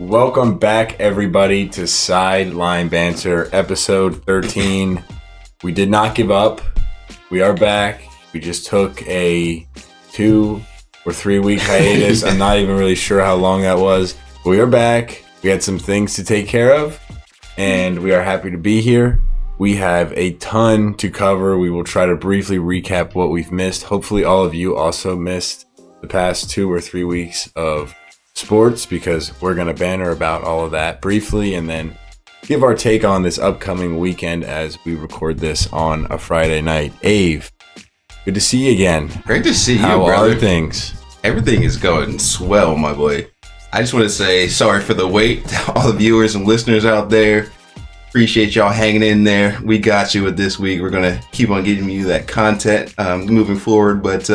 Welcome back, everybody, to Sideline Banter, episode 13. We did not give up. We are back. We just took a 2 or 3 week hiatus. I'm not even really sure how long that was. But we are back. We had some things to take care of, and we are happy to be here. We have a ton to cover. We will try to briefly recap what we've missed. Hopefully, all of you also missed the past 2 or 3 weeks of sports, because we're going to banter about all of that briefly and then give our take on this upcoming weekend as we record this on a Friday night. Ave, good to see you again. Great to see you, How brother. are things? Everything is going swell, my boy. I just want to say sorry for the wait to all the viewers and listeners out there. Appreciate y'all hanging in there. We got you with this week. We're going to keep on getting you that content moving forward, but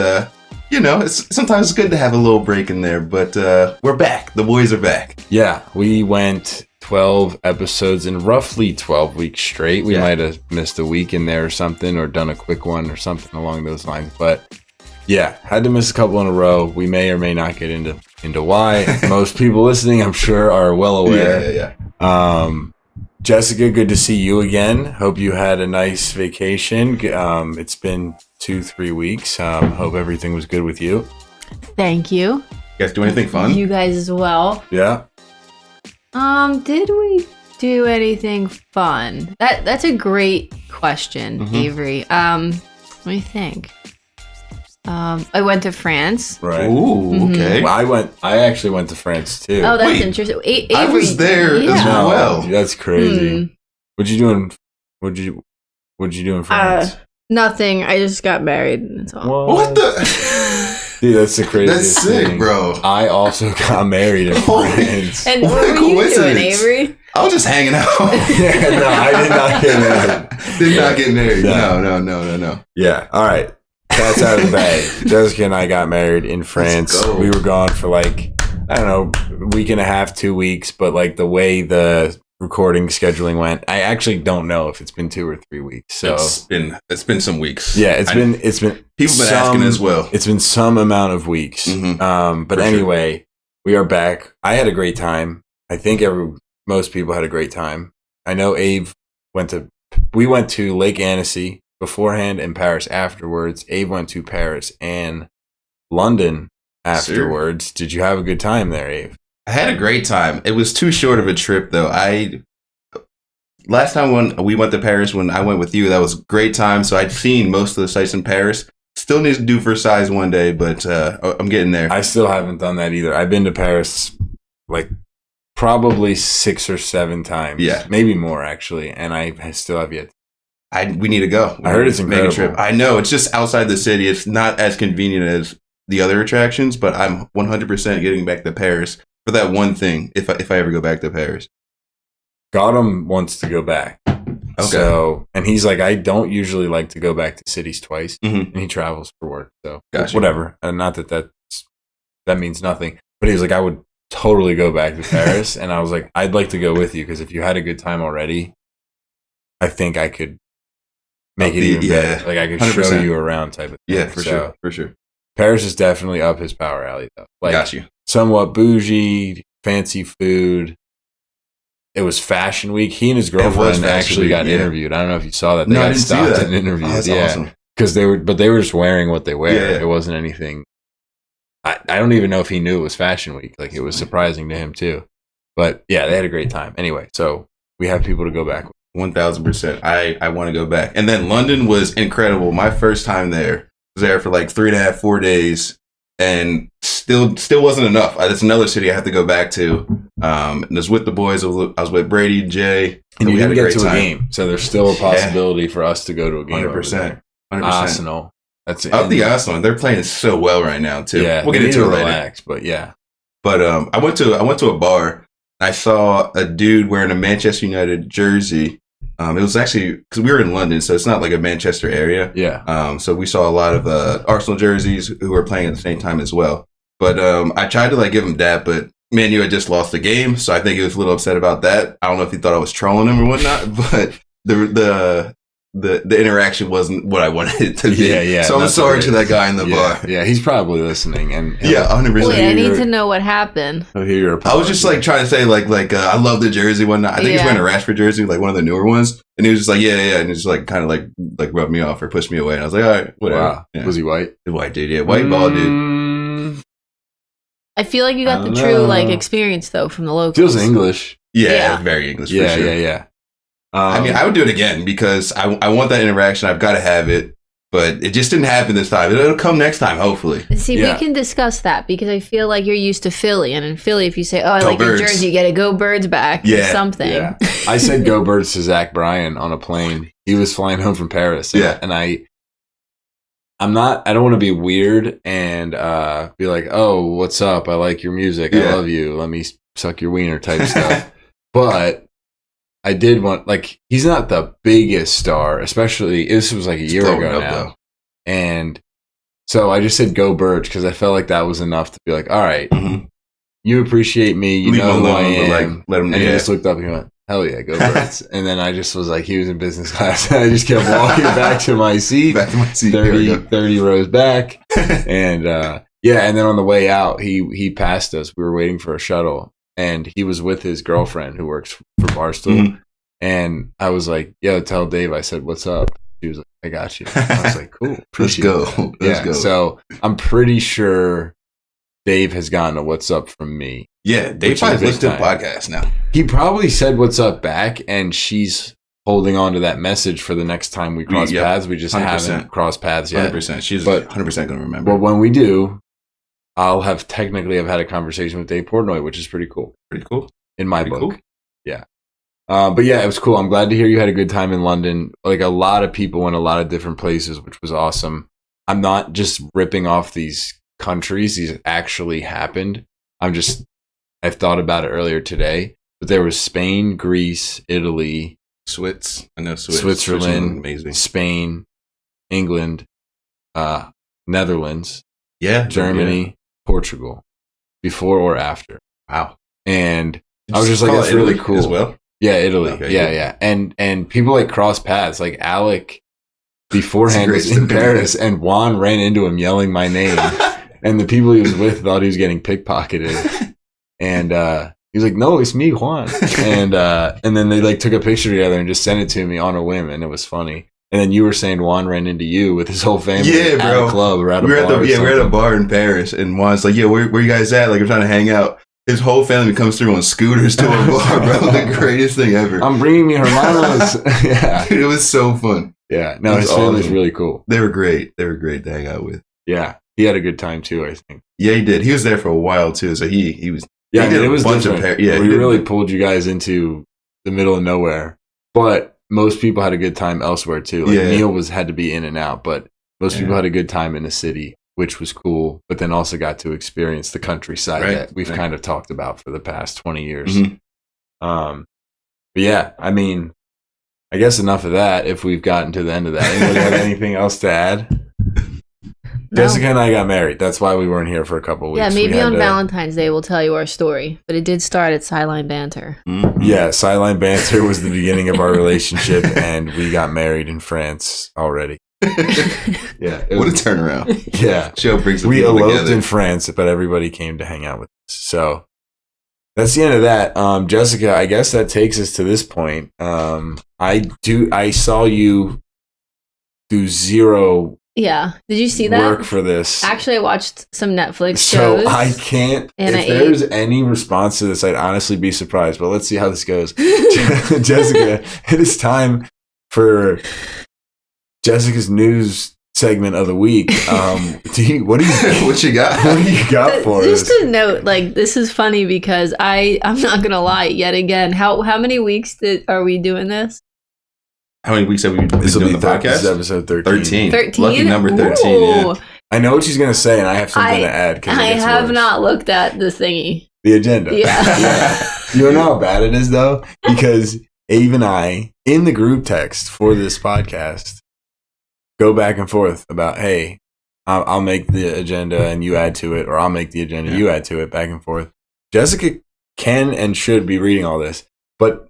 sometimes it's good to have a little break in there, but we're back. The boys are back. Yeah, we went 12 episodes in roughly 12 weeks straight. We might have missed a week in there or something, or done a quick one or something along those lines. But yeah, had to miss a couple in a row. We may or may not get into why. Most people listening, I'm sure, are well aware. Jessica, good to see you again. Hope you had a nice vacation. It's been 2-3 weeks. Hope everything was good with you. Thank you. You guys do anything fun? You guys as well. Yeah. Did we do anything fun? That's a great question, Avery. Let me think. I went to France. Right. Ooh, okay. Well, I actually went to France too. Oh, that's Wait, interesting. Avery, I was there as well. That's crazy. What'd you do in France? Nothing. I just got married. That's all. What the? Dude, that's the craziest That's sick, thing. bro. I also got married in France. And What what a were you doing, coincidence. Avery? I was just hanging out. Yeah, no, I did not get married. Did not get married. No. No. Yeah, all right. That's out of the bag. Jessica and I got married in France. Let's go. We were gone for a week and a half, 2 weeks. But the way the recording scheduling went, I actually don't know if it's been 2 or 3 weeks. So It's been some weeks. yeah, it's been People been asking as well. It's been some amount of weeks. But For anyway, we are back. I had a great time. I think most people had a great time. I know Abe we went to Lake Annecy beforehand and Paris afterwards. Abe went to Paris and London afterwards. Sure. Did you have a good time there, Abe? I had a great time. It was too short of a trip, though. Last time when we went to Paris, when I went with you, that was a great time. So I'd seen most of the sites in Paris. Still need to do Versailles one day, but I'm getting there. I still haven't done that either. I've been to Paris probably 6 or 7 times. Yeah. Maybe more, actually. And I still have yet. We need to go. I heard it's incredible. Make a trip. I know. It's just outside the city. It's not as convenient as the other attractions, but I'm 100% getting back to Paris for that one thing, if I ever go back to Paris. Gotham wants to go back. Okay. So, and he's like, I don't usually like to go back to cities twice. Mm-hmm. And he travels for work. So, Gotcha. whatever. And not that means nothing. But he was like, I would totally go back to Paris. And I was like, I'd like to go with you, because if you had a good time already, I think I could make it even better. I could 100%. show you around type of thing. Yeah, for sure. Paris is definitely up his power alley, though. Got you. Somewhat bougie, fancy food. It was Fashion Week. He and his girlfriend actually got interviewed. I don't know if you saw that. They got stopped and interviewed. Oh, that's awesome. Because they were just wearing what they wear. Yeah. It wasn't anything. I don't even know if he knew it was Fashion Week. It was surprising to him too. But yeah, they had a great time. Anyway, so we have people to go back with. 1000%. I want to go back. And then London was incredible. My first time there. Was there for 3.5-4 days, and still wasn't enough. That's another city I have to go back to. And I was with the boys. I was with Brady and Jay, and you we had didn't a get to great a time. game, so there's still a possibility for us to go to a game. 100%. Arsenal. That's it. Of the Arsenal, they're playing so well right now too. Yeah, we'll get into it later. Relax, but yeah. But I went to a bar. I saw a dude wearing a Manchester United jersey. It was actually because we were in London, so it's not like a Manchester area. Yeah. So we saw a lot of Arsenal jerseys who were playing at the same time as well. But I tried to give him that, but Man U had just lost the game, so I think he was a little upset about that. I don't know if he thought I was trolling him or whatnot, but the the interaction wasn't what I wanted it to be. Yeah. So I'm sorry to that guy in the bar. Yeah, he's probably listening. And 100%. Wait, I need to know what happened. I'll hear your apology. I was just like trying to say like I love the jersey one. I think he's wearing a Rashford jersey, like one of the newer ones. And he was just like, yeah, and he just like kind of like rubbed me off or pushed me away. And I was like, all right, whatever. Wow. Yeah. Was he white? The white dude, yeah, white ball dude. I feel like you got the true like experience though from the locals. Feels English. Yeah, very English. Yeah, for sure. yeah. I mean, I would do it again because I want that interaction. I've got to have it, but it just didn't happen this time. It'll come next time, hopefully. See, we can discuss that because I feel like you're used to Philly, and in Philly, if you say, "Oh, I like your jersey," you get to go Birds back or something. Yeah. I said "Go Birds" to Zach Bryan on a plane. He was flying home from Paris. And I don't want to be weird and be like, "Oh, what's up? I like your music. I love you. Let me suck your wiener" type stuff. But I did want, like, he's not the biggest star, especially, this was like a year ago now. Though. And so I just said "Go Birds" because I felt like that was enough to be like, all right, you appreciate me, you know who I am. Let him, and he just looked up and he went, hell yeah, go Birds. And then I just was like, he was in business class. I just kept walking back to my seat, 30 rows back. And and then on the way out, he passed us. We were waiting for a shuttle. And he was with his girlfriend who works for Barstool. And I was like, yo, tell Dave I said, what's up? She was like, I got you. I was like, cool. Let's go. Let's go. So I'm pretty sure Dave has gotten a what's up from me. Yeah, Dave probably listened to the podcast now. He probably said what's up back, and she's holding on to that message for the next time we cross paths. We just 100%. Haven't crossed paths yet. 100%. She's 100% going to remember. But when we do, I'll have had a conversation with Dave Portnoy, which is pretty cool. Pretty cool. In my book. Cool. Yeah. But yeah, it was cool. I'm glad to hear you had a good time in London. Like, a lot of people went a lot of different places, which was awesome. I'm not just ripping off these countries. These actually happened. I've thought about it earlier today, but there was Spain, Greece, Italy, Switzerland, amazing. Spain, England, Netherlands, Germany, Portugal, before or after. Wow. And I was just like, that's really cool. As well? Yeah, Italy. Okay, yeah. And people like cross paths. Like Alec beforehand was in Paris and Juan ran into him yelling my name. And the people he was with thought he was getting pickpocketed. And he was like, no, it's me, Juan. And then they like took a picture together and just sent it to me on a whim, and it was funny. And then you were saying Juan ran into you with his whole family at a club or at a bar. We're at a bar in Paris, and Juan's like, where you guys at? Like, we're trying to hang out. His whole family comes through on scooters to a bar, bro. The greatest thing ever. I'm bringing me hermanos. Yeah. Dude, it was so fun. Yeah. No, his family's really cool. They were great. They were great to hang out with. Yeah. He had a good time too, I think. Yeah, he did. He was there for a while too, so he was. Yeah, it was a bunch different. We really pulled you guys into the middle of nowhere, but most people had a good time elsewhere too. Like Neil had to be in and out, but most people had a good time in the city, which was cool. But then also got to experience the countryside that we've kind of talked about for the past 20 years. But yeah, I mean, I guess enough of that. If we've gotten to the end of that, anybody have anything else to add? No. Jessica and I got married. That's why we weren't here for a couple of weeks. Yeah, maybe on Valentine's Day we'll tell you our story. But it did start at Sideline Banter. Yeah, Sideline Banter was the beginning of our relationship, and we got married in France already. Yeah, what a turnaround. Yeah. Show brings the we people eloped together. In France, but everybody came to hang out with us. So that's the end of that. Jessica, I guess that takes us to this point. I saw you do zero. Yeah. Did you see that? Work for this. Actually, I watched some Netflix shows. So I can't. And if there's any response to this, I'd honestly be surprised. But let's see how this goes. Jessica, it is time for Jessica's news segment of the week. What you got? What do you got for us? Just a note, like, this is funny because I'm not gonna lie. Yet again, how many weeks are we doing this? How many weeks have we been doing the podcast? This is episode 13. 13? Lucky number 13, yeah. I know what she's going to say, and I have something to add. I have not looked at the thingy. The agenda. Yeah. You know how bad it is, though? Because Ave and I, in the group text for this podcast, go back and forth about, hey, I'll make the agenda and you add to it, or I'll make the agenda, you add to it, back and forth. Jessica can and should be reading all this, but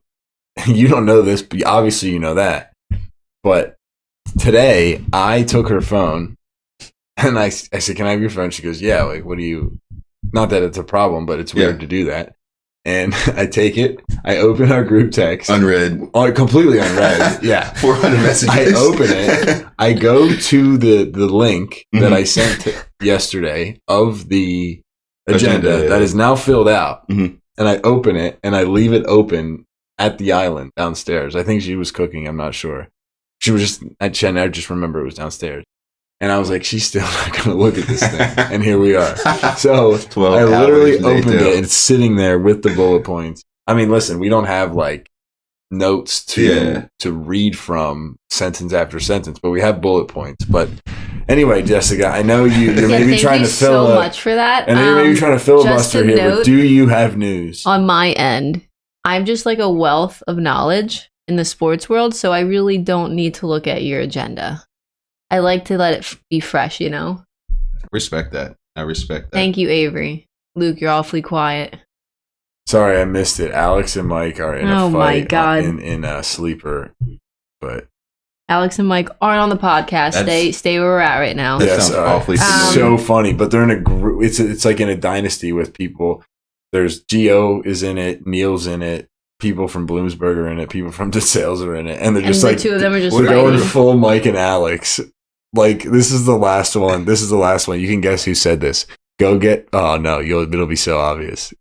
you don't know this, but obviously you know that. But today, I took her phone, and I said, "Can I have your phone?" She goes, "Yeah." Like, what do you? Not that it's a problem, but it's weird to do that. And I take it. I open our group text, unread, completely unread. Yeah, 400 messages. I open it. I go to the link that I sent yesterday of the agenda that is now filled out, and I open it and I leave it open at the island downstairs. I think she was cooking. I'm not sure. She was just at Chen. I just remember it was downstairs. And I was like, she's still not going to look at this thing. And here we are. So I literally opened it and it's sitting there with the bullet points. I mean, listen, we don't have like notes to read from sentence after sentence, but we have bullet points. But anyway, Jessica, I know you're maybe trying to fill so much for that. And you're maybe trying to filibuster here, but do you have news? On my end, I'm just like a wealth of knowledge in the sports world, so I really don't need to look at your agenda. I like to let it be fresh, you know? Respect that. I respect that. Thank you, Avery. Luke, you're awfully quiet. Sorry, I missed it. Alex and Mike are in a fight in a sleeper. But Alex and Mike aren't on the podcast. Stay where we're at right now. That sounds awfully so funny. But they're in a group. It's like in a dynasty with people. There's Gio is in it. Neil's in it. People from Bloomsburg are in it. People from DeSales are in it. And they're just the two of them are just we're going full Mike and Alex. Like, this is the last one. This is the last one. You can guess who said this. Go get... Oh, no. It'll be so obvious.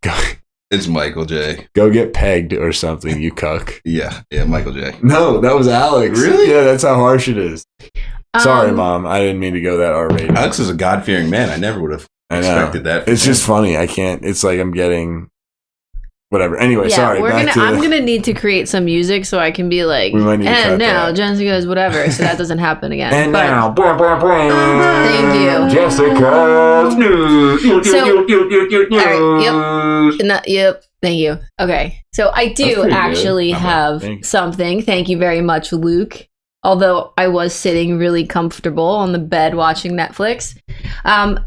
It's Michael J. Go get pegged or something, you cuck. Yeah, Michael J. No, that was Alex. Really? Yeah, that's how harsh it is. Sorry, Mom. I didn't mean to go that R-rated. Alex is a God-fearing man. I never would have expected that. It's just funny. I can't... It's like I'm getting... Whatever. Anyway, sorry. I'm gonna need to create some music so I can be like, and now Jessica's whatever, so that doesn't happen again. And now, thank you, Jessica's news. Yep. Thank you. Okay, so I do actually have something. Thank you very much, Luke. Although I was sitting really comfortable on the bed watching Netflix.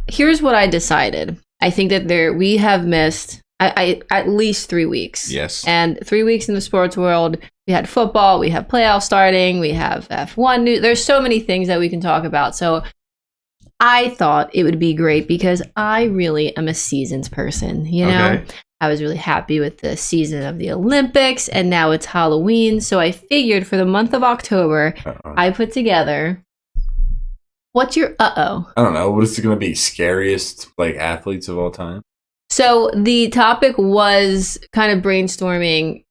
Here's what I decided. I think that we have missed. I at least 3 weeks. Yes. And 3 weeks in the sports world, we had football, we have playoffs starting, we have F1 news. There's so many things that we can talk about. So I thought it would be great because I really am a seasons person, you know? Okay. I was really happy with the season of the Olympics, and now it's Halloween. So I figured for the month of October, I put together... What's your I don't know. What is it going to be? Scariest athletes of all time? So the topic was kind of brainstorming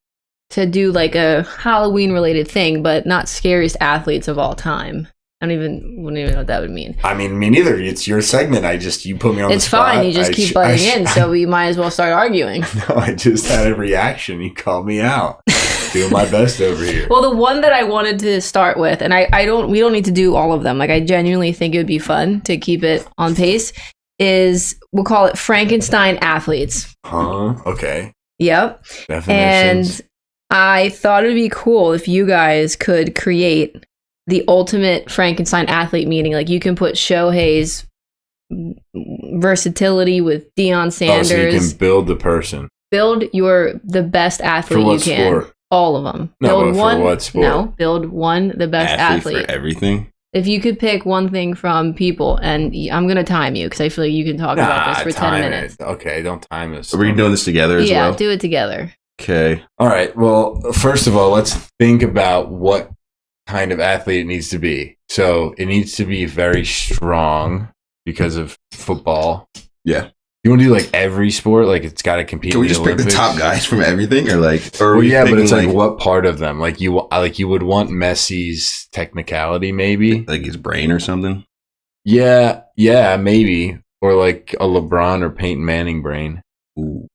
to do a Halloween related thing, but not scariest athletes of all time. Wouldn't even know what that would mean. I mean, me neither. It's your segment. You put me on the spot. It's fine. You just keep butting in, so we might as well start arguing. No, I just had a reaction. You called me out. Doing my best over here. Well, the one that I wanted to start with, and we don't need to do all of them. I genuinely think it would be fun to keep it on pace. We'll call it Frankenstein athletes. Huh? Okay. Yep. Definitions. And I thought it'd be cool if you guys could create the ultimate Frankenstein athlete, meaning you can put Shohei's versatility with Deion Sanders. So you can build the person. Build the best athlete you can. Sport? All of them. No, for what sport? No, build the best athlete. For everything? If you could pick one thing from people, and I'm going to time you because I feel like you can talk about this for 10 minutes. Okay, don't time us. Are we doing this together as well? Yeah, do it together. Okay. All right. Well, first of all, let's think about what kind of athlete it needs to be. So it needs to be very strong because of football. Yeah. You want to do every sport? It's got to compete. Can we just pick the top guys from everything, or Well, yeah, but it's what part of them? You would want Messi's technicality, maybe, his brain or something. Yeah, maybe, or a LeBron or Peyton Manning brain. Ooh.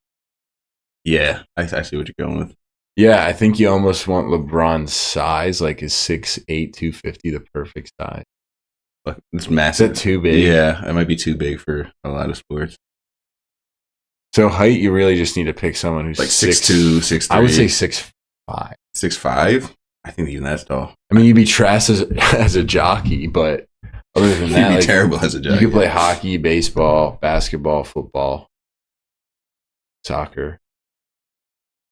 Yeah, I see what you're going with. Yeah, I think you almost want LeBron's size, his 6'8", 250, the perfect size. It's massive. Is that too big? Yeah, it might be too big for a lot of sports. So height, you really just need to pick someone who's 6'2", 6'3". I would say 6'5". 6'5"? I think even that's tall. I mean, you'd be trash as a jockey, but other than that, you'd be terrible as a jockey. You could play hockey, baseball, basketball, football, soccer.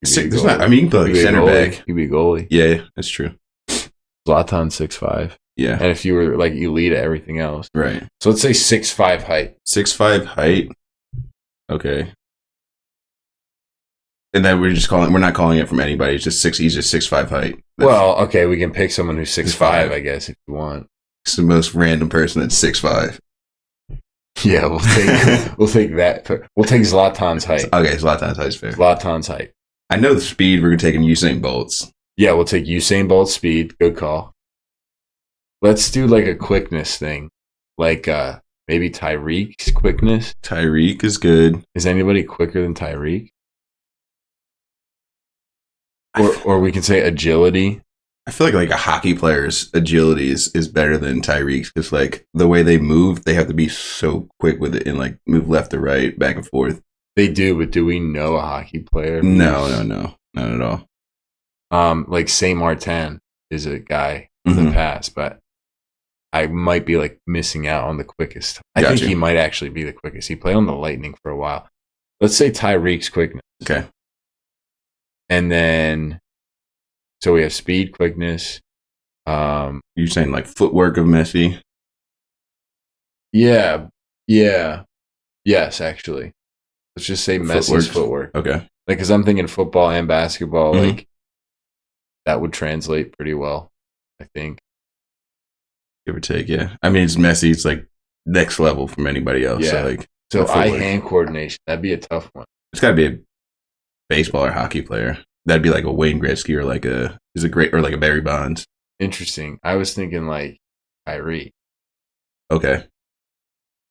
You can play center back. You'd be goalie. Yeah, that's true. Zlatan's 6'5". Yeah. And if you were like elite at everything else. Right. So let's say 6'5" height. 6'5" height. Okay. And then we're not calling it from anybody. It's just he's just 6'5" height. Well, okay, we can pick someone who's 6'5", I guess, if you want. It's the most random person that's 6'5". Yeah, we'll take that. We'll take Zlatan's height. Okay, Zlatan's height is fair. Zlatan's height. I know the speed. We're taking Usain Bolt's. Yeah, we'll take Usain Bolt's speed. Good call. Let's do like a quickness thing, like maybe Tyreek's quickness. Tyreek is good. Is anybody quicker than Tyreek? Or we can say agility. I feel like a hockey player's agility is better than Tyreek's because like the way they move, they have to be so quick with it and like move left to right, back and forth. They do, but do we know a hockey player? No, not at all. Like Saint Martin is a guy in the past, but I might be like missing out on the quickest. I think he might actually be the quickest. He played on the Lightning for a while. Let's say Tyreek's quickness. Okay. And then, so we have speed, quickness. You're saying like footwork of Messi? Yeah. Yes, actually. Let's just say Messi's footwork. Okay. Like, because I'm thinking football and basketball, like, that would translate pretty well, I think. Give or take, yeah. I mean, it's Messi. It's like next level from anybody else. Yeah. So eye-hand coordination, that'd be a tough one. It's got to be a baseball or hockey player. That'd be like a Wayne Gretzky or like a Barry Bonds. Interesting. I was thinking like Kyrie. Okay.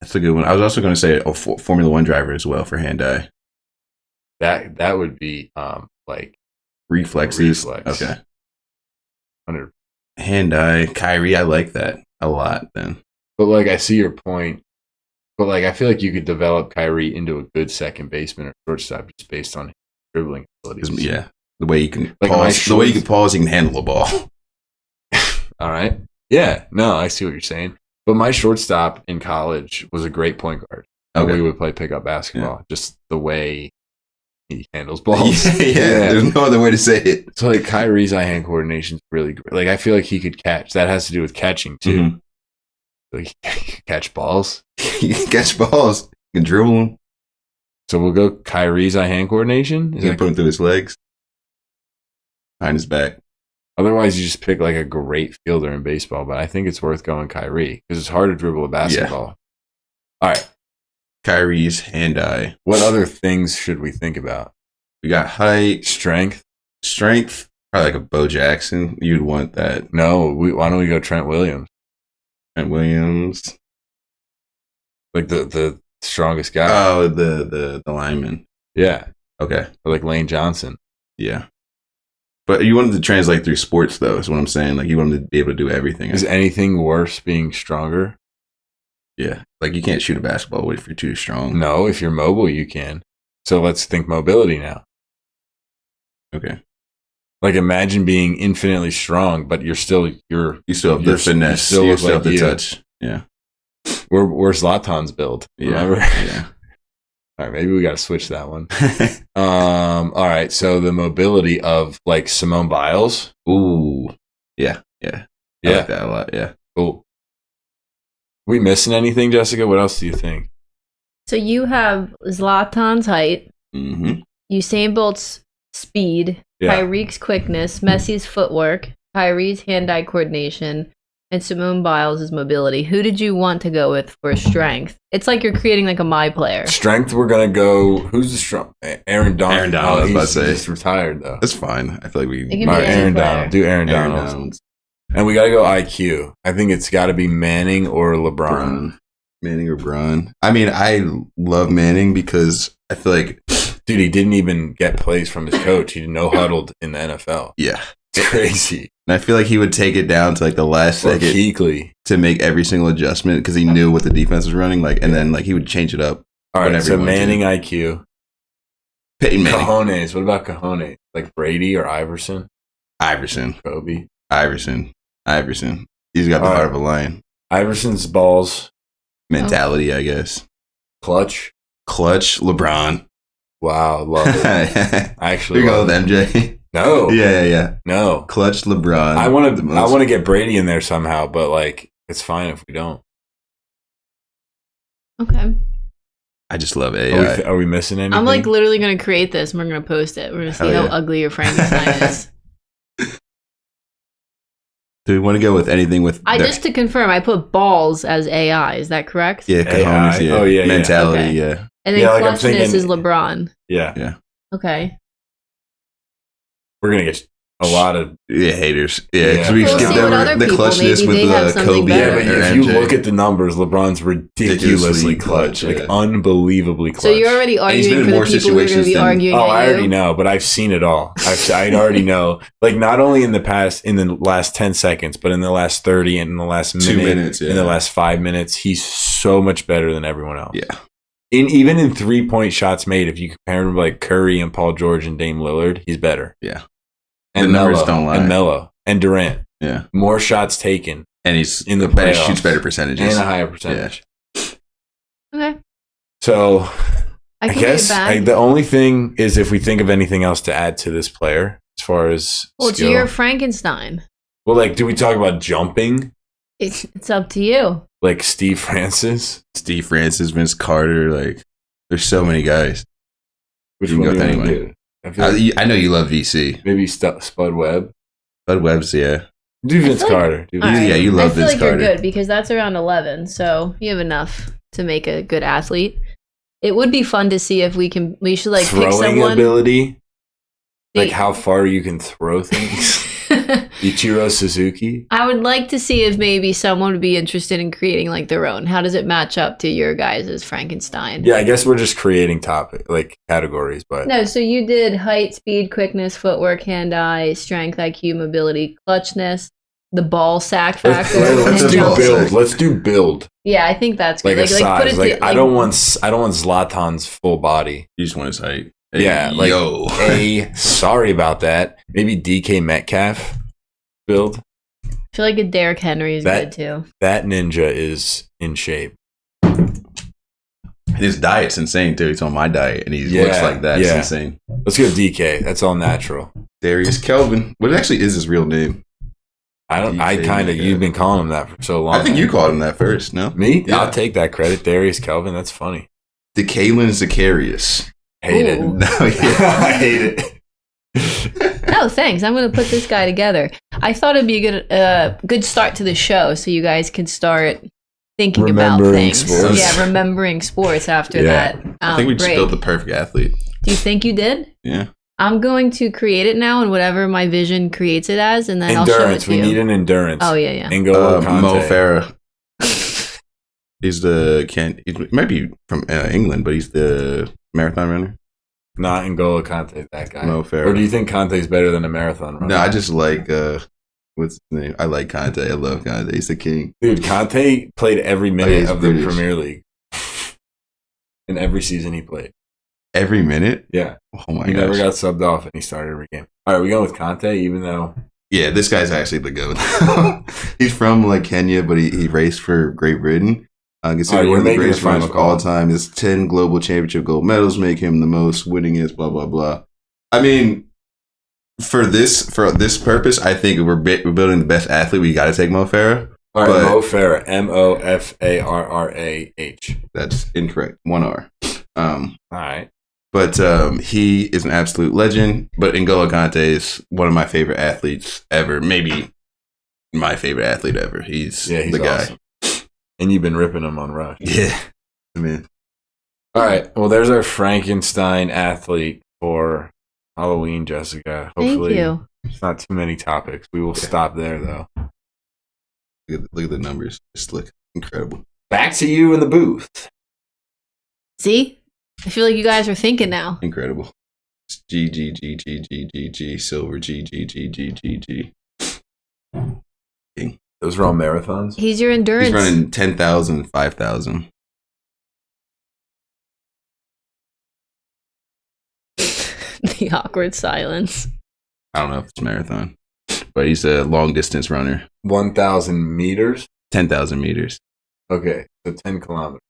That's a good one. I was also going to say a Formula One driver as well for hand-eye. That would be like reflexes. Okay. 100. Hand-eye, Kyrie, I like that a lot then. But like I see your point. But like I feel like you could develop Kyrie into a good second baseman or shortstop just based on his dribbling abilities. Yeah. The way you can like pause, you can handle the ball. All right. Yeah. No, I see what you're saying. But my shortstop in college was a great point guard. Okay. We would play pickup basketball. Yeah. Just the way he handles balls. Yeah. There's no other way to say it. So like Kyrie's eye-hand coordination is really great. Like I feel like he could catch. That has to do with catching too. Mm-hmm. Like he can catch balls. He can catch balls. He can dribble them. So we'll go Kyrie's eye-hand coordination. He can put him through his legs. Behind his back. Otherwise, you just pick like a great fielder in baseball, but I think it's worth going Kyrie because it's hard to dribble a basketball. Yeah. All right. Kyrie's hand-eye. What other things should we think about? We got height. Strength. Probably like a Bo Jackson. You'd want that. No. Why don't we go Trent Williams? Trent Williams. Like the strongest guy. Oh, the lineman. Yeah. Okay. Or like Lane Johnson. Yeah. But you wanted to translate through sports, though, is what I'm saying. Like, you wanted to be able to do everything. Is anything worse being stronger? Yeah. Like, you can't shoot a basketball if you're too strong. No, if you're mobile, you can. So let's think mobility now. Okay. Like, imagine being infinitely strong, but you still have the finesse. You still have the touch. Yeah. We're Zlatan's build. Remember? Yeah. All right, maybe we got to switch that one. All right, so the mobility of like Simone Biles. Ooh, yeah. I like that a lot. Yeah, cool. We missing anything, Jessica? What else do you think? So you have Zlatan's height, Usain Bolt's speed, Tyreek's quickness, Messi's footwork, Kyrie's hand-eye coordination, and Simone Biles' mobility. Who did you want to go with for strength? It's like you're creating like a my player. Strength, we're going to go... Who's the strong... Aaron Donald. Aaron Donald, I was about to say. He's retired, though. That's fine. I feel like we... All right, Aaron Donald. Do Aaron Donald. And we got to go IQ. I think it's got to be Manning or LeBron. Manning or Bron. I mean, I love Manning because I feel like... Dude, he didn't even get plays from his coach. He no huddled in the NFL. Yeah. It's crazy. And I feel like he would take it down to like the last second to make every single adjustment because he knew what the defense was running. Like, and then like he would change it up. All right, so Manning IQ. Peyton Manning. Cojones. What about cojones? Like Brady or Iverson? Kobe. Iverson. He's got the heart of a lion. Iverson's balls. Mentality, I guess. Clutch. LeBron. Wow, love it. I actually love with MJ. No. Yeah. No. Clutch LeBron. I want to get Brady in there somehow, but like it's fine if we don't. Okay. I just love AI. Are we missing anything? I'm like literally going to create this and we're going to post it. We're going to see how ugly your Frankenstein is. Do we want to go with anything with... just to confirm, I put balls as AI. Is that correct? Yeah, cojones, yeah. Oh, yeah. Mentality, Okay. yeah. And then clutchness is LeBron. Yeah. Okay. We're going to get a lot of... Yeah, haters. Yeah, because We'll we skipped see what over other the people, clutchness maybe with they have something Kobe. better. Yeah, but if you look at the numbers, LeBron's ridiculously clutch. Like, unbelievably clutch. So you're already arguing for the people who are going to be arguing at you? I already know, but I've seen it all. I already know. Like, not only in the last 10 seconds, but in the last 30 and in the last minute, 2 minutes, in the last 5 minutes, he's so much better than everyone else. Yeah. Even in 3-point shots made, if you compare him to like Curry and Paul George and Dame Lillard, he's better. Yeah. And the numbers don't lie. And Melo. And Durant. Yeah. More shots taken. And he's in the better, playoffs. shoots better percentages. And a higher percentage. Yeah. Okay. So, I can guess get it back. the only thing is if we think of anything else to add to this player as far as Well, skill. to your Frankenstein. Well, like, do we talk about jumping? It's up to you. Like Steve Francis? Steve Francis, Vince Carter, like, there's so many guys. Which you one can do go you with want to anyone. do? I know you love VC. Maybe Spud Webb? Spud Webb's, yeah. Do Vince Carter. Yeah, you love Vince Carter. I feel like you're good because that's around 11, so you have enough to make a good athlete. It would be fun to see if we should like pick throwing someone. Ability? Like how far you can throw things? Ichiro Suzuki? I would like to see if maybe someone would be interested in creating like their own. How does it match up to your guys' Frankenstein? Yeah, I guess we're just creating categories, but no. So you did height, speed, quickness, footwork, hand-eye, strength, IQ, mobility, clutchness, the ball sack factor. Let's do jump. build. Let's do build. Yeah, I think that's good. Like a size. Put it I don't want Zlatan's full body. You just want his height. Yeah, sorry about that. Maybe DK Metcalf build. I feel like a Derrick Henry is good too. That ninja is in shape. His diet's insane too. He's on my diet and he looks like that. Yeah. It's insane. Let's go DK. That's all natural. Darius Kelvin. What actually is his real name? You've been calling him that for so long. I think you called him that first, no? Me? Yeah. I'll take that credit. Darius Kelvin. That's funny. DeKalen Zacharias. Hate it. No, yeah. I hate it. No, thanks. I'm going to put this guy together. I thought it'd be a good start to the show so you guys can start thinking about things. Sports. Yeah, remembering sports after that. I think we just built the perfect athlete. Do you think you did? Yeah. I'm going to create it now and whatever my vision creates it as, and then I'll show it to you. We need an endurance. Oh, yeah. N'Golo Kante. Mo Farah. He might be from England, but he's the marathon runner. Not N'Golo Kante, that guy. Mo Farah. Or do you think Kante's better than a marathon runner? No, I just like what's his name? I like Kante. I love Kante. He's the king. Dude, Kante played every minute of the Premier League. In every season he played. Every minute? Yeah. Oh my god. He never got subbed off and he started every game. All right, we going with Kante, even though. Yeah, this guy's actually the GOAT. He's from like Kenya, but he raced for Great Britain. Considered one of the greatest runners of all time. His 10 global championship gold medals make him the most winningest, blah, blah, blah. I mean, for this purpose, I think we're building the best athlete. We got to take Mo Farah. All right, Mo Farah. MoFarrah. That's incorrect. 1 R. All right. But he is an absolute legend. But N'Golo Kante is one of my favorite athletes ever. Maybe my favorite athlete ever. He's the guy. Awesome. And you've been ripping him on Rush. Yeah. Man. All right. Well, there's our Frankenstein athlete for Halloween, Jessica. Hopefully, thank you. It's not too many topics. We will stop there, though. Look at the numbers. Just look incredible. Back to you in the booth. See? I feel like you guys are thinking now. Incredible. It's G, G, G, G, G, G, G, silver, G, G, G, G, G, G. King. Those are all marathons? He's your endurance. He's running 10,000, 5,000. The awkward silence. I don't know if it's marathon, but he's a long distance runner. 1,000 meters? 10,000 meters. Okay, so 10 kilometers.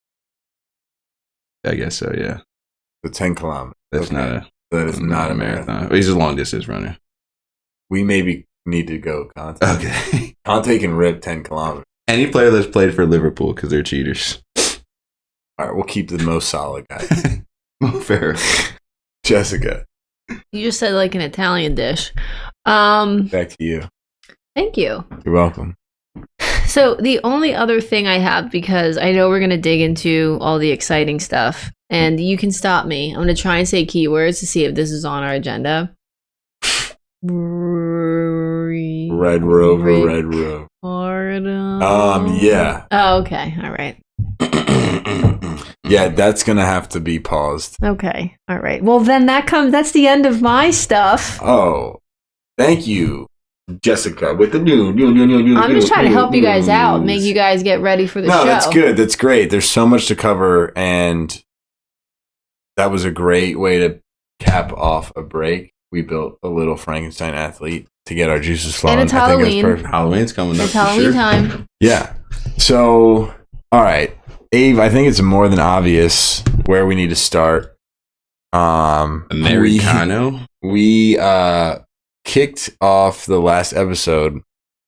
I guess so, yeah. So 10 kilometers. That is not a marathon. But he's a long distance runner. we maybe need to go Conte. Okay. Conte can rip 10 kilometers. Any player that's played for Liverpool because they're cheaters. All right, we'll keep the most solid guy. Fair. Jessica. You just said like an Italian dish. Back to you. Thank you. You're welcome. So the only other thing I have, because I know we're going to dig into all the exciting stuff, and you can stop me. I'm going to try and say keywords to see if this is on our agenda. Red Rover. Yeah. Oh, okay. All right. Yeah, that's going to have to be paused. Okay. All right. Well, then that's the end of my stuff. Oh, thank you, Jessica, with the new. I'm just trying to help you guys out, make you guys get ready for the show. No, that's good. That's great. There's so much to cover, and that was a great way to cap off a break. We built a little Frankenstein athlete to get our juices flowing. And it's Halloween. I think that's perfect. Halloween's coming up. It's Halloween time. Yeah. So, all right, Ave, I think it's more than obvious where we need to start. Americano. We kicked off the last episode,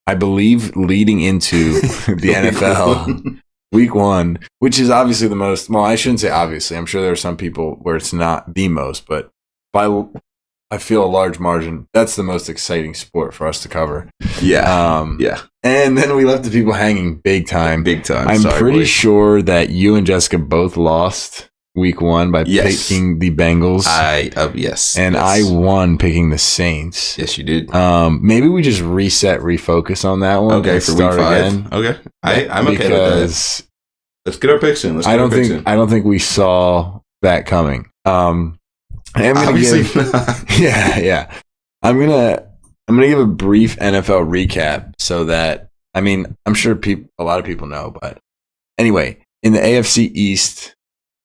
I believe, leading into the NFL week 1, which is obviously the most. Well, I shouldn't say obviously. I'm sure there are some people where it's not the most, but I feel a large margin. That's the most exciting sport for us to cover. Yeah. Yeah. And then we left the people hanging big time. Big time. I'm pretty sure that you and Jessica both lost week 1 by picking the Bengals. Yes. And I won picking the Saints. Yes, you did. Maybe we just refocus on that one. Okay, for week 5. Again. Okay. I'm okay with that. Let's get our picks in. I don't think we saw that coming. I am gonna yeah. I'm gonna give a brief NFL recap so that, I mean, I'm sure a lot of people know, but anyway, in the AFC East,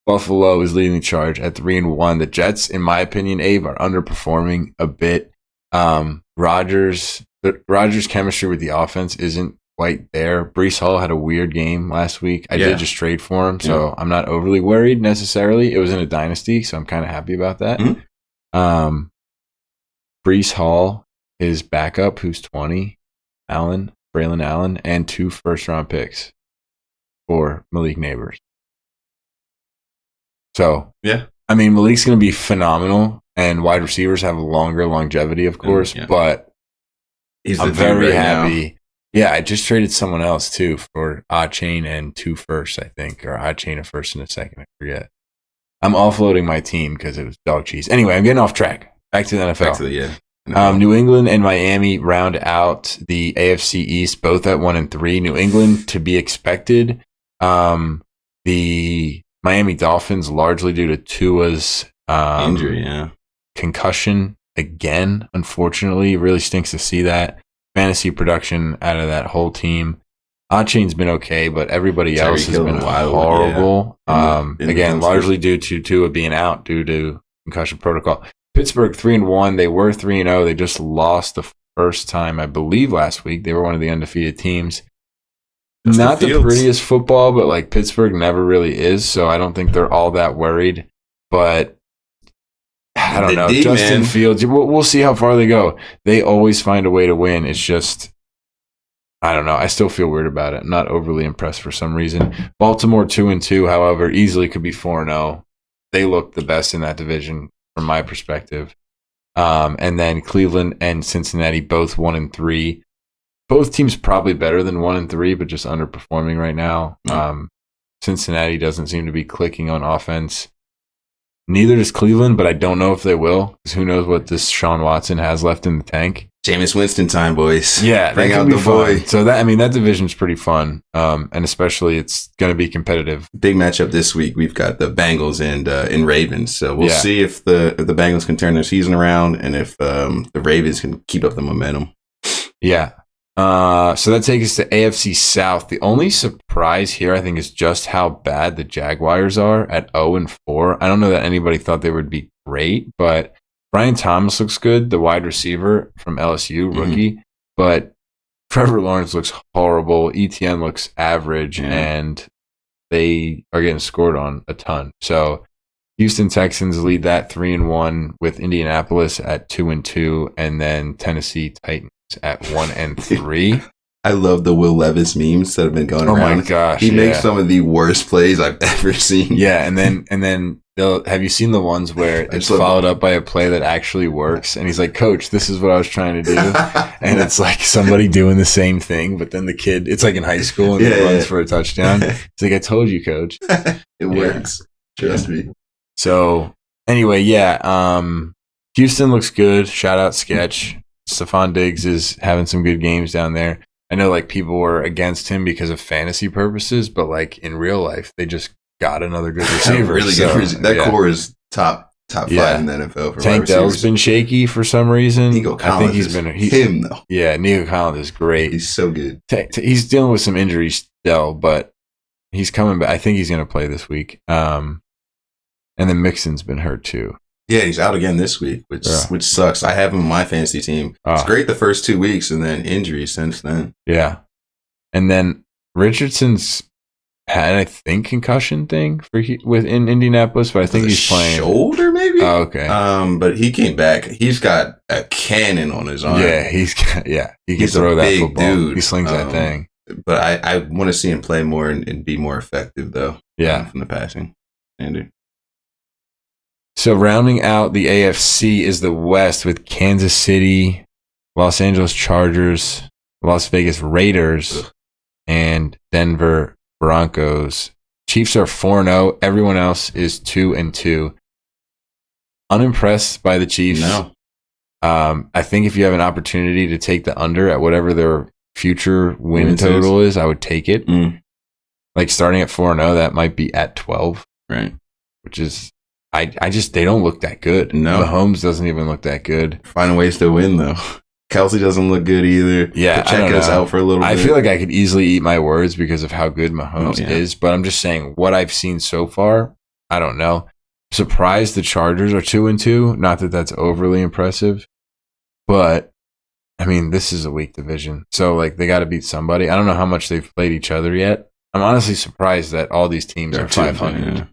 Buffalo is leading the charge at 3-1. The Jets, in my opinion, Abe, are underperforming a bit. Rodgers' chemistry with the offense isn't quite there. Breece Hall had a weird game last week. I did just trade for him, so I'm not overly worried necessarily. It was in a dynasty, so I'm kind of happy about that. Mm-hmm. Breece Hall, his backup, who's 20, Braylon Allen, and 2 first-round picks for Malik Neighbors. So, I mean, Malik's going to be phenomenal, and wide receivers have longer longevity, of course, but I'm very happy. Yeah, I just traded someone else, too, for Chain and 2 firsts, I think, or Chain, a first and a second, I forget. I'm offloading my team because it was dog cheese. Anyway, I'm getting off track. Back to the NFL. Back to the, New England and Miami round out the AFC East, both at 1-3. New England, to be expected. The Miami Dolphins, largely due to Tua's injury, concussion again, unfortunately. It really stinks to see that. Fantasy production out of that whole team. Chain's been okay, but everybody else has been horrible. Again, largely due to Tua being out due to concussion protocol. Pittsburgh 3-1. They were 3-0. They just lost the first time, I believe, last week. They were one of the undefeated teams. Not the prettiest football, but like Pittsburgh never really is, so I don't think they're all that worried. But I don't know. Justin Fields, we'll see how far they go. They always find a way to win. It's just, I don't know. I still feel weird about it. I'm not overly impressed for some reason. Baltimore 2-2, however, easily could be 4-0. They look the best in that division from my perspective. And then Cleveland and Cincinnati both 1-3. Both teams probably better than 1-3, but just underperforming right now. Cincinnati doesn't seem to be clicking on offense. Neither does Cleveland, but I don't know if they will, because who knows what this Sean Watson has left in the tank. Jameis Winston time, boys. Yeah, bring out the boy. So that division's pretty fun, and especially it's going to be competitive. Big matchup this week. We've got the Bengals and Ravens. So we'll see if the Bengals can turn their season around and if the Ravens can keep up the momentum. Yeah. So that takes us to AFC South. The only surprise here, I think, is just how bad the Jaguars are at 0-4. I don't know that anybody thought they would be great, but Brian Thomas looks good, the wide receiver from LSU, rookie. But Trevor Lawrence looks horrible. ETN looks average, and they are getting scored on a ton. So Houston Texans lead that 3-1 with Indianapolis at 2-2, and then Tennessee Titans at 1-3. I love the Will Levis memes that have been going around. Oh my gosh. He makes some of the worst plays I've ever seen. Yeah, and then have you seen the ones where it's followed up by a play that actually works? And he's like, Coach, this is what I was trying to do. And it's like somebody doing the same thing, but then the kid, it's like in high school and he runs for a touchdown. It's like, I told you, Coach. It works. Trust me. So anyway, Houston looks good. Shout out Sketch. Stephon Diggs is having some good games down there. I know like people were against him because of fantasy purposes, but like in real life, they just got another good receiver. Really good receiver. That core is top 5 in the NFL for Tank Dell's been shaky for some reason. Nico Collins, I think he's been him though. Yeah, Nico Collins is great. He's so good. He's dealing with some injuries still, but he's coming back. I think he's going to play this week. And then Mixon's been hurt too. Yeah, he's out again this week, which sucks. I have him on my fantasy team. It's great the first 2 weeks, and then injuries since then. Yeah, and then Richardson's had, I think, concussion thing in Indianapolis, but I think he's playing shoulder, maybe. Oh, okay. But he came back. He's got a cannon on his arm. Yeah, he can throw that football. Dude. He slings that thing. But I want to see him play more and be more effective, though. Yeah, from the passing standard. So rounding out the AFC is the West with Kansas City, Los Angeles Chargers, Las Vegas Raiders, and Denver Broncos. Chiefs are 4-0. Everyone else is 2-2. Unimpressed by the Chiefs. No. I think if you have an opportunity to take the under at whatever their future win total is, I would take it. Like starting at 4-0, that might be at 12. Right. Which is... I just, they don't look that good. No. Mahomes doesn't even look that good. Finding ways to win, though. Kelsey doesn't look good either. Yeah. Pacheco's out for a little bit. I feel like I could easily eat my words because of how good Mahomes is, but I'm just saying what I've seen so far, I don't know. Surprised the Chargers are 2-2. Not that that's overly impressive, but I mean, this is a weak division. So, like, they got to beat somebody. I don't know how much they've played each other yet. I'm honestly surprised that all these teams are 500. Yeah.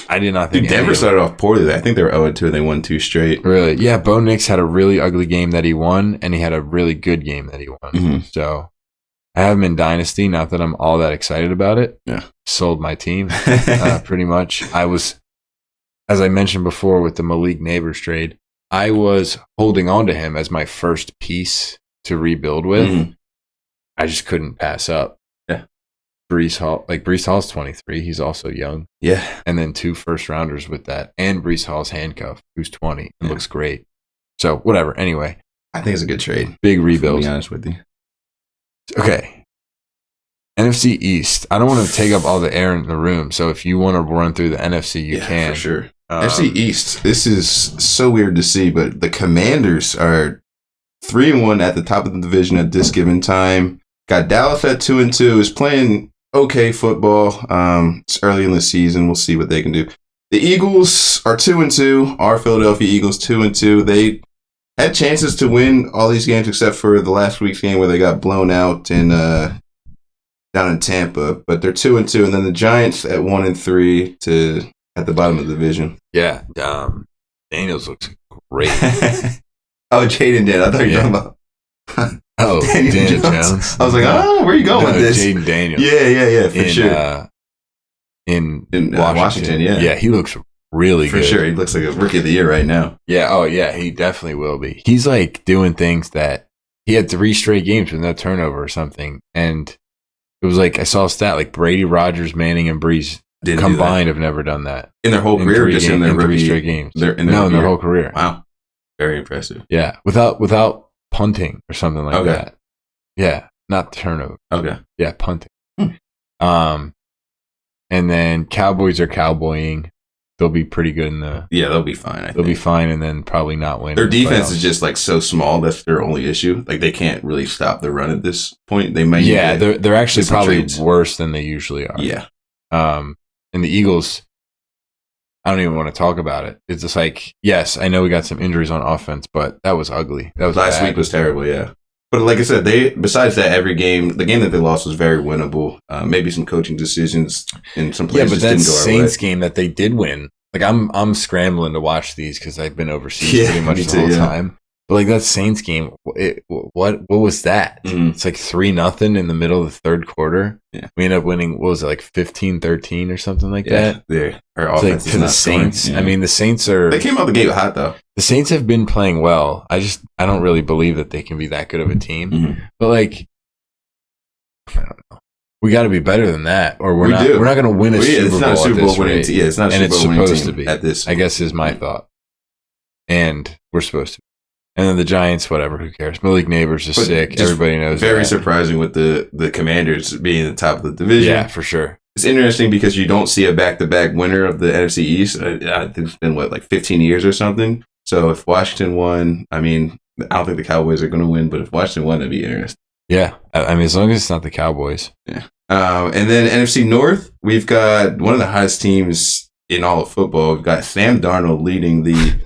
I did not think Denver started off poorly. I think they were 0-2 and they won 2 straight. Really? Yeah, Bo Nix had a really ugly game that he won, and he had a really good game that he won. Mm-hmm. So I have him in Dynasty. Not that I'm all that excited about it. Yeah. Sold my team pretty much. I was, as I mentioned before with the Malik Neighbors trade, I was holding on to him as my first piece to rebuild with. Mm-hmm. I just couldn't pass up. Breece Hall's 23. He's also young. Yeah. And then 2 first-rounders with that. And Breece Hall's handcuffed, who's 20. It looks great. So, whatever. Anyway. I think it's a good trade. Big rebuild. To be honest with you. Okay. NFC East. I don't want to take up all the air in the room. So, if you want to run through the NFC, you can. For sure. NFC East. This is so weird to see, but the Commanders are 3-1 at the top of the division at this given time. Got Dallas at 2-2. Is playing okay football. It's early in the season. We'll see what they can do. The Eagles are 2-2. Our Philadelphia Eagles 2-2. They had chances to win all these games except for the last week's game where they got blown out in down in Tampa. But they're 2-2, and then the Giants at 1-3 at the bottom of the division. Yeah, Daniels looks great. Oh, Jaden did. I thought you were talking about. Daniel Jones. I was like, where are you going with this? Jaden Daniels. Yeah, for sure. In Washington, yeah. Yeah, he looks really good. For sure. He looks like a rookie of the year right now. Yeah, he definitely will be. He's like doing things that he had 3 straight games with no turnover or something. And it was like, I saw a stat like Brady, Rodgers, Manning, and Breeze combined have never done that. In their whole career, just in their 3 straight games. In their whole career. Wow. Very impressive. Yeah, without punting or something like that. Yeah, not turnover. Okay. Yeah, punting. And then Cowboys are cowboying. They'll be pretty good in the. Yeah, they'll be fine. They'll be fine, and then probably not win. Their defense is just like so small. That's their only issue. Like they can't really stop the run at this point. They might. Yeah, they're actually probably worse than they usually are. Yeah. And the Eagles. I don't even want to talk about it. It's just like, yes, I know we got some injuries on offense, but that was ugly. That was last week was terrible, yeah. But like I said, besides that, the game that they lost was very winnable. Maybe some coaching decisions in some places. Yeah, but that Saints game that they did win like I'm scrambling to watch these because I've been overseas pretty much the whole time. But like that Saints game, what was that? Mm-hmm. It's like 3-0 in the middle of the third quarter. Yeah. We ended up winning. What was it, like 15-13 or something like that? Yeah, our It's offense like is to the not Saints. scoring. Yeah. I mean, the Saints are. They came out the gate hot though. The Saints have been playing well. I don't really believe that they can be that good of a team. Mm-hmm. But like, I don't know. We got to be better than that, or we're We not. do. We're not going to win a Super Bowl. It's not a Super Bowl winning rate. team. Yeah, it's not a And Super Bowl it's winning supposed team to be. at this. I guess is my thought. And we're supposed to. And then the Giants, whatever, who cares? Malik Neighbors is But sick. just Everybody knows Very that. surprising with the Commanders being the top of the division. Yeah, for sure. It's interesting because you don't see a back-to-back winner of the NFC East. I think it's been, like 15 years or something. So if Washington won, I mean, I don't think the Cowboys are going to win, but if Washington won, that'd be interesting. Yeah. I mean, as long as it's not the Cowboys. Yeah. And then NFC North, we've got one of the hottest teams in all of football. We've got Sam Darnold leading the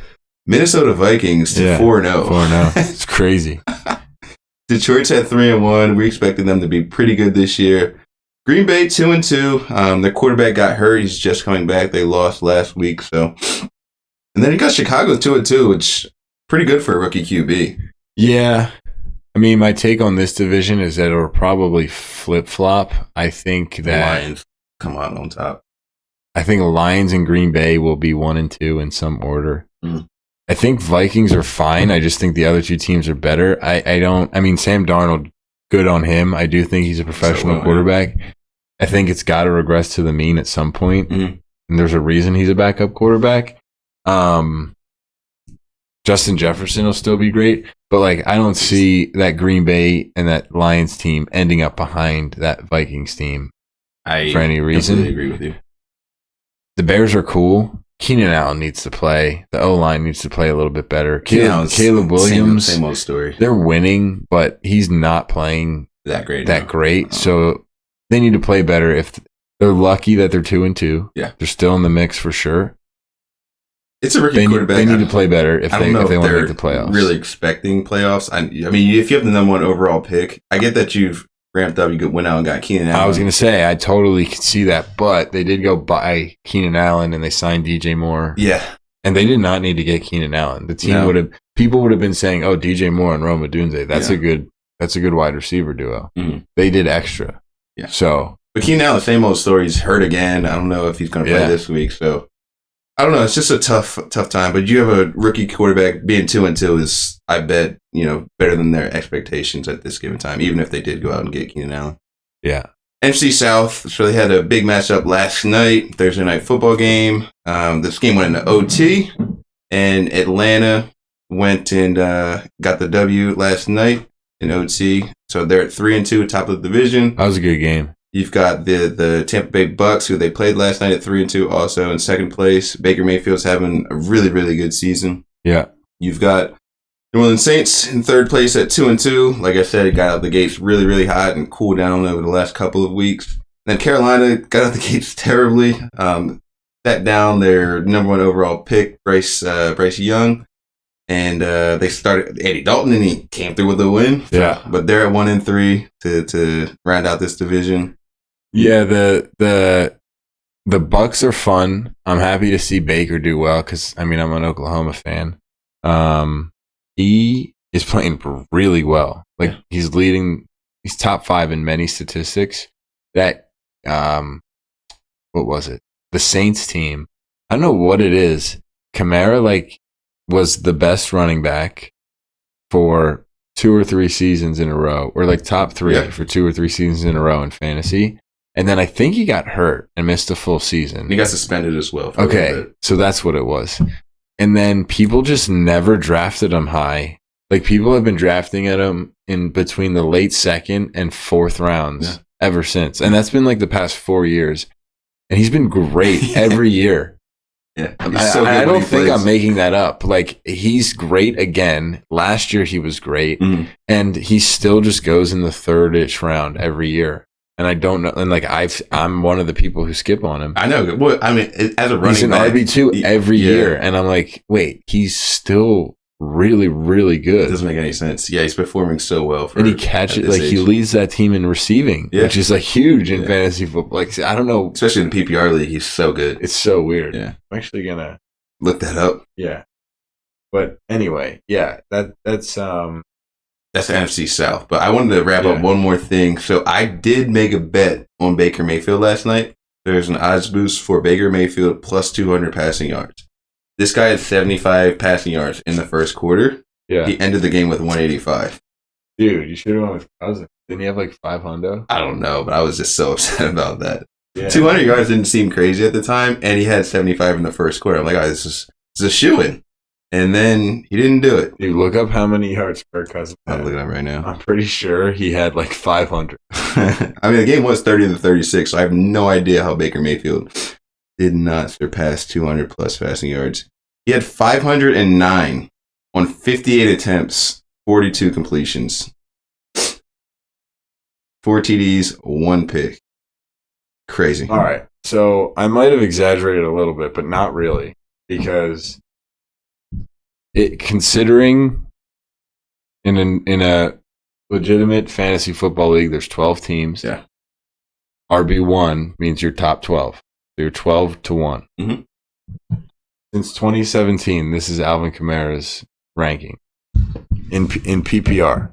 Minnesota Vikings to 4-0. 4-0. It's crazy. Detroit's at 3-1. We expected them to be pretty good this year. Green Bay 2-2. Their quarterback got hurt. He's just coming back. They lost last week. And then you got Chicago 2-2, which pretty good for a rookie QB. Yeah. I mean, my take on this division is that it'll probably flip-flop. I think that Lions come out on top. I think Lions and Green Bay will be 1 and 2 in some order. Mm. I think Vikings are fine. I just think the other two teams are better. I mean, Sam Darnold, good on him. I do think he's a professional quarterback. I think it's got to regress to the mean at some point. Mm-hmm. And there's a reason he's a backup quarterback. Justin Jefferson will still be great. But like, I don't see that Green Bay and that Lions team ending up behind that Vikings team for any reason. I agree with you. The Bears are cool. Keenan Allen needs to play. The O-line needs to play a little bit better. Caleb Williams, same old story. they're winning, but he's not playing That great. great. So they need to play better. If they're lucky that they're 2-2, Yeah. they're still in the mix for sure. It's a rookie quarterback. They need to play better if I they don't know want to they're make the playoffs. really expecting playoffs. I mean, if you have the number one overall pick, I get that you've ramped up. You went out and got Keenan Allen. I was going to say, I totally could see that, but they did go buy Keenan Allen and they signed DJ Moore. Yeah. And they did not need to get Keenan Allen. The team people would have been saying, oh, DJ Moore and Rome Odunze, that's a good wide receiver duo. Mm-hmm. They did extra. Yeah. So, but Keenan Allen, same old story. He's hurt again. I don't know if he's going to play this week. So I don't know. It's just a tough time. But you have a rookie quarterback being 2-2 is, I bet, better than their expectations at this given time, even if they did go out and get Keenan Allen. yeah. NFC South, so they had a big matchup last night, Thursday night football game. This game went into OT, and Atlanta went and got the W last night in OT. So they're at 3-2, top of the division. That was a good game. You've got the Tampa Bay Bucks, who they played last night at 3-2, also in second place. Baker Mayfield's having a really, really good season. Yeah. You've got New Orleans Saints in third place at 2-2. Like I said, it got out the gates really, really hot and cooled down over the last couple of weeks. Then Carolina got out the gates terribly. Sat down their number one overall pick, Bryce Young. And they started Andy Dalton, and he came through with a win. Yeah. But they're at 1-3 to round out this division. Yeah, the Bucks are fun. I'm happy to see Baker do well because, I'm an Oklahoma fan. He is playing really well. Like, he's top 5 in many statistics. That, what was it? The Saints team. I don't know what it is. Kamara, was the best running back for 2 or 3 seasons in a row, or top 3 for 2 or 3 seasons in a row in fantasy. And then I think he got hurt and missed a full season. He got suspended as well. Okay, so that's what it was. And then people just never drafted him high. People have been drafting at him in between the late 2nd and 4th rounds ever since. And that's been the past 4 years. And he's been great every year. Yeah, I don't think I'm making that up. He's great again. Last year he was great. Mm-hmm. And he still just goes in the 3rd-ish round every year. And I don't know. And I'm one of the people who skip on him. I know. Well, as a running back, he's an RB2 every year. And I'm wait, he's still really, really It good. doesn't make any sense. Yeah, he's performing so well. And he catches, like, he leads that team in receiving, which is, like, huge in fantasy football. Like, I don't know. Especially in the PPR league, he's so good. It's so weird. Yeah. I'm actually going to look that up. Yeah. But anyway, yeah, that's the NFC South. But I wanted to wrap up one more thing. So I did make a bet on Baker Mayfield last night. There's an odds boost for Baker Mayfield plus 200 passing yards. This guy had 75 passing yards in the first quarter. Yeah. He ended the game with 185. Dude, you should have went with Cousins. Didn't he have like 500? I don't know, but I was just so upset about that. Yeah. 200 yards didn't seem crazy at the time, and he had 75 in the first quarter. I'm like, oh, this is a shoo-in. And then he didn't do it. Dude, look up how many yards Kirk Cousins had. I'm looking at it right now. I'm pretty sure he had like 500. I mean, the game was 30-36, so I have no idea how Baker Mayfield did not surpass 200 plus passing yards. He had 509 on 58 attempts, 42 completions, 4 TDs, 1 pick. Crazy. All right. So I might have exaggerated a little bit, but not really, because considering in a legitimate fantasy football league, there's 12 teams. Yeah. RB1 means you're top 12. So you're 12-1. Mm-hmm. Since 2017, this is Alvin Kamara's ranking in PPR.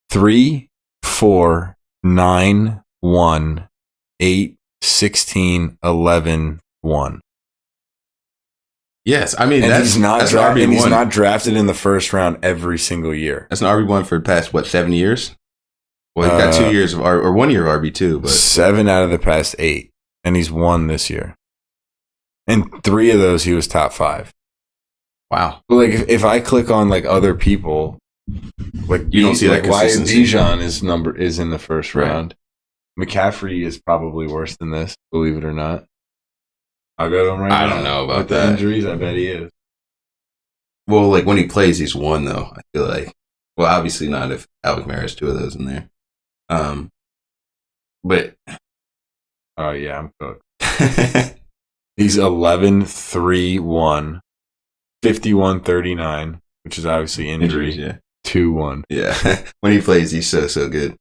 3, 4, 9, 1, 8, 16, 11, 1. Yes, I mean, And that's RB1. he's not drafted in the first round every single year. That's an RB1 for the past, 7 years? Well, he got 2 years of or 1 year of RB2, but 7 out of the past 8, and he's won this year. And 3 of those, he was top 5. Wow. But like, if I click on like other people, like you don't see that why consistency. Bijan is in the first round. McCaffrey is probably worse than this, believe it or not. I'll go to him right now. I don't know about With that. the injuries, I bet he is. Well, like when he plays, he's won though. I feel like. Well, obviously not if Alvin Kamara has 2 of those in there. But Oh yeah, I'm cooked. He's 11-3-1, 51-39, which is obviously injury. yeah. 2-1. Yeah. When he plays, he's so good.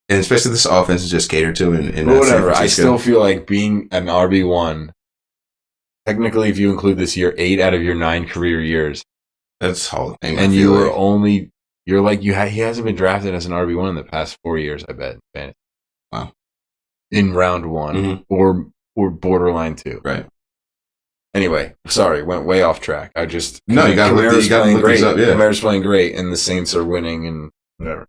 And especially this offense is just catered to him. But whatever. I still feel like being an RB1, technically, if you include this year, 8 out of your 9 career years. That's Hall of Fame. And you were he hasn't been drafted as an RB1 in the past 4 years, I bet. Wow. In round 1 or borderline 2. Right. Anyway, sorry, went way off track. You got to look these up. Yeah. Kamara's playing great, and the Saints are winning, and whatever.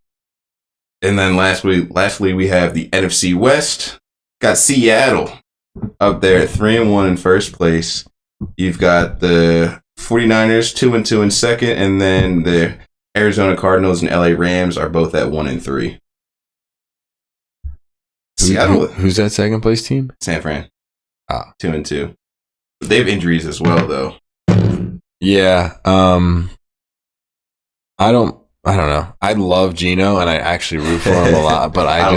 And then lastly, we have the NFC West. Got Seattle up there at 3-1 in first place. You've got the 49ers 2-2 in second, and then the Arizona Cardinals and LA Rams are both at 1-3. Seattle, who's that second place team? San Fran. 2-2. They have injuries as well, though. Yeah. I don't know. I love Geno, and I actually root for him a lot, but I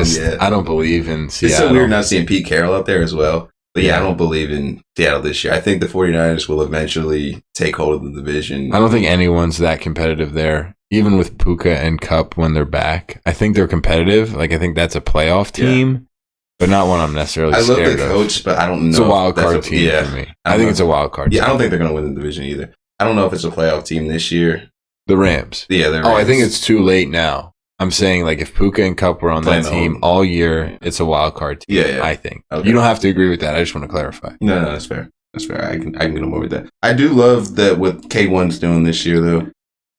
don't believe in Seattle. It's so weird not seeing Pete Carroll up there as well. But yeah, I don't believe in Seattle this year. I think the 49ers will eventually take hold of the division. I don't think anyone's that competitive there. Even with Puka and Cup when they're back. I think they're competitive. Like, I think that's a playoff team, but not one I'm necessarily scared of. I love the coach, but I don't know. It's a wild card team for me. I think it's a wild card team. I don't think they're going to win the division either. I don't know if it's a playoff team this year. The Rams. Yeah, the Rams. Oh, I think it's too late now. I'm saying, like, if Puka and Cup were on that team all year, it's a wild card team, I think. Okay. You don't have to agree with that. I just want to clarify. No, that's fair. That's fair. I can get on board with that. I do love that what K1's doing this year, though.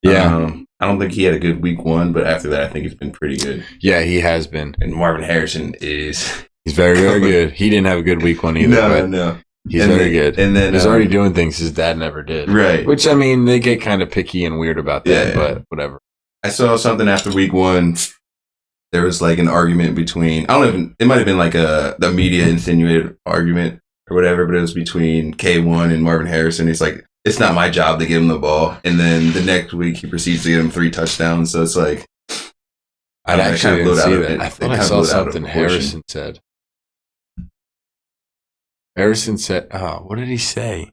Yeah. I don't think he had a good week 1, but after that, I think he's been pretty good. Yeah, he has been. And Marvin Harrison is... He's very, very good. He didn't have a good week 1 either. No. He's very good. And then he's already doing things his dad never did. Right. Which, I mean, they get kind of picky and weird about that, but whatever. I saw something after week 1. There was like an argument between, it might have been like the media insinuated argument or whatever, but it was between K1 and Marvin Harrison. He's like, it's not my job to give him the ball. And then the next week he proceeds to get him 3 touchdowns. So it's like, I actually didn't see that. I thought I saw something Harrison said. Harrison said, what did he say?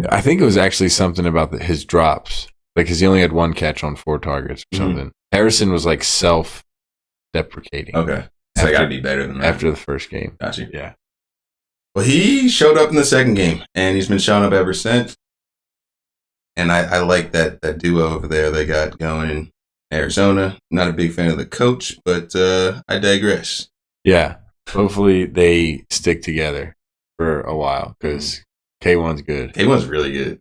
I think it was actually something about his drops. Because he only had 1 catch on 4 targets or something. Harrison was like self-deprecating. Okay. So I got to be better than that. After the first game. Gotcha. Yeah. Well, he showed up in the second game, and he's been showing up ever since. And I like that duo over there they got going in Arizona. Not a big fan of the coach, but I digress. Yeah. Hopefully they stick together for a while because K1's good. K1's really good.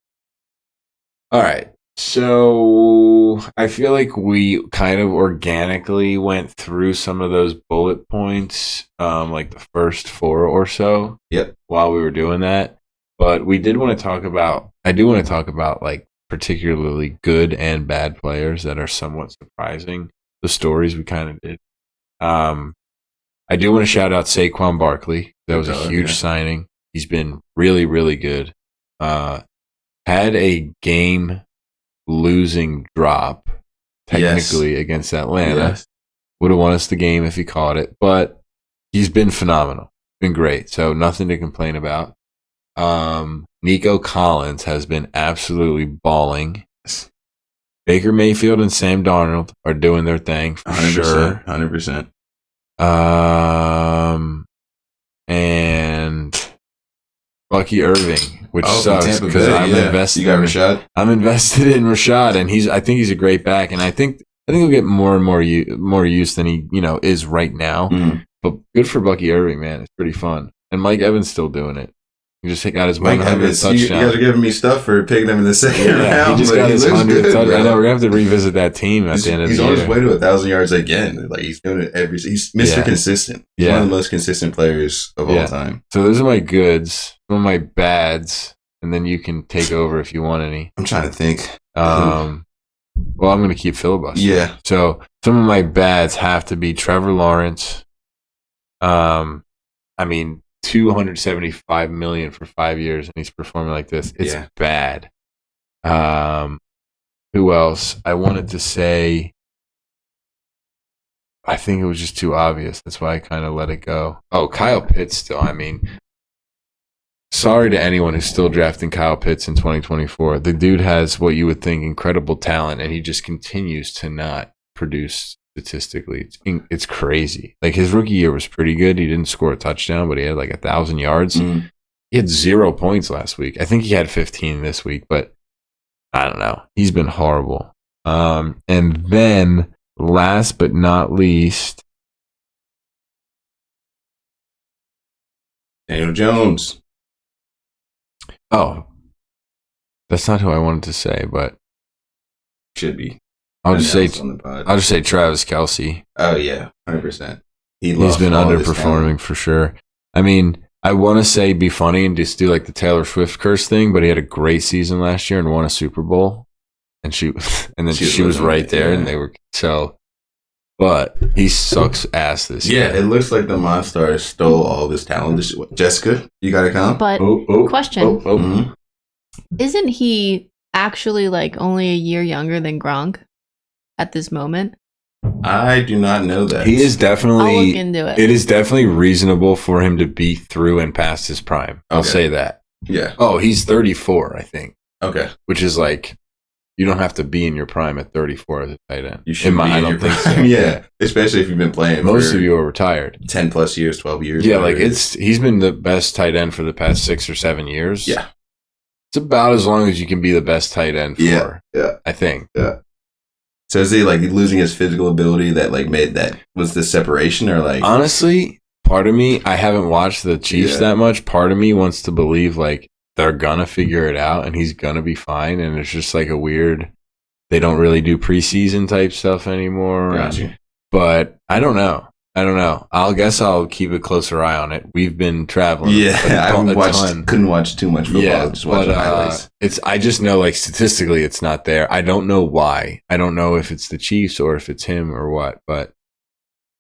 All right. So I feel like we kind of organically went through some of those bullet points, like the first 4 or so. Yep. While we were doing that, but I do want to talk about like particularly good and bad players that are somewhat surprising. The stories we kind of did. I do want to shout out Saquon Barkley. That was a huge signing. He's been really, really good. Had a game losing drop technically against Atlanta. Yes. Would have won us the game if he caught it, but he's been phenomenal. Been great. So nothing to complain about. Nico Collins has been absolutely balling. Baker Mayfield and Sam Darnold are doing their thing for 100%, sure. 100%. And Bucky Irving, which sucks because I'm invested. You got Rashad? I'm invested in Rashad, and I think he's a great back, and I think he'll get more and more use than he is right now. Mm-hmm. But good for Bucky Irving, man. It's pretty fun, and Mike Evans still doing it. He just got his 100th touchdown. You guys are giving me stuff for picking him in the second round. He just got his 100th touchdown. I know we're gonna have to revisit that team at the end of the year. He's on his way to 1,000 yards again. Like he's doing it he's Mr. Consistent. He's one of the most consistent players of all time. So those are my goods. Some of my bads, and then you can take over if you want any. I'm trying to think. Well, I'm gonna keep filibustering. Yeah. So some of my bads have to be Trevor Lawrence. $275 million for 5 years, and he's performing like this. It's bad. Who else? I wanted to say. I think it was just too obvious. That's why I kind of let it go. Oh, Kyle Pitts still. Sorry to anyone who's still drafting Kyle Pitts in 2024. The dude has what you would think incredible talent, and he just continues to not produce statistically. It's crazy. Like his rookie year was pretty good. He didn't score a touchdown, but he had like 1,000 yards. Mm. He had 0 points last week. I think he had 15 this week, but I don't know. He's been horrible. And then last but not least, Daniel Jones. Oh, that's not who I wanted to say, but should be. I'll just say Travis Kelce. Oh yeah, 100%. He's been underperforming for sure. I mean, I want to say be funny and just do like the Taylor Swift curse thing, but he had a great season last year and won a Super Bowl, and she was right there, and they were so. But he sucks ass this year. Yeah, it looks like the Monstars stole all this talent. Jessica, you got to come. But question: Mm-hmm. Isn't he actually like only a year younger than Gronk at this moment? I do not know that. He is definitely. I'll look into it. It is definitely reasonable for him to be through and past his prime. I'll say that. Yeah. Oh, he's 34, I think. Okay. Which is like, you don't have to be in your prime at 34 as a tight end. You should be in your prime. So. Yeah. Especially if you've been playing. Most of you are retired. 10 plus years, 12 years. Yeah, like he's been the best tight end for the past 6 or 7 years. Yeah. It's about as long as you can be the best tight end for. Yeah. I think. Yeah. So is he like losing his physical ability that like made that was the separation or like honestly, part of me, I haven't watched the Chiefs that much. Part of me wants to believe like they're gonna figure it out and he's gonna be fine. And it's just like a weird they don't really do preseason type stuff anymore. Gotcha. But I don't know. I guess I'll keep a closer eye on it. We've been traveling. Yeah, couldn't watch too much football. Yeah, just watch highlights. I just know like statistically it's not there. I don't know why. I don't know if it's the Chiefs or if it's him or what. But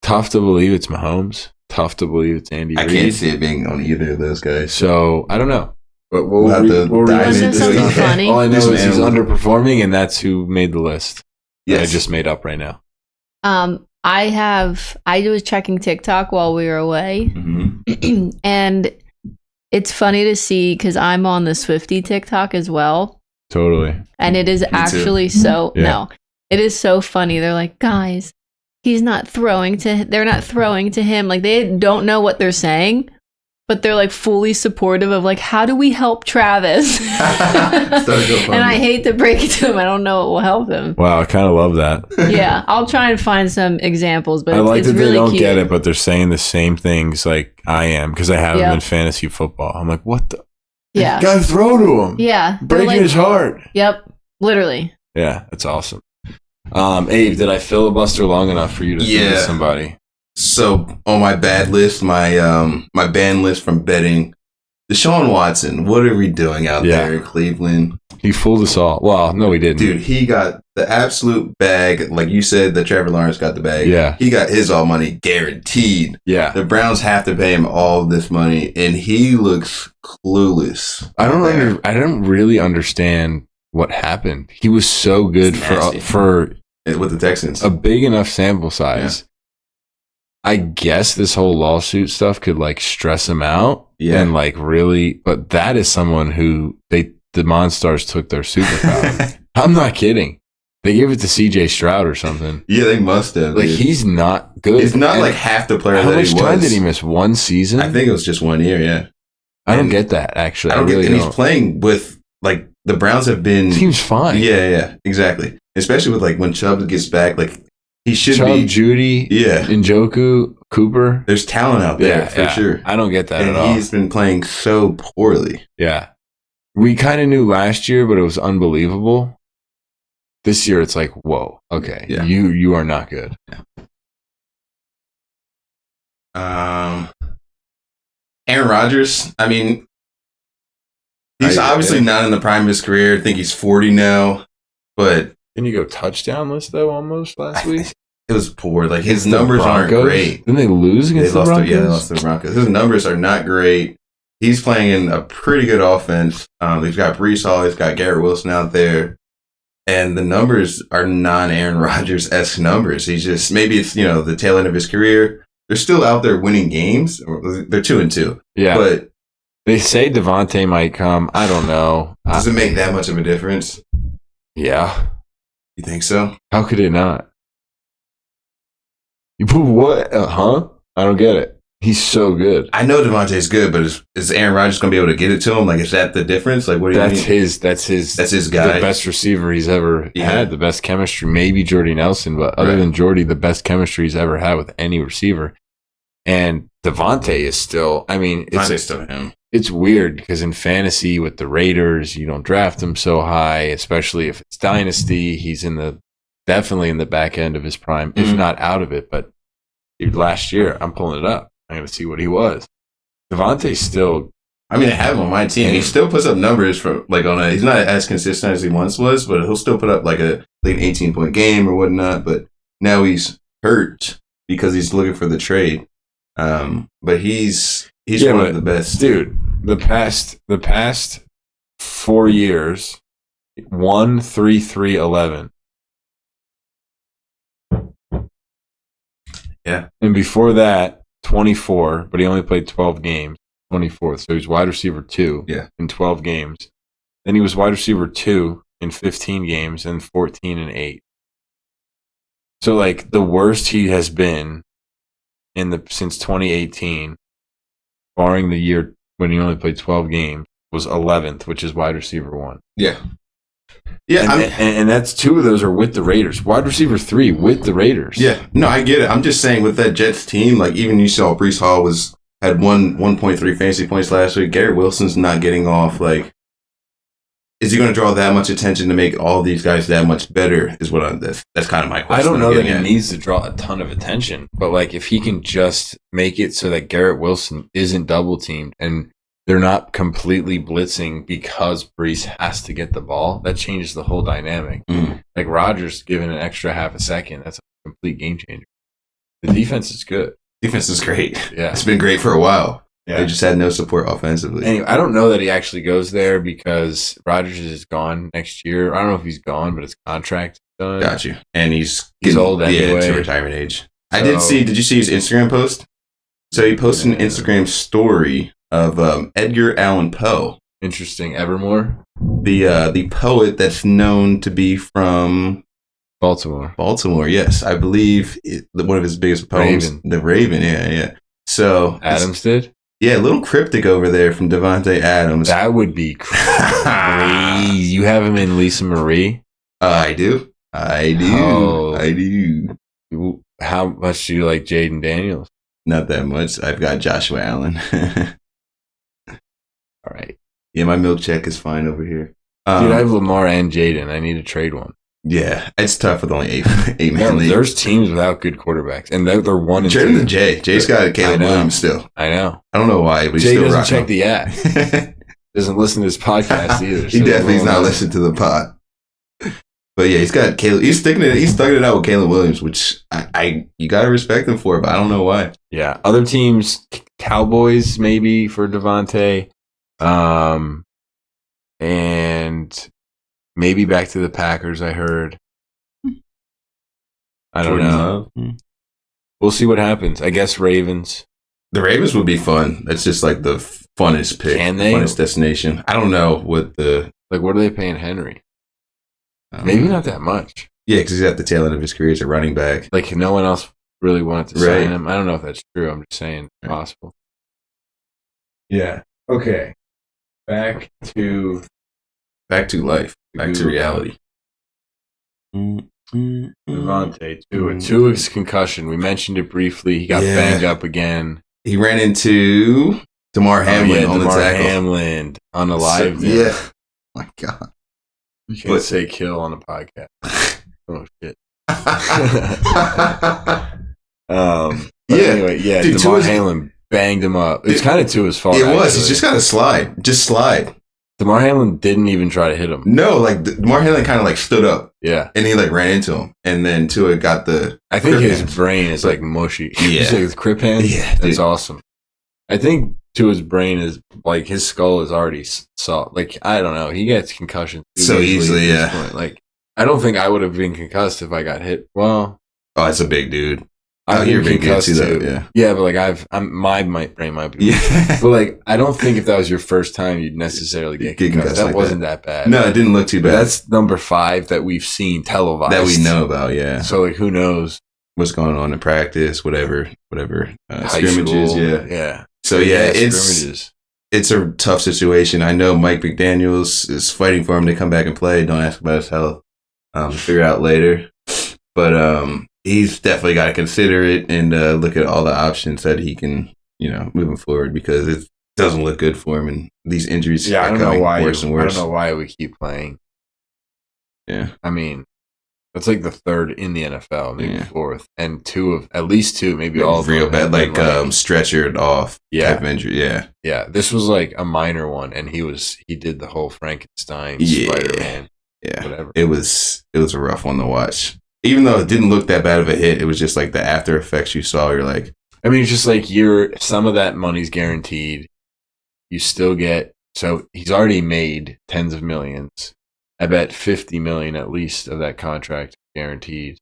tough to believe it's Mahomes. Tough to believe it's Andy Reid. I can't see it being on either of those guys. So I don't know. But we'll dive into something funny. All I know is he's underperforming, and that's who made the list. Yes. I just made up right now. I was checking TikTok while we were away, mm-hmm. and It's funny to see because I'm on the Swiftie TikTok as well. Totally. And it is actually so, Yeah. no, it is so funny. They're like, guys, they're not throwing to him. Like, they don't know what they're saying, but they're like fully supportive of like, how do we help Travis? And I hate to break it to him. I don't know what will help him. Wow, I kind of love that. Yeah, I'll try and find some examples, but I like it's that really they don't cute. get it, but they're saying the same things like I am because I have them in fantasy football. I'm like, what the? Yeah. Gotta throw to him. Yeah. Breaking his heart. Yep. Literally. Yeah, that's awesome. Abe, did I filibuster long enough for you to throw to somebody? So on my bad list, my ban list from betting, Deshaun Watson. What are we doing out there in Cleveland? He fooled us all. Well, no, he didn't. Dude, he got the absolute bag. Like you said, that Trevor Lawrence got the bag. Yeah. He got his all money guaranteed. Yeah. The Browns have to pay him all this money, and he looks clueless. I don't really understand what happened. He was so good for with the Texans. A big enough sample size. Yeah. I guess this whole lawsuit stuff could like stress him out and like really, but that is someone who the Monstars took their superpower. I'm not kidding. They gave it to CJ Stroud or something. Yeah, they must have. Like, he's not good. He's not like half the player that he was. How much time did he miss? 1 season? I think it was just 1 year, yeah. I don't get that, actually. I don't get, and he's playing with, like, the Browns have been... Seems fine. Yeah, exactly. Especially with, like, when Chubb gets back, like, he should Chubb, Judy, Njoku, Cooper. There's talent out there, for sure. I don't get that and at all. He's been playing so poorly. Yeah. We kind of knew last year, but it was unbelievable. This year, it's like, whoa, okay, you are not good. Yeah. Aaron Rodgers, I mean, he's obviously not in the prime of his career. I think he's 40 now, but... Didn't you go touchdown list, though, almost last week? It was poor. Like, his numbers aren't great. Didn't they lose against the Broncos? They lost to the Broncos. His numbers are not great. He's playing in a pretty good offense. He's got Brees Hall. He's got Garrett Wilson out there. And the numbers are non-Aaron Rodgers-esque numbers. He's just, maybe it's, the tail end of his career. They're still out there winning games. They're 2-2. Yeah. But they say Davante might come. I don't know. Does it make that much of a difference? Yeah. You think so? How could it not? You put what? Huh? I don't get it. He's so good. I know Davante's good, but is Aaron Rodgers going to be able to get it to him? Like, is that the difference? Like, what do you mean? That's his guy. The best receiver he's ever had. The best chemistry. Maybe Jordy Nelson, but other than Jordy, the best chemistry he's ever had with any receiver. And Davante is still, Davante's still him. It's weird because in fantasy with the Raiders, you don't draft him so high, especially if it's dynasty. He's definitely in the back end of his prime, if not out of it. But dude, last year, I'm pulling it up. I'm going to see what he was. Davante's still... I have him on my team. He still puts up numbers for he's not as consistent as he once was, but he'll still put up like an 18-point game or whatnot. But now he's hurt because he's looking for the trade. But he's one of the best. Dude, the past 4 years, 1, 3, 3, 11. Yeah. And before that, 24, but he only played 12 games. 24th. So he's wide receiver 2 in 12 games. Then he was wide receiver 2 in 15 games and 14 and 8. So like the worst he has been since 2018, barring the year when he only played 12 games, was 11th, which is wide receiver 1. Yeah. Yeah, and that's 2 of those are with the Raiders. Wide receiver 3 with the Raiders. Yeah, no, I get it. I'm just saying with that Jets team, like even you saw Brees Hall had 1.3 fantasy points last week. Garrett Wilson's not getting off. Like, is he going to draw that much attention to make all these guys that much better? Is what that's kind of my question. I don't know that he needs to draw a ton of attention, but like if he can just make it so that Garrett Wilson isn't double teamed and they're not completely blitzing because Brees has to get the ball, that changes the whole dynamic. Like Rodgers giving an extra half a second, that's a complete game changer. The defense is good. Defense is great. Yeah. It's been great for a while. Yeah. They just had no support offensively. Anyway, I don't know that he actually goes there because Rodgers is gone next year. I don't know if he's gone, but his contract is done. Got you. And he's old anyway. To retirement age. Did you see his Instagram post? So he posted an Instagram story of Edgar Allan Poe. Interesting. Evermore? The poet that's known to be from Baltimore. Baltimore, yes. I believe one of his biggest poems, Raven. The Raven, yeah. So Adams did? Yeah, a little cryptic over there from Davante Adams. That would be crazy. You have him in Lisa Marie? I do. Oh. I do. How much do you like Jaden Daniels? Not that much. I've got Joshua Allen. All right. Yeah, my milk check is fine over here. Dude, I have Lamar and Jaden. I need to trade one. Yeah, it's tough with only eight man league. There's teams without good quarterbs, and they're 1 and 2. Trade him to Jay. Jay's got Caleb Williams still. I know. I don't know why, but he's Jay still doesn't rocking check the app. Doesn't listen to this podcast either. He definitely is not listening to the pod. But yeah, he's got Caleb. He's sticking it out with Caleb Williams, which you gotta respect him for, but I don't know why. Yeah, other teams, Cowboys maybe for Davante, and maybe back to the Packers. I heard. I don't know. We'll see what happens. I guess Ravens. The Ravens would be fun. That's just like the funnest pick. Can they? Funnest destination. I don't know what the what are they paying Henry? Maybe not that much. Yeah, because he's at the tail end of his career as a running back. Like no one else really wanted to sign him. I don't know if that's true. I'm just saying it's possible. Yeah. Okay. Back to life. Back to reality. Davante Tua's concussion. We mentioned it briefly. He got banged up again. He ran into Damar Hamlin on the tackle. Hamlin on the live. Yeah. Oh my God. You can't say kill on a podcast. Oh shit. Anyway, dude, Damar Hamlin banged him up. It's kind of Tua's fault. It was. He's just got to slide. Just slide. Damar Hamlin didn't even try to hit him. No, Damar Hamlin kind of stood up. Yeah. And he ran into him. And then Tua got the I think his brain is mushy. Yeah. He's like crip hand. Yeah. That's awesome. I think Tua's brain is his skull is already soft. I don't know. He gets concussions so easily, yeah. I don't think I would have been concussed if I got hit. Well, it's a big dude. You're been concussed too. Yeah. Yeah, but my brain might be. Yeah. But I don't think if that was your first time, you'd necessarily get concussed. That wasn't that bad. No, it didn't look too bad. But that's number 5 that we've seen televised. That we know about, yeah. So who knows what's going on in practice, whatever scrimmages, school, yeah. So it's a tough situation. I know Mike McDaniels is fighting for him to come back and play. Don't ask about his health. Figure out later. But he's definitely got to consider it and look at all the options that he can, moving forward, because it doesn't look good for him. And these injuries are coming worse and worse. I don't know why we keep playing. Yeah. I mean, that's the 3rd in the NFL, maybe 4th. And at least 2, maybe all of them. Real bad, stretchered off type of injury. Yeah. Yeah. This was a minor one, and he did the whole Frankenstein, Spider-Man. Yeah. Whatever. It was a rough one to watch. Even though it didn't look that bad of a hit, it was just the after effects you saw. You're like, I mean, it's just some of that money's guaranteed. You still get, so he's already made tens of millions. I bet 50 million at least of that contract guaranteed.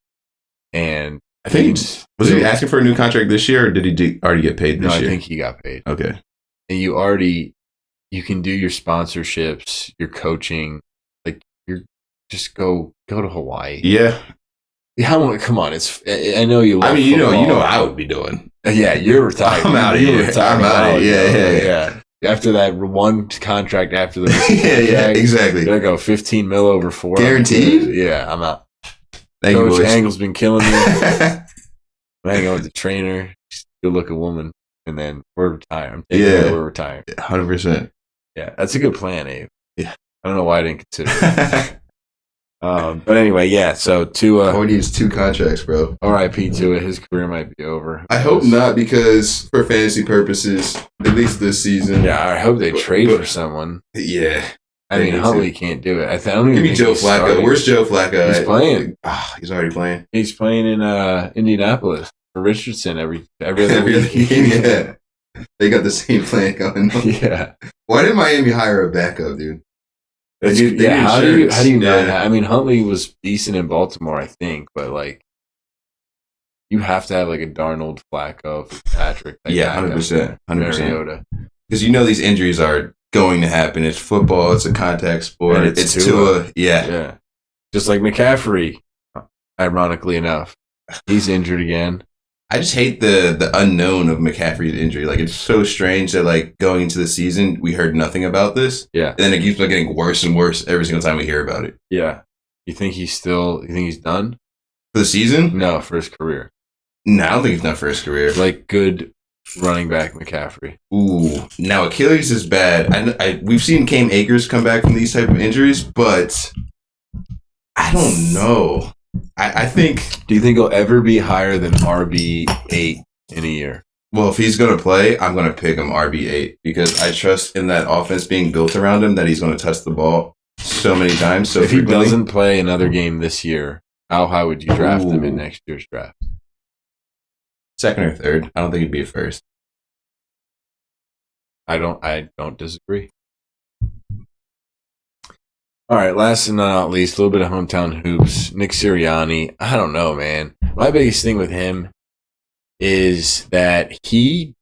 And I think was he asking for a new contract this year, or did he already get paid this year? No, I think he got paid. Okay. And you can do your sponsorships, your coaching, you're just go to Hawaii. Yeah. Come on, I know you love football. You know what I would be doing. Yeah, you're retired. I'm out of here. I'm out of here. Yeah. After that one contract after the yeah, exactly. You're gonna go 15 mil over 4. Guaranteed? Yeah, I'm out. Thank Coach you, boys. Angle's been killing me. I'm hanging out with the trainer. Good looking woman. And then we're retired. We're retired. 100%. Yeah, that's a good plan, Abe. Yeah. I don't know why I didn't consider it. But anyway, yeah, so Tua. All we need is 2 contracts, bro. RIP Tua, his career might be over. I hope not, because for fantasy purposes, at least this season. Yeah, I hope they trade for someone. Yeah. I mean, Huntley can't do it. I don't even Give me Joe Flacco. Starting. Where's Joe Flacco? He's playing. He's already playing. He's playing in Indianapolis for Richardson every other week. Yeah. They got the same plan going on. Yeah. Why did Miami hire a backup, dude? How do you not? I mean, Huntley was decent in Baltimore, I think, but you have to have a Darnold, Flacco, Patrick. Yeah, 100%. 100%. Mariota. because these injuries are going to happen. It's football. It's a contact sport. And it's Tua. Yeah. Just like McCaffrey, ironically enough. He's injured again. I just hate the unknown of McCaffrey's injury. Like, it's so strange that, like, going into the season, we heard nothing about this. Yeah. And then it keeps getting worse and worse every single time we hear about it. Yeah. You think he's done? For the season? No, for his career. No, I don't think he's done for his career. Like, good running back McCaffrey. Ooh. Now, Achilles is bad. We've seen Cam Akers come back from these type of injuries, but I don't know. I think... Do you think he'll ever be higher than RB8 in a year? Well, if he's going to play, I'm going to pick him RB8 because I trust in that offense being built around him that he's going to touch the ball so many times. So if he doesn't play another game this year, how high would you draft him in next year's draft? Second or third. I don't think he'd be a first. I don't disagree. All right, last and not least, a little bit of hometown hoops. Nick Sirianni. I don't know, man. My biggest thing with him is that he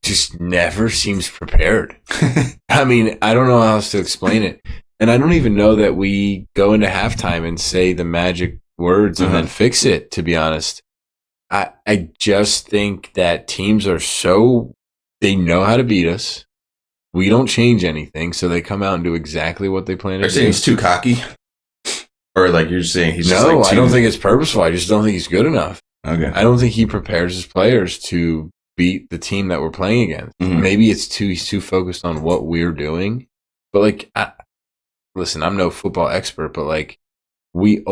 just never seems prepared. I mean, I don't know how else to explain it. And I don't even know that we go into halftime and say the magic words and then fix it, to be honest. I just think that teams are they know how to beat us. We don't change anything, so they come out and do exactly what they plan to do. Are you saying he's too cocky? Or like you're saying he's just I don't think it's purposeful. I just don't think he's good enough. Okay. I don't think he prepares his players to beat the team that we're playing against. Mm-hmm. Maybe he's too focused on what we're doing. But like, listen, I'm no football expert, but like we've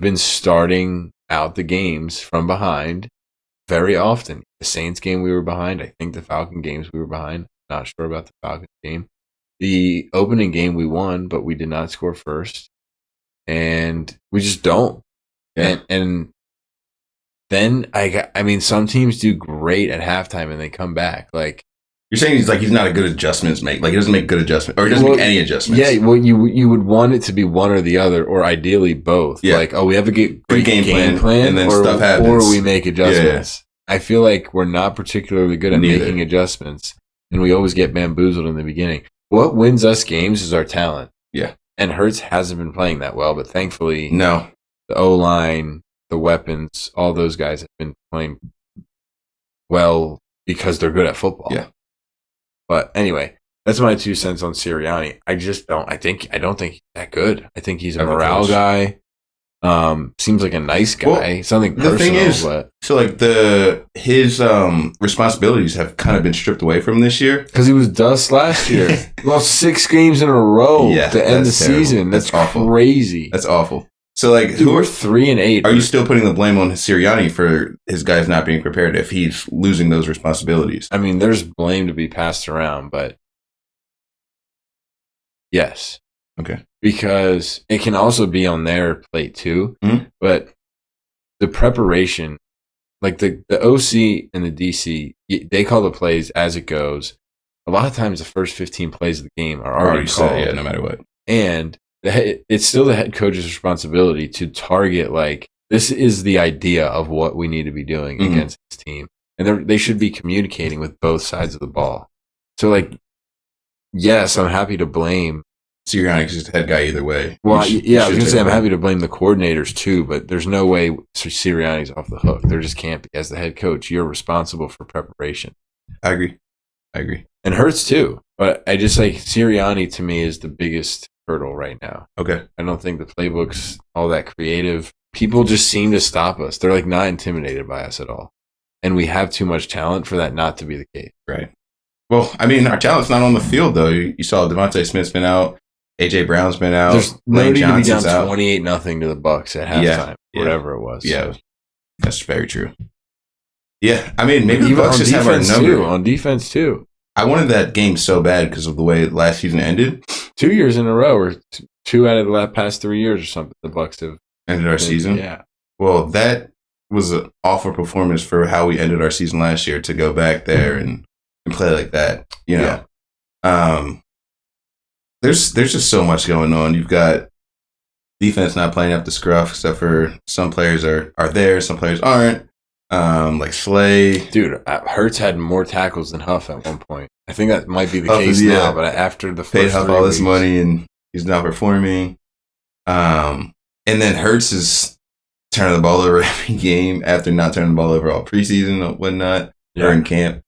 been starting out the games from behind very often. The Saints game we were behind. I think the Falcon games we were behind. Not sure about the Falcons game. The opening game we won, but we did not score first. And we just don't. Yeah. And then, I mean, some teams do great at halftime and they come back. Like, you're saying he's not a good adjustments make. Like, he doesn't make good adjustments. Or he doesn't make any adjustments. Yeah, well, you would want it to be one or the other, or ideally both. Yeah. Like, we have a great game plan, and then or, stuff happens. Or we make adjustments. Yeah. I feel like we're not particularly good at making adjustments. And we always get bamboozled in the beginning. What wins us games is our talent. Yeah. And Hurts hasn't been playing that well, but thankfully, no. The O-line, the weapons, all those guys have been playing well because they're good at football. Yeah. But anyway, that's my 2 cents on Sirianni. I don't think he's that good. I think he's a morale guy. Seems like a nice guy. Well, something personal. The thing is, but so like his responsibilities have kind of been stripped away from this year because he was dust last year. Lost 6 games in a row to end the season. That's awful. Crazy. That's awful. So like, who are 3-8? Are you still putting the blame on Sirianni for his guys not being prepared if he's losing those responsibilities? I mean, there's blame to be passed around, but yes. Okay. Because it can also be on their plate too. Mm-hmm. But the preparation, like the OC and the DC, they call the plays as it goes. A lot of times the first 15 plays of the game are already called. Set, no matter what. And it's still the head coach's responsibility to target, like, this is the idea of what we need to be doing against this team. And they should be communicating with both sides of the ball. So, like, yes, I'm happy to blame Sirianni's just the head guy either way. Well, I was going to say I'm happy to blame the coordinators too, but there's no way Sirianni's off the hook. There just can't be. As the head coach, you're responsible for preparation. I agree. And Hurts too. But I just like Sirianni to me is the biggest hurdle right now. Okay. I don't think the playbook's all that creative. People just seem to stop us. They're like not intimidated by us at all. And we have too much talent for that not to be the case. Right. Well, I mean, our talent's not on the field though. You saw Davante Smith's been out. AJ Brown's been out. There's no need to be down out. 28-0 to the Bucks at halftime, whatever it was. Yeah, that's very true. Yeah, I mean, maybe the Bucks just have our number. On defense, too. I wanted that game so bad because of the way last season ended. 2 years in a row, or 2 out of the past 3 years or something, the Bucks have ended our season. Yeah. Well, that was an awful performance for how we ended our season last year to go back there and play like that, you know. Yeah. There's just so much going on. You've got defense not playing up the scruff, except for some players are there, some players aren't. Like Slay. Dude, Hurts had more tackles than Huff at one point. I think that might be the Huff case is, now, yeah. but after the Paid first Huff 3 all this weeks, money and he's not performing. And then Hurts is turning the ball over every game after not turning the ball over all preseason or whatnot, or in camp.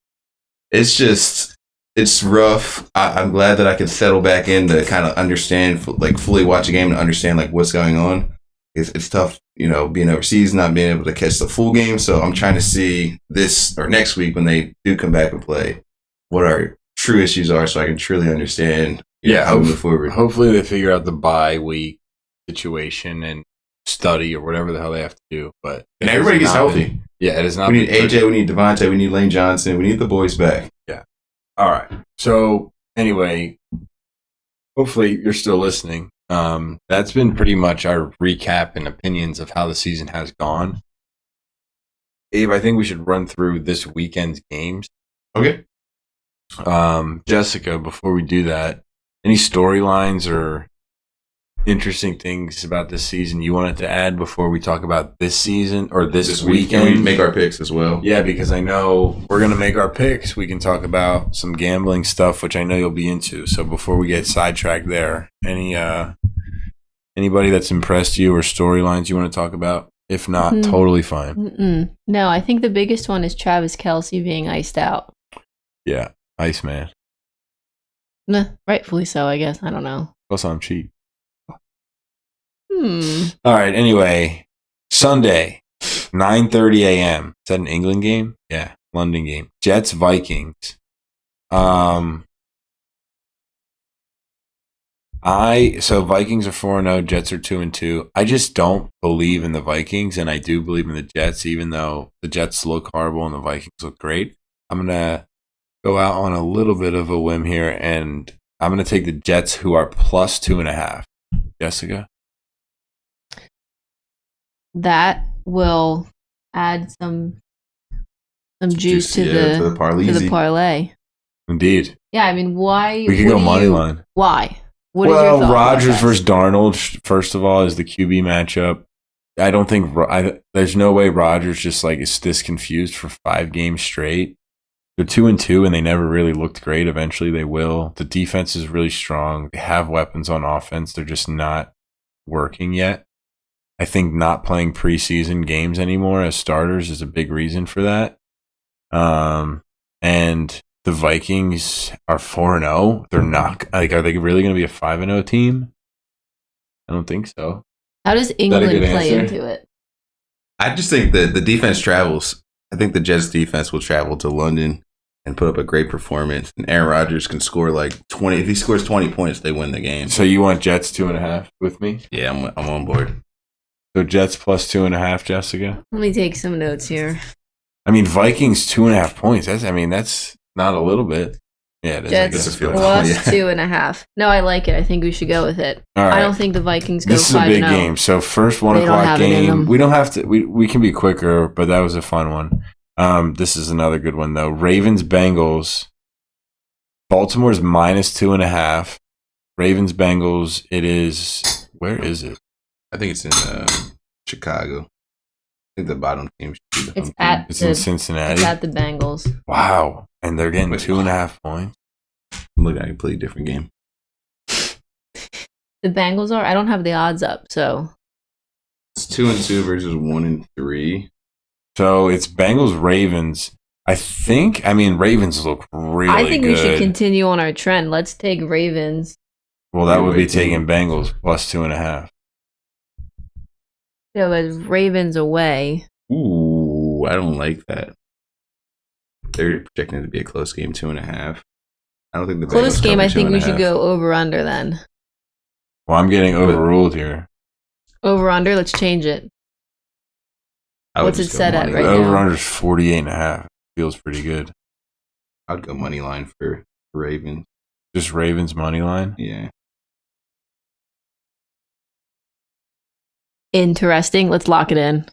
It's rough. I'm glad that I could settle back in to kind of understand, like fully watch a game and understand like what's going on. It's tough, being overseas, not being able to catch the full game. So I'm trying to see this or next week when they do come back and play, what our true issues are, so I can truly understand. How we move forward. Hopefully they figure out the bye week situation and study or whatever the hell they have to do. But and everybody gets healthy. It is not. We need AJ, we need Davante, we need Lane Johnson, we need the boys back. Yeah. All right. So anyway, hopefully you're still listening. That's been pretty much our recap and opinions of how the season has gone. Abe, I think we should run through this weekend's games. Okay. Jessica, before we do that, any storylines or interesting things about this season you wanted to add before we talk about this season or this weekend? We make our picks as well. Yeah, because I know we're going to make our picks. We can talk about some gambling stuff, which I know you'll be into. So before we get sidetracked there, anybody that's impressed you or storylines you want to talk about? If not, totally fine. No, I think the biggest one is Travis Kelce being iced out. Yeah, Iceman. Nah, rightfully so, I guess. I don't know. Plus, I'm cheap. All right. Anyway, Sunday, 9:30 a.m. Is that an England game? Yeah, London game. Jets Vikings. So Vikings are 4-0, Jets are 2-2. I just don't believe in the Vikings, and I do believe in the Jets, even though the Jets look horrible and the Vikings look great. I'm gonna go out on a little bit of a whim here, and I'm gonna take the Jets, who are plus 2.5. Jessica. That will add some juice to the parlay. Indeed. Yeah, I mean, why? We could go money line. Why? What is your thought Rodgers versus Darnold, first of all, is the QB matchup. I don't think there's no way Rodgers just is this confused for 5 games straight. They're 2-2, and they never really looked great. Eventually, they will. The defense is really strong. They have weapons on offense. They're just not working yet. I think not playing preseason games anymore as starters is a big reason for that. And the Vikings are 4-0. They're not are they really going to be a 5-0 team? I don't think so. How does England play into it? I just think that the defense travels. I think the Jets defense will travel to London and put up a great performance. And Aaron Rodgers can score 20. If he scores 20 points, they win the game. So you want Jets 2.5 with me? Yeah, I'm on board. So Jets plus 2.5, Jessica. Let me take some notes here. I mean, Vikings 2.5 points. That's not a little bit. Yeah, it is. Jets plus 2.5. No, I like it. I think we should go with it. All right. I don't think the Vikings go 5-0. This is a big game. So first 1 o'clock game. We don't have to. We can be quicker, but that was a fun one. This is another good one though. Ravens Bengals. Baltimore's minus 2.5. Ravens Bengals. It is. Where is it? I think it's in Chicago. I think the bottom team should be It's in Cincinnati. It's at the Bengals. Wow. And they're getting 2.5 points. I'm looking at a completely different game. The Bengals are? I don't have the odds up, so. It's 2-2 versus 1-3. So it's Bengals Ravens. Ravens look really good. I think we should continue on our trend. Let's take Ravens. Well, that would be taking Bengals plus 2.5. So it's Ravens away. Ooh, I don't like that. They're projecting it to be a close game, 2.5. I don't think the close game. I think we should go over under then. Well, I'm getting overruled here. Over under. Let's change it. What's it set at right now? Over under is 48.5. Feels pretty good. I'd go money line for Ravens. Just Ravens money line. Yeah. Interesting. Let's lock it in.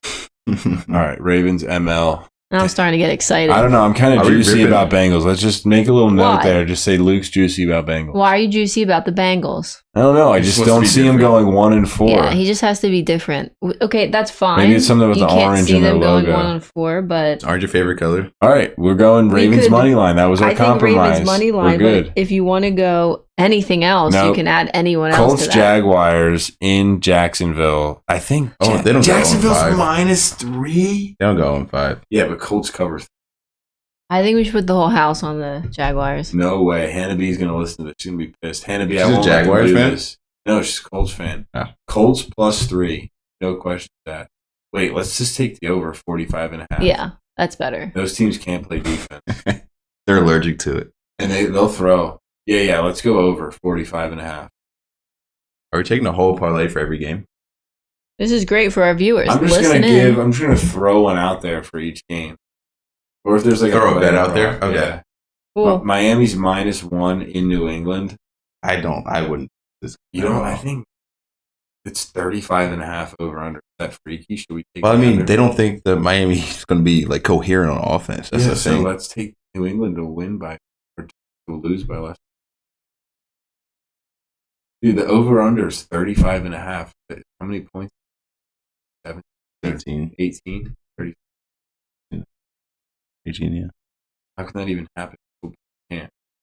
All right, Ravens ML Now I'm starting to get excited. I don't know. I'm kind of Are we juicy ripping? about Bengals. Let's just make a little note Why? there. Just say Luke's juicy about Bengals. Why are you juicy about the Bengals? I don't know. I He just just wants don't to be see him different. going 1-4. Yeah, he just has to be different. Okay, that's fine. Maybe it's something with you the can't orange see in their them going logo. 1-4, but Orange your favorite color? All right, we're going We Ravens could- money line. That was our I think compromise. Ravens money We're line. good. But if you want to go anything else, you Nope. can add anyone else Colts to that. Jaguars in Jacksonville. I think Oh, they don't go Jacksonville's 0-5. -3. They don't go on 5. Yeah, but Colts cover. I think we should put the whole house on the Jaguars. No way. Hannah B's going to listen to this. She's going to be pissed. Hannah B, She's I a won't let them Jaguars do fan? this. No, she's a Colts fan. Oh. Colts +3. No question to that. Wait, let's just take the over 45.5. Yeah, that's better. Those teams can't play defense. They're allergic to it. And they'll throw. Yeah, let's go over 45.5. Are we taking a whole parlay for every game? This is great for our viewers. I'm just Listen gonna in. throw one out there for each game. Or if there's like Throw a bet player out there? prop, Okay. yeah. Cool. Miami's -1 in New England. I wouldn't. You know, I think it's 35.5 over under. Is that freaky? Should we take Well, I the mean, under? they don't think that Miami is going to be like coherent on offense. That's Yeah, the so thing. let's take New England to win by or to lose by less. Dude, the over under is 35.5. How many points? 7, 18. 18, 30. 18, yeah. How can that even happen?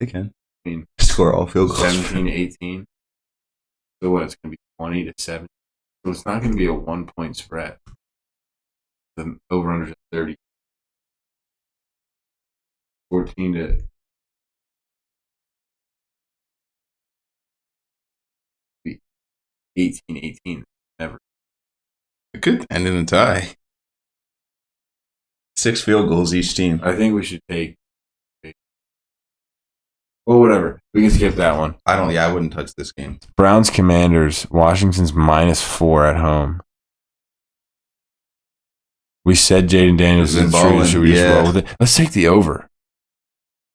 They can. I mean, Score all field goals. 17, 18. So what? It's going to be 20 to 7. So it's not going to be a 1-point spread. The over under is 30. 14 to 18. Never. It could end in a tie. 6 field goals each team. I think we should take. Well, whatever. We can skip that one. I wouldn't touch this game. Browns Commanders. Washington's -4 at home. We said Jaden Daniels Is is it in true. balling? Should we just Yeah. roll with it? Let's take the over.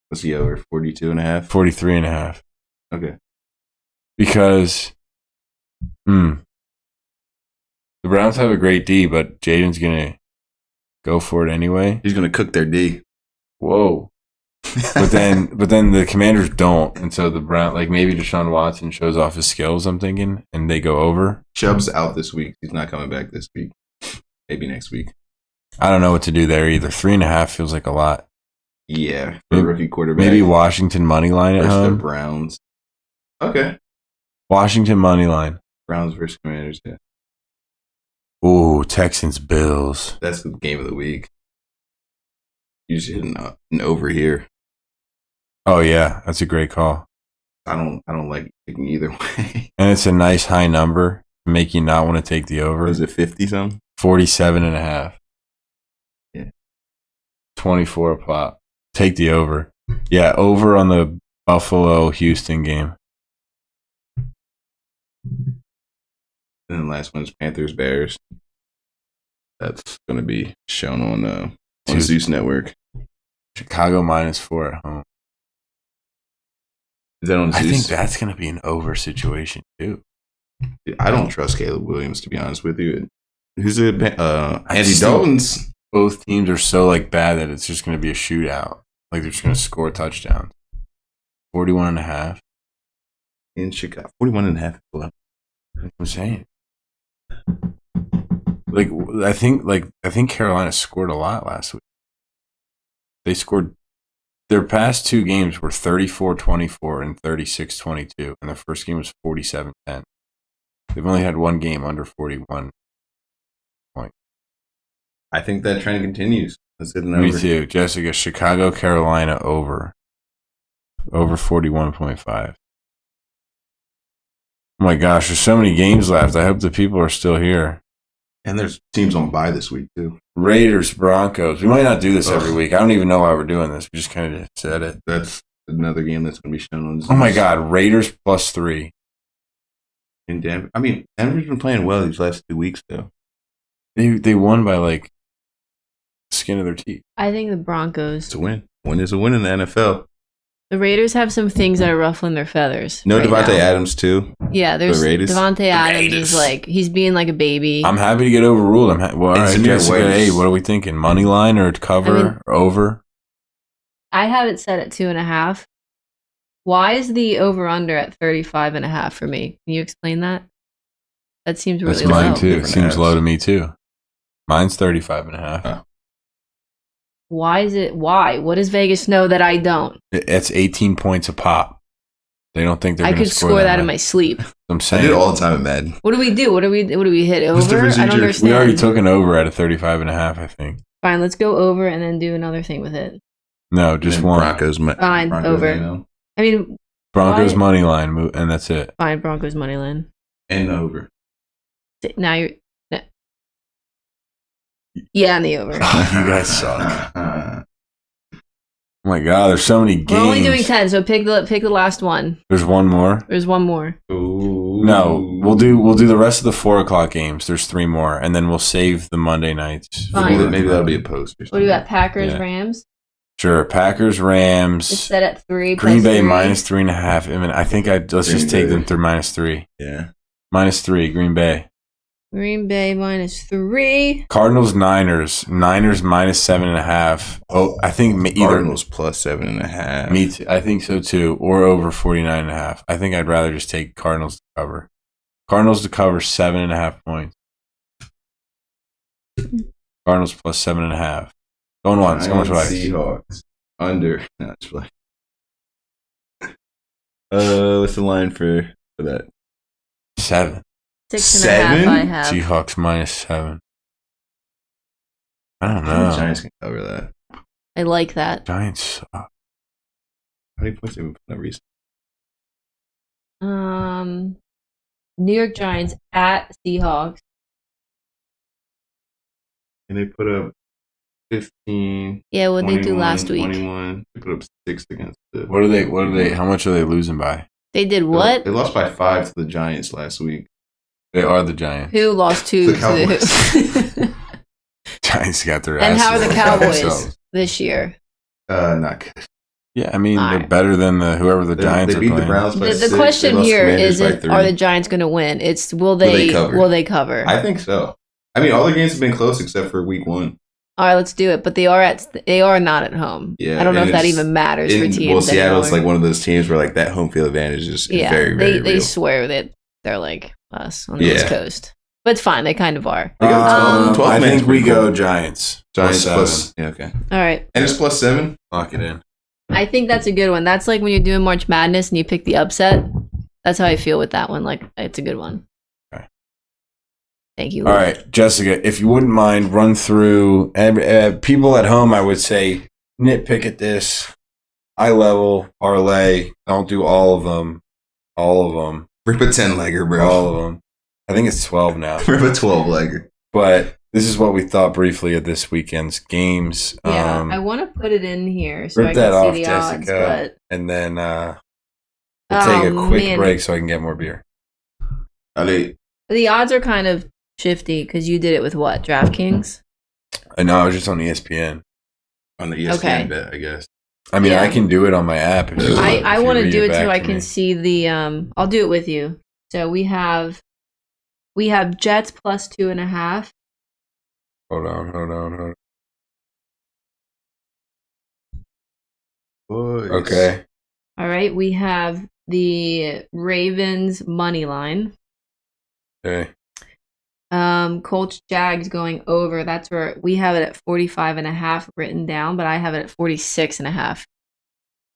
What's the over? 42.5? 43.5. Okay. Because, the Browns have a great D, but Jaden's gonna go for it anyway. He's going to cook their D. Whoa. But then the Commanders don't, and so the Brown, like maybe Deshaun Watson shows off his skills. I'm thinking, and they go over. Chubb's out this week. He's not coming back this week. Maybe next week. I don't know what to do there either. 3.5 feels like a lot. Yeah. For a rookie quarterback. Maybe Washington money line at versus the home. Browns. Okay. Washington money line. Browns versus Commanders. Yeah. Ooh, Texans Bills. That's the game of the week. You just hit an over here. Oh yeah, that's a great call. I don't like picking either way. And it's a nice high number to make you not want to take the over. Is it 50 something? 47.5. Yeah. 24 a pop. Take the over. Yeah, over on the Buffalo-Houston game. And the last one is Panthers Bears. That's going to be shown on Zeus Network. Chicago -4 at home. Is that on I Zeus? think that's going to be an over situation too. I don't trust Caleb Williams, to be honest with you. Who's it? Andy just don't- Dalton's. Both teams are so bad that it's just going to be a shootout. Like they're just going to score touchdowns. 41.5. In Chicago. 41.5. I'm saying. I think Carolina scored a lot last week. They scored their past 2 games were 34-24 and 36-22, and the first game was 47-10. They've only had one game under 41 points. I think that trend continues. Let's get an Me over. too. Jessica, Chicago, Carolina over 41.5. Oh my gosh, there's so many games left. I hope the people are still here. And there's teams on bye this week, too. Raiders, Broncos. We might not do this every Ugh. week. I don't even know why we're doing this. We just kind of said it. That's another game that's going to be shown on Zeus. Oh my God, Raiders +3. In Denver. I mean, Denver's been playing well these last 2 weeks, though. They won by skin of their teeth. I think the Broncos. It's a win. Win is a win in the NFL. The Raiders have some things that are ruffling their feathers. No right Davante now. Adams too. Yeah, there's The Raiders? Davante Adams Raiders. is like he's being like a baby. I'm happy to get overruled. Well, all It's right, Zamir Jessica. White. Hey, what are we thinking? Money line or cover I mean- or over? I have it set at 2.5. Why is the over under at 35.5 for me? Can you explain that? That seems really That's mine low. too. It Different seems apps. low to me too. Mine's 35.5. Oh. Why is it? Why? What does Vegas know that I don't? It's 18 points a pop. They don't think they're I going to could score score that in much. my sleep. I'm I saying. do it all the time in Madden. What do we do? What do we hit over? What's the I don't procedure? understand. We already took an over at a 35.5, I think. Fine, let's go over and then do another thing with it. No, just And then one. Broncos. Fine, Broncos, over. you know, I mean, Broncos Why- money line, and that's it. fine, Broncos money line. and over. Now you're. no. Yeah, and the over. You guys suck. Oh my God, there's so many games. We're only doing 10, so pick the last one. There's one more. There's one more. Ooh. No, we'll do the rest of the 4:00 games. There's 3 more, and then we'll save the Monday nights. Fine. Maybe that'll be a post or something. What do you got? Packers, Yeah. Rams. Sure, Packers, It's Rams, set at 3. Green plus Bay 3. minus 3.5. I mean, I think let's Green just take Bay. them through -3. Yeah. -3, Green Bay. Green Bay minus 3. Cardinals, Niners minus 7.5. Oh, I think either Cardinals plus 7.5. me too. I think so too, or over 49.5. I think I'd rather just take Cardinals to cover. Cardinals to cover 7.5 points. Cardinals plus 7.5. Going once, going twice. Seahawks under. No, it's like. What's the line for that? 7. 6.5 7? I have. Seahawks minus 7. I don't The know. Giants can cover that. I like that. Giants suck. How many points have we put up recently? New York Giants at Seahawks. And they put up 15. Yeah, what they do 21, last week. 21. They put up 6 against the. What are they? How much are they losing by? They did what? They lost by 5 to the Giants last week. They are the Giants. Who lost 2 The to the Cowboys. Giants got their And asses how are the whooped by Cowboys themselves. this year? Not good. Yeah, I mean they're Alright. better than whoever the Giants They are beat playing. the Browns by The 6. question They lost here Commanders by isn't 3. are the Giants going to win? It's will they they cover? will they cover? I think so. I mean, all the games have been close except for week 1. All right, let's do it. But they are not at home. Yeah, I don't know and if that it's- even matters for teams. Well, Seattle's anymore. like one of those teams where like that home field advantage is yeah, very, very they real. swear that they're like us on the Yeah. East Coast, but it's fine. They kind of are. They got 12 I man's think we pretty go cool. Giants. Giants +7. plus. Yeah, okay. All right, And it's plus 7. Lock it in. I think that's a good one. That's like when you're doing March Madness and you pick the upset. That's how I feel with that one. Like it's a good one. Okay. Thank you. All right, Jessica, if you wouldn't mind, run through people at home. I would say nitpick at this. Eye level parlay. Don't do all of them. All of them. Rip a 10-legger, bro. All of them. I think it's 12 now. Rip a 12-legger. But this is what we thought briefly of this weekend's games. Yeah, I want to put it in here so I rip can that see off, the Jessica, odds. and then we'll take a Oh, quick man. break so I can get more beer. Ali, But the odds are kind of shifty because you did it with what DraftKings. I know I was just on ESPN. on the ESPN Okay. bet, I guess. I mean, Yeah. I can do it on my app. If you want, I if you want to read do it back too. I to can me. see the. I'll do it with you. So we have Jets plus 2.5. Hold on. Boys. Okay. All right, we have the Ravens money line. Okay. Colts Jags going over. That's where we have it at 45.5 written down, but I have it at 46.5.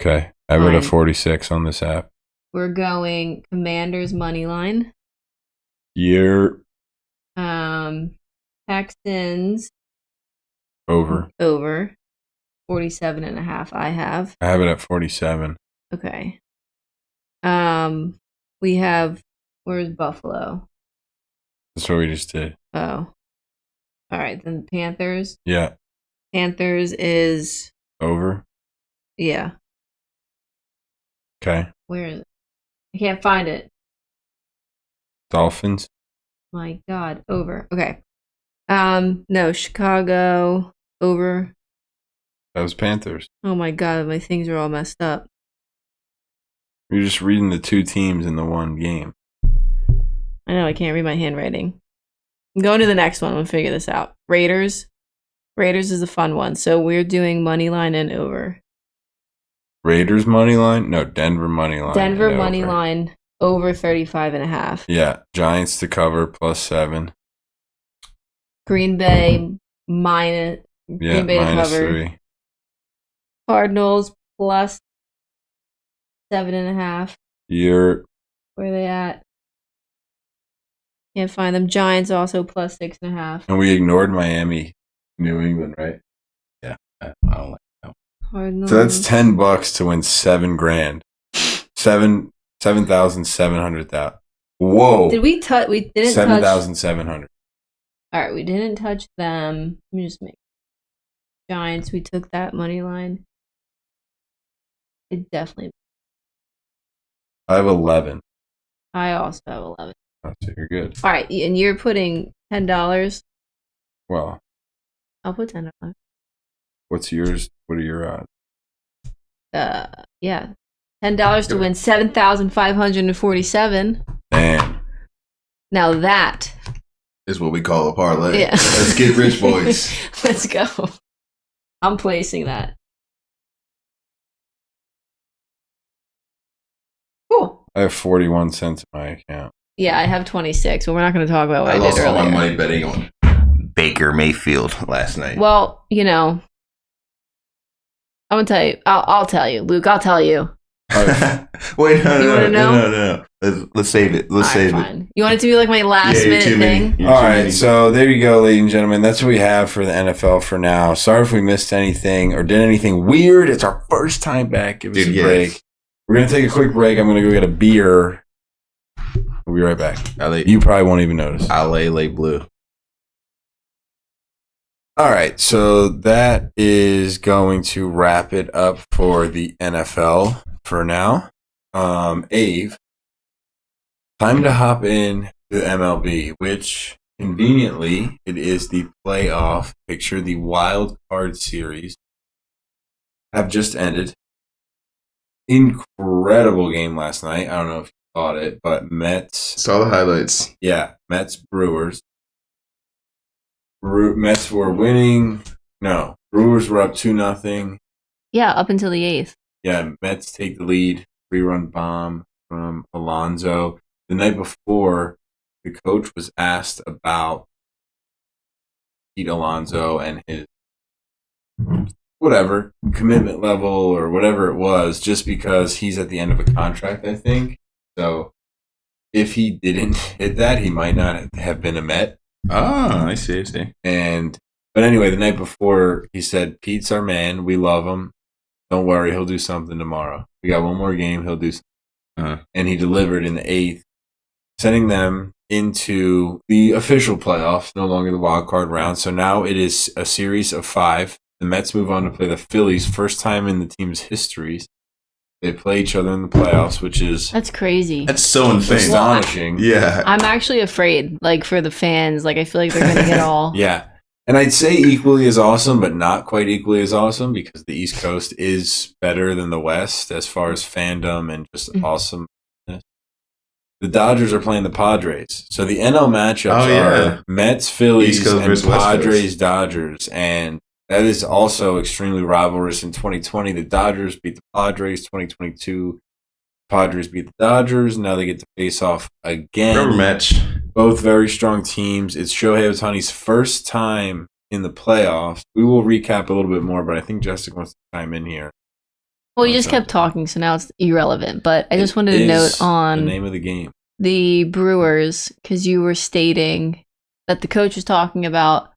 Okay. I have it at Fine. 46 on this app. We're going Commanders money line. Year Texans over. over 47.5. I have. I have it at 47. Okay. We have, where's Buffalo? That's what we just did. Oh. All right, then Panthers. Yeah. Panthers is, Over. yeah. Okay. Where is it? I can't find it. Dolphins. My God, over. Okay. No, Chicago over. That was Panthers. Oh my God, my things are all messed up. You're just reading the two teams in the one game. I know, I can't read my handwriting. I'm going to the next one. We'll figure this out. Raiders. Raiders is a fun one. So we're doing money line and over. Raiders money line? No, Denver money line. Denver money line over 35.5. Yeah, Giants to cover +7. Green Bay minus. Yeah, Green Bay to cover. -3. Cardinals plus 7.5. You're Where are they at? Can't find them. Giants also plus 6.5. and we ignored Miami, New England, right? Yeah, I don't like that. Cardinals. So that's $10 to win $7,000. 7,700. Whoa. Did we touch? We didn't touch. 7,700. All right, we didn't touch them. Let me just make Giants. We took that money line. It definitely. I have 11. I also have 11. Oh, so you're good. All right, and you're putting $10. Well, I'll put $10. what's yours? What are your odds? Yeah, $10 to win 7,547. Damn. Now that Is what we call a parlay. Yeah. Let's get rich, boys. Let's go. I'm placing that. Cool. I have 41 cents in my account. Yeah, I have 26, but we're not going to talk about what I I lost did all my earlier. money betting on Baker Mayfield last night. Well, you know, I'm gonna tell you. I'll tell you, Luke. I'll tell you. Wait, You wanna know? no. Let's save it. Let's All save right, it. fine. You want it to be like my last you're minute too many. thing? You're All too right, many. so there you go, ladies and gentlemen. That's what we have for the NFL for now. Sorry if we missed anything or did anything weird. It's our first time back. Give us Dude, a yes. break. We're going to take a quick break. I'm going to go get a beer. We'll be right back. You probably won't even notice. LA Blue. All right, so that is going to wrap it up for the NFL for now. Ave, time to hop in to MLB, which conveniently it is the playoff picture. The wild card series have just ended. Incredible game last night. I don't know if you caught it, but Mets. Saw the highlights. Yeah, Mets Brewers. Mets were winning. No, Brewers were up 2-0. Yeah, up until the 8th. Yeah, Mets take the lead. 3-run bomb from Alonso. The night before, the coach was asked about Pete Alonso and his whatever commitment level or whatever it was, just because he's at the end of a contract, I think. So if he didn't hit that, he might not have been a Met. Ah, I see. But anyway, the night before, he said, Pete's our man. We love him. Don't worry, he'll do something tomorrow. We got one more game. He'll do something. And he delivered in the 8th, sending them into the official playoffs, no longer the wild card round. So now it is a series of 5. The Mets move on to play the Phillies, first time in the team's histories. They play each other in the playoffs, which is That's crazy. That's so insane. astonishing. Yeah. I'm actually afraid, like, for the fans. Like, I feel like they're going to get all. Yeah. And I'd say equally as awesome, but not quite equally as awesome, because the East Coast is better than the West as far as fandom and just awesomeness. The Dodgers are playing the Padres. So the NL matchups are Mets, Phillies, East Coast and versus West Coast. Padres, Dodgers. And that is also extremely rivalrous. In 2020, the Dodgers beat the Padres. 2022, Padres beat the Dodgers. Now they get to face off again. Rubber match. Both very strong teams. It's Shohei Ohtani's first time in the playoffs. We will recap a little bit more, but I think Jessica wants to chime in here. Well, you just kept talking, so now it's irrelevant. But I just wanted to note on the name of the game. The Brewers, because you were stating that the coach was talking about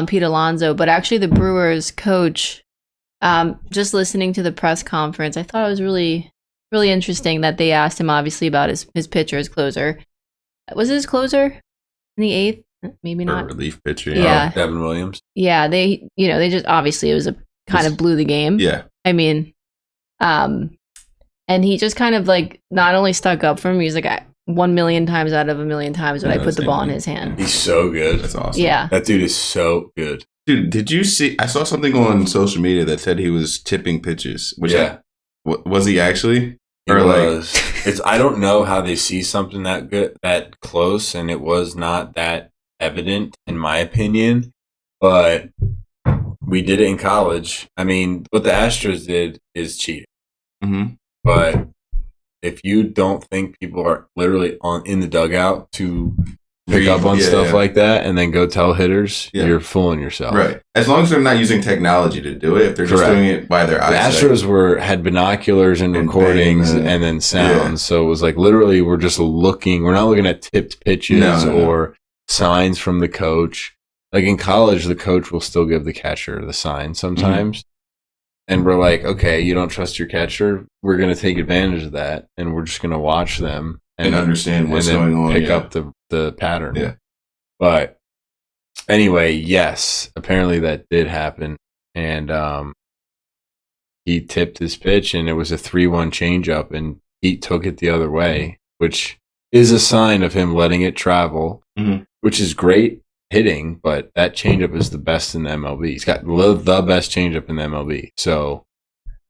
Pete Alonso, but actually the Brewers coach, just listening to the press conference, I thought it was really, really interesting that they asked him obviously about his pitcher, his closer. Was it his closer in the 8th? Maybe not. Relief pitcher. Yeah. Devin Williams. Yeah, they just obviously it was a kind of blew the game. Yeah. I mean, and he just kind of like not only stuck up for him, he was like 1 million times out of a million times would I put the ball in his hand. He's so good. That's awesome. Yeah. That dude is so good. Dude, did you see? I saw something on social media that said he was tipping pitches. Which was he actually? was. I don't know how they see something that good, that close, and it was not that evident, in my opinion. But we did it in college. I mean, what the Astros did is cheating. Mm-hmm. But if you don't think people are literally in the dugout to pick up on stuff like that and then go tell hitters, you're fooling yourself. Right. As long as they're not using technology to do it, if they're just doing it by their eyes. The Astros had binoculars and recordings and then sounds. Yeah. So it was like literally we're just looking. We're not looking at tipped pitches or signs from the coach. Like in college, the coach will still give the catcher the sign sometimes. Mm-hmm. And we're like, okay, you don't trust your catcher? We're going to take advantage of that. And we're just going to watch them. And understand what's going on. Pick up the pattern. Yeah. But anyway, yes, apparently that did happen. And he tipped his pitch, and it was a 3-1 changeup, and he took it the other way, which is a sign of him letting it travel, which is great hitting, but that changeup is the best in the MLB. He's got the best changeup in the MLB. So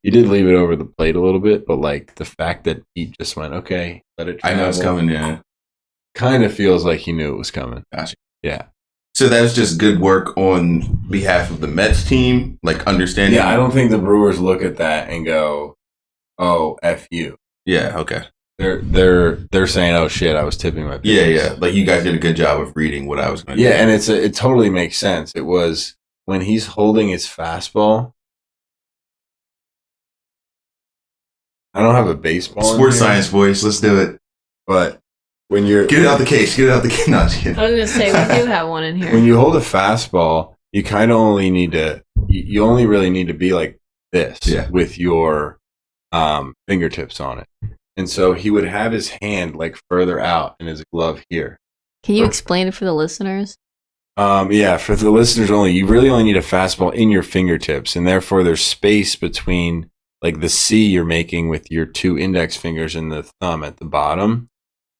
he did leave it over the plate a little bit, but like the fact that he just went, okay, let it travel. I know it's coming, yeah. Kind of feels like he knew it was coming. Gotcha. Yeah. So that was just good work on behalf of the Mets team, like understanding. Yeah, I don't think the Brewers look at that and go, "Oh, F you." Yeah, okay. They're saying, "Oh shit, I was tipping my pitches." Yeah. Like you guys did a good job of reading what I was going to do. Yeah, and it totally makes sense. It was when he's holding his fastball. I don't have a baseball. Sports science voice. Let's do it. But when you're get it out the case. No, I was gonna say we do have one in here. When you hold a fastball, you kind of only need to. You only really need to be like this with your fingertips on it. And so he would have his hand like further out and his glove here. Can you explain it for the listeners? Yeah, for the listeners only, you really only need a fastball in your fingertips, and therefore there's space between like the C you're making with your 2 index fingers and the thumb at the bottom.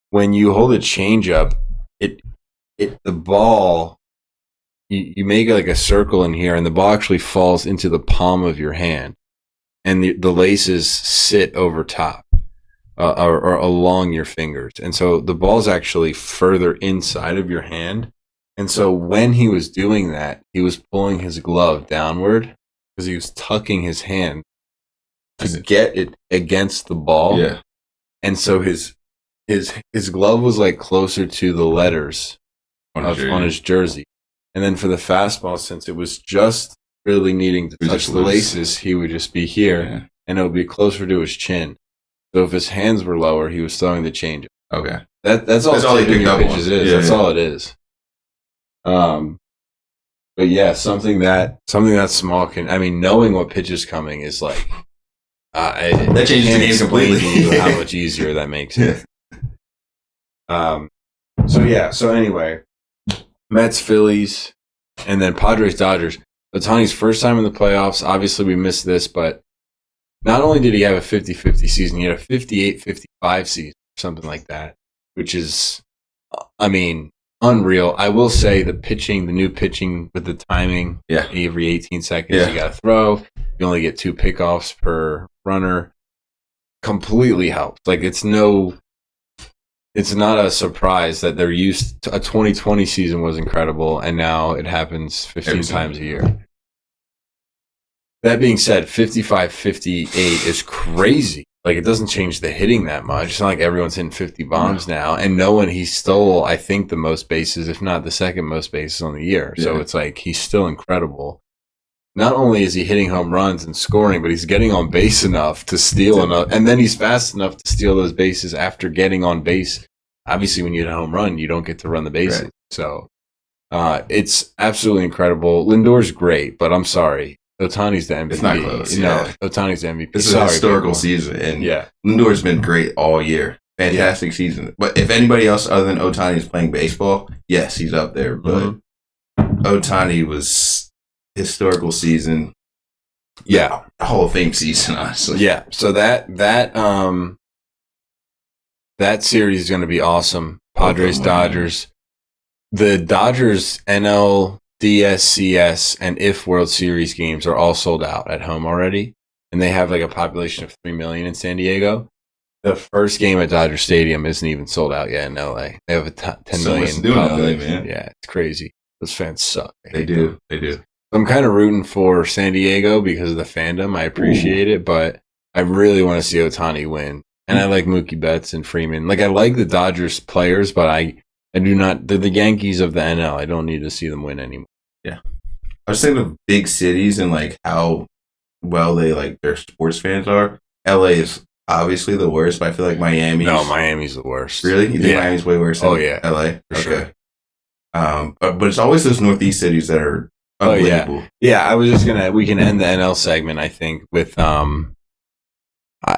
When you hold a changeup, the ball, you make like a circle in here, and the ball actually falls into the palm of your hand, and the laces sit over top. Or along your fingers. And so the ball's actually further inside of your hand. And so when he was doing that, he was pulling his glove downward because he was tucking his hand to get it against the ball. Yeah. And so his glove was like closer to the letters on his jersey. And then for the fastball, since it was just really needing to touch the laces, he would just be here and it would be closer to his chin. So if his hands were lower, he was throwing the change. Okay. That's all he picked up pitches on. That's all it is. But yeah, something that small can. I mean, knowing what pitch is coming is like that changes the game completely. How much easier that makes it. So anyway, Mets, Phillies, and then Padres, Dodgers. Ohtani's first time in the playoffs. Obviously, we missed this, but. Not only did he have a 50-50 season, he had a 58-55 season, something like that, which is, I mean, unreal. I will say the new pitching with the timing, every 18 seconds you got to throw. You only get 2 pickoffs per runner. Completely helps. Like it's not a surprise that they're used to, a 2020 season was incredible, and now it happens 15 times a year. That being said, 55-58 is crazy. Like, it doesn't change the hitting that much. It's not like everyone's hitting 50 bombs now. And he stole, I think, the most bases, if not the second most bases on the year. So it's like, he's still incredible. Not only is he hitting home runs and scoring, but he's getting on base enough to steal enough. And then he's fast enough to steal those bases after getting on base. Obviously, when you hit a home run, you don't get to run the bases. Right. So it's absolutely incredible. Lindor's great, but I'm sorry. Ohtani's the MVP. It's not close. Ohtani's the MVP. This is a historical season, and Lindor's been great all year. Fantastic season. But if anybody else other than Ohtani is playing baseball, yes, he's up there. But Ohtani was historical season. Yeah, Hall of Fame season, honestly. Yeah. So that series is going to be awesome. Padres, Dodgers. The Dodgers NLDS, and IF World Series games are all sold out at home already, and they have like a population of 3 million in San Diego. The first game at Dodger Stadium isn't even sold out yet in LA. They have a 10 million much to do in public. LA, man. Yeah, it's crazy. Those fans suck. They do. They do. I'm kind of rooting for San Diego because of the fandom. I appreciate it, but I really want to see Ohtani win. And I like Mookie Betts and Freeman. Like, I like the Dodgers players, but I do not. They're the Yankees of the NL. I don't need to see them win anymore. Yeah. I was thinking of big cities and like how well they like their sports fans are. LA is obviously the worst, but I feel like Miami's. No, Miami's the worst. Really? You think Miami's way worse than LA? For sure. But it's always those Northeast cities that are unbelievable. Oh, yeah. I was just we can end the NL segment, I think, with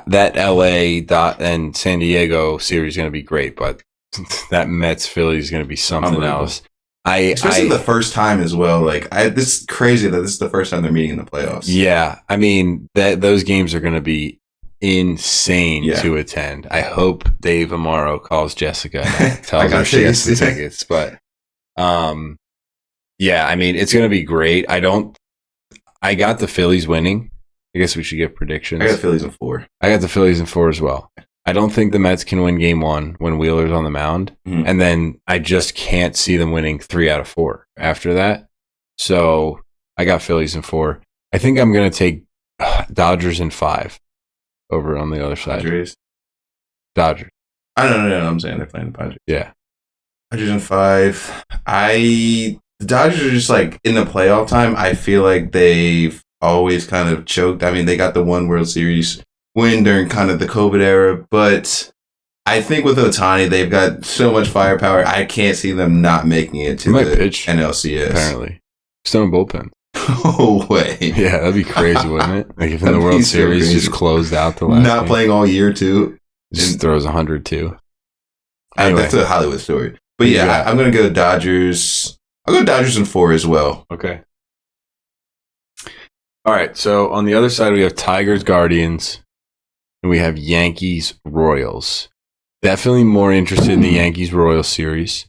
that LA and San Diego series is going to be great, but that Mets Philly is going to be something else. Especially the first time as well. Like, this is crazy that this is the first time they're meeting in the playoffs. Yeah, I mean those games are going to be insane to attend. I hope Dave Amaro calls Jessica and tells her she has the tickets. But yeah, I mean it's going to be great. I got the Phillies winning. I guess we should give predictions. I got the Phillies in 4. I got the Phillies in 4 as well. I don't think the Mets can win game 1 when Wheeler's on the mound. Mm-hmm. And then I just can't see them winning 3 out of 4 after that. So I got Phillies in 4. I think I'm going to take Dodgers in 5 over on the other side. Dodgers. I don't know. I'm saying they're playing the Padres. Yeah. Dodgers in 5. The Dodgers are just like in the playoff time. I feel like they've always kind of choked. I mean, they got the one World Series win during kind of the COVID era, but I think with Ohtani, they've got so much firepower. I can't see them not making it to the pitch NLCS. Apparently, Stone bullpen. No way. Yeah, that'd be crazy, wouldn't it? Like if in the World Series just closed out the last. Not game. Playing all year too. Just throws 102. Anyway. That's a Hollywood story. But yeah, I'm gonna go Dodgers. I'll go Dodgers in 4 as well. Okay. All right, so on the other side, we have Tigers, Guardians, and we have Yankees, Royals. Definitely more interested in the Yankees-Royals series.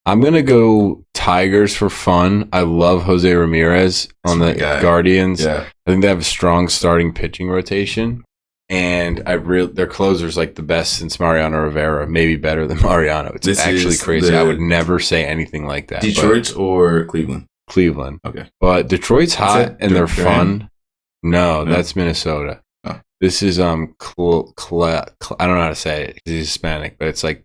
I'm going to go Tigers for fun. I love Jose Ramirez on the Guardians. Yeah. I think they have a strong starting pitching rotation, and their closer's like the best since Mariano Rivera, maybe better than Mariano. It's actually crazy. I would never say anything like that. Detroit or Cleveland? Cleveland. Okay. But Detroit's hot and they're fun. No, that's Minnesota. Oh. This is I don't know how to say it because he's Hispanic, but it's like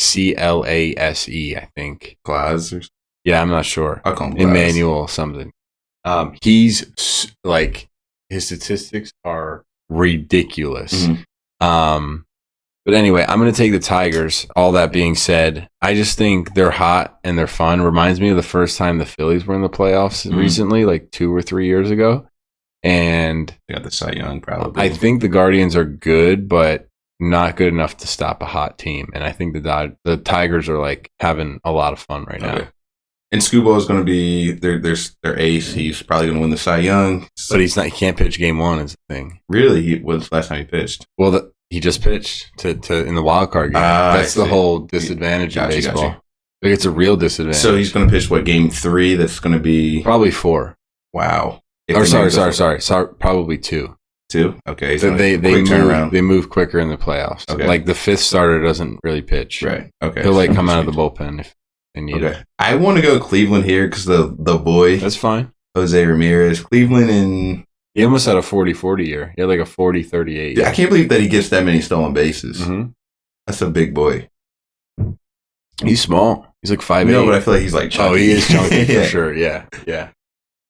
Clase, I think. Clase? Yeah, I'm not sure. I'll call him Emmanuel something. He's like his statistics are ridiculous. Mm-hmm. But anyway, I'm going to take the Tigers. All that being said, I just think they're hot and they're fun. Reminds me of the first time the Phillies were in the playoffs recently, like 2 or 3 years ago. And they got the Cy Young, probably. I think the Guardians are good, but not good enough to stop a hot team. And I think the Tigers are like having a lot of fun right now. And Scuball is going to be their ace. He's probably going to win the Cy Young. But he's not. He can't pitch game 1 is the thing. Really? When's the last time he pitched? Well, he just pitched to in the wild card game. That's the whole disadvantage in baseball. Like it's a real disadvantage. So he's going to pitch game 3? That's going to be probably 4. Wow. Sorry. Probably 2. 2? Okay. So they move quicker in the playoffs. Okay. Like the 5th starter doesn't really pitch. Right. Okay. He'll come out of the bullpen if they need it. I want to go Cleveland here because the boy. That's fine. Jose Ramirez, Cleveland, and he almost had a 40-40 year. He had like a 40-38. Yeah, I can't believe that he gets that many stolen bases. Mm-hmm. That's a big boy. He's small. He's like 5'8". No, but I feel like he's like chunky. Oh, he is chunky for sure. Yeah.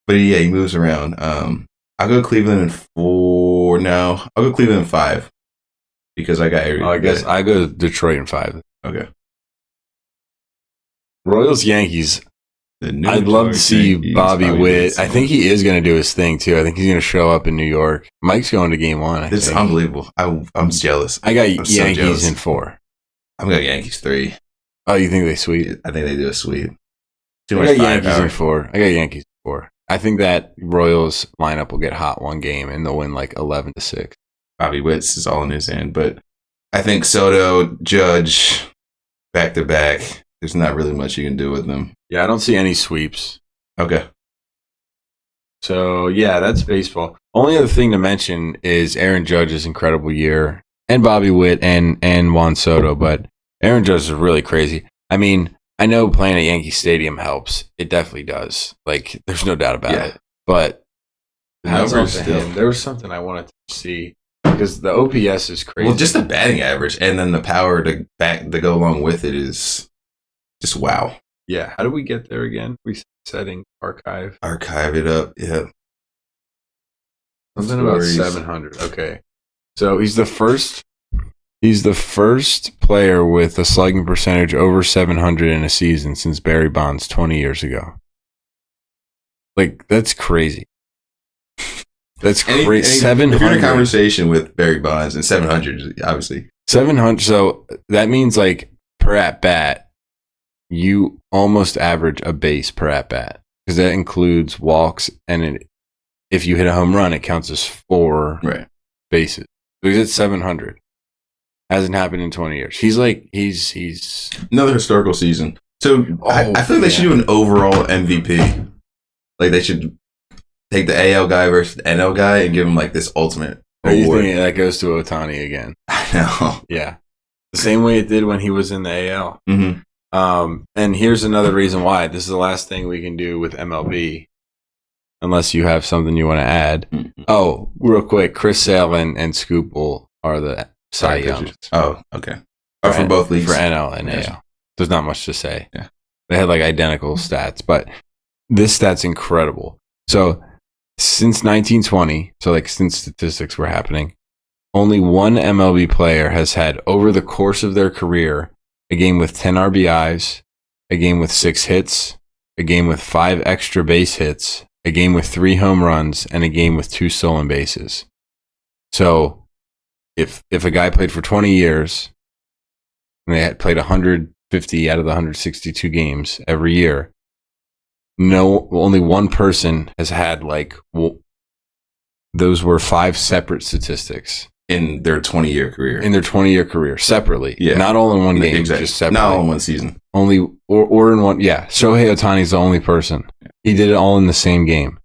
But yeah, he moves around. I'll go Cleveland in 4 now. I'll go Cleveland in 5 because I got everything. I guess I go Detroit in 5. Okay. Royals, Yankees. I'd love to see Bobby Witt. I think he is going to do his thing too. I think he's going to show up in New York. Mike's going to game 1. This is unbelievable. I'm jealous. I got Yankees in 4. I'm going Yankees 3. Oh, you think they sweep? I think they do a sweep. I got Yankees in 4. I got Yankees in 4. I think that Royals lineup will get hot one game and they'll win like 11-6. Bobby Witt's is all in his hand, but I think Soto, Judge, back to back. There's not really much you can do with them. Yeah, I don't see any sweeps. Okay. So, yeah, that's baseball. Only other thing to mention is Aaron Judge's incredible year. and Bobby Witt and Juan Soto, but Aaron Judge is really crazy. I mean, I know playing at Yankee Stadium helps. It definitely does. Like, there's no doubt about it. But there was something I wanted to see because the OPS is crazy. Well, just the batting average and then the power to go along with it is just wow. Yeah. How do we get there again? Resetting archive. Archive it up. Yeah. Something about 700. Okay. So he's the first player with a slugging percentage over 700 in a season since Barry Bonds 20 years ago. Like, that's crazy. That's crazy. 700. If you're in a conversation with Barry Bonds and 700, obviously. 700. So that means, like, per at bat, you almost average a base per at bat because that includes walks. And if you hit a home run, it counts as 4 bases. So he's at 700. Hasn't happened in 20 years. He's another historical season. So I feel like they should do an overall MVP. Like they should take the AL guy versus the NL guy and give him like this ultimate Are you award. thinking that goes to Ohtani again? I know. Yeah. The same way it did when he was in the AL. Mm-hmm. And here's another reason why. This is the last thing we can do with MLB. Unless you have something you want to add. Mm-hmm. Oh, real quick. Chris Sale and Scoop are the Cy Youngs. Oh, okay. For both leagues. For NL and AL. There's not much to say. Yeah. They had like identical stats, but this stat's incredible. So since 1920, so like since statistics were happening, only one MLB player has had over the course of their career a game with 10 RBIs, a game with 6 hits, a game with 5 extra base hits, a game with 3 home runs, and a game with 2 stolen bases. So if a guy played for 20 years and they had played 150 out of the 162 games every year, only one person has had those were 5 separate statistics in their 20-year career. Separately. Yeah. Not all in one game, exactly. Just separately. Not all in one season. Only or in one. Yeah. Shohei Ohtani's the only person. He did it all in the same game.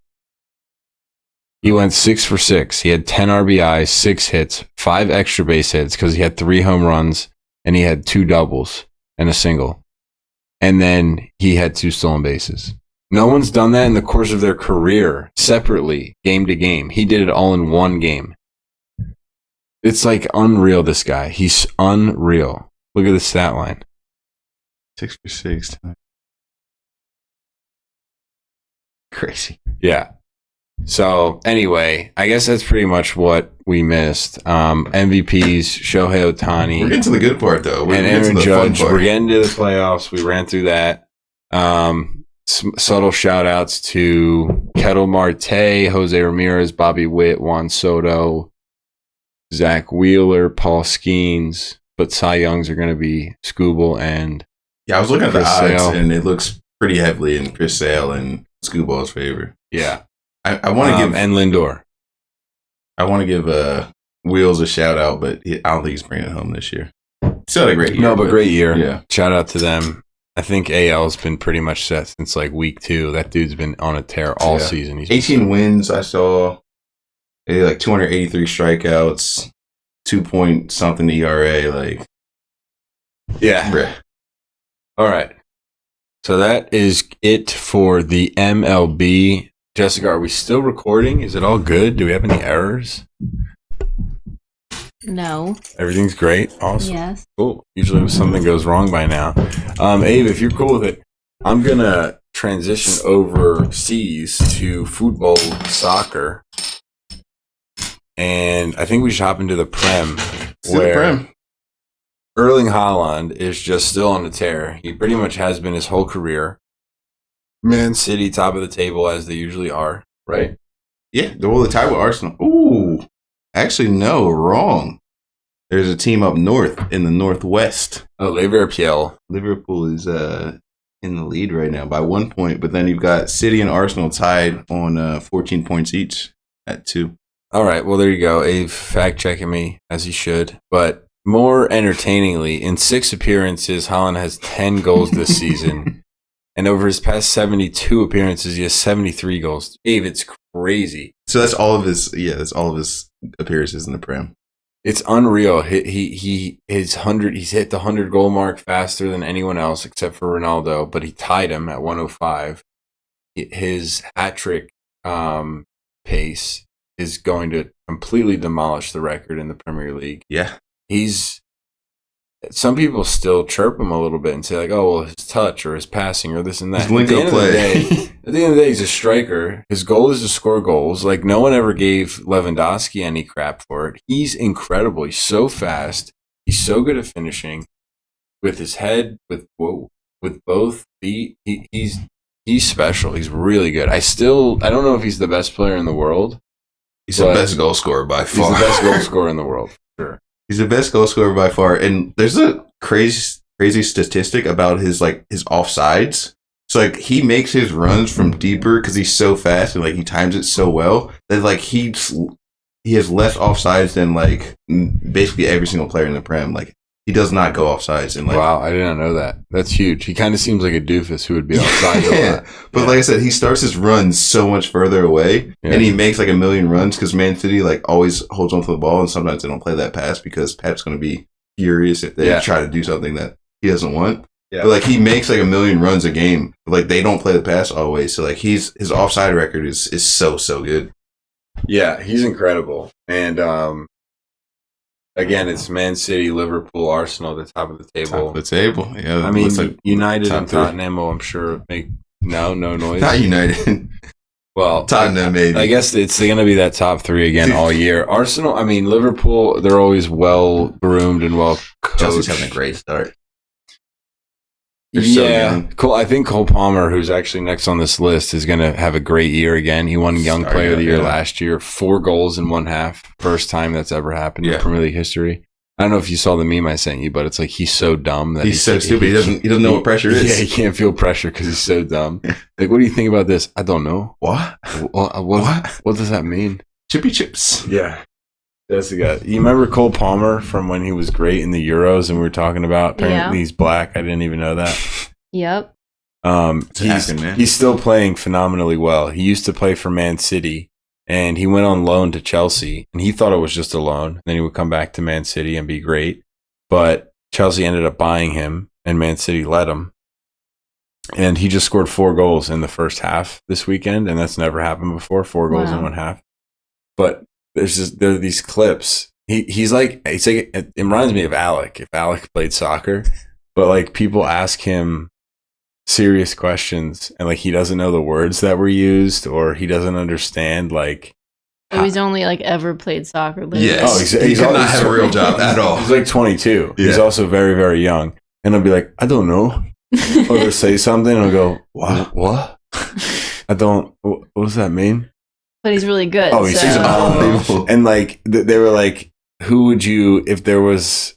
He went 6 for 6. He had 10 RBIs, 6 hits, 5 extra base hits because he had 3 home runs and he had 2 doubles and a single. And then he had 2 stolen bases. No one's done that in the course of their career separately, game to game. He did it all in one game. It's like unreal, this guy. He's unreal. Look at the stat line. 6 for 6. Crazy. Yeah. So anyway, I guess that's pretty much what we missed. MVPs, Shohei Ohtani. We're getting to the good part, though. And Aaron Judge. We're getting to the playoffs. We ran through that. Subtle shout outs to Ketel Marte, Jose Ramirez, Bobby Witt, Juan Soto, Zach Wheeler, Paul Skeens. But Cy Youngs are going to be Scooble and I was looking at Chris the odds, Sale. and it looks pretty heavily in Chris Sale and Scooball's favor. Yeah. I want to give and Lindor. I want to give Wheels a shout out, but I don't think he's bringing it home this year. Still had a great year. No, but great year. Yeah. Shout out to them. I think AL's been pretty much set since like week 2. That dude's been on a tear all season. He's 18 wins, I saw. They had like 283 strikeouts, 2-point-something ERA. Like, yeah. Bruh. All right. So that is it for the MLB. Jessica, are we still recording? Is it all good? Do we have any errors? No. Everything's great. Awesome. Yes. Cool. Usually something goes wrong by now. Abe, if you're cool with it, I'm going to transition overseas to football, soccer. And I think we should hop into the Prem. Erling Haaland is just still on the tear. He pretty much has been his whole career. Man City, top of the table, as they usually are, right? Yeah, the tie with Arsenal. Ooh. Actually, no, wrong. There's a team up north in the northwest. Oh, Liverpool. Liverpool is in the lead right now by 1 point, but then you've got City and Arsenal tied on 14 points each at 2. All right, well, there you go. Abe fact-checking me, as he should. But more entertainingly, in 6 appearances, Haaland has 10 goals this season. And over his past 72 appearances, he has 73 goals. Abe, it's crazy. So that's all of his appearances in the Prem. It's unreal. He's hit the 100 goal mark faster than anyone else except for Ronaldo, but he tied him at 105. His hat trick pace is going to completely demolish the record in the Premier League. Yeah. Some people still chirp him a little bit and say like, "Oh, well, his touch or his passing or this and that." His link-up play. At the end of the day, he's a striker. His goal is to score goals. Like, no one ever gave Lewandowski any crap for it. He's incredible. He's so fast. He's so good at finishing with his head, with both feet. He's special. He's really good. I don't know if he's the best player in the world. He's the best goal scorer by far. He's the best goal scorer in the world, for sure. He's the best goal scorer by far. And there's a crazy statistic about his offsides. So like he makes his runs from deeper because he's so fast and like he times it so well that like he has less offsides than like basically every single player in the Prem. Like he does not go offsides. And like, wow, I didn't know that. That's huge. He kind of seems like a doofus who would be offsides a lot. But like I said, he starts his runs so much further away, and he makes like a million runs because Man City like always holds onto the ball, and sometimes they don't play that pass because Pep's going to be furious if they try to do something that he doesn't want. Yeah. But like he makes like a million runs a game, but like they don't play the pass always. So like his offside record is so good. Yeah, he's incredible. And again, it's Man City, Liverpool, Arsenal at the top of the table. Top of the table. Yeah. I mean, like United and Tottenham will, I'm sure, make no noise. Not United. Well, Tottenham maybe. I guess it's going to be that top three again all year. Arsenal, I mean, Liverpool, they're always well groomed and well coached. Chelsea's having a great start. Cool. I think Cole Palmer, who's actually next on this list, is going to have a great year again. He won Young Player of the Year last year. 4 goals in one half. First time that's ever happened in Premier League history. I don't know if you saw the meme I sent you, but it's like he's so dumb that he's so stupid. He doesn't know what pressure is. Yeah, he can't feel pressure because he's so dumb. Like, what do you think about this? I don't know. What? What does that mean? Chippy chips. Yeah. Jessica, you remember Cole Palmer from when he was great in the Euros and we were talking about apparently he's black. I didn't even know that. Yep. He's still playing phenomenally well. He used to play for Man City and he went on loan to Chelsea and he thought it was just a loan. Then he would come back to Man City and be great. But Chelsea ended up buying him and Man City let him. And he just scored 4 goals in the first half this weekend. And that's never happened before. 4 goals in one half. But there are these clips. He's like it reminds me of Alec if Alec played soccer, but like people ask him serious questions and like he doesn't know the words that were used or he doesn't understand like. He's only like ever played soccer. Yes. He cannot have a real job at all. He's like 22. Yeah. He's also very, very young, and he'll be like, I don't know, or they'll say something and I'll go, what? I don't. What does that mean? But he's really good. Oh, he's unbelievable. And like they were like, who would you if there was?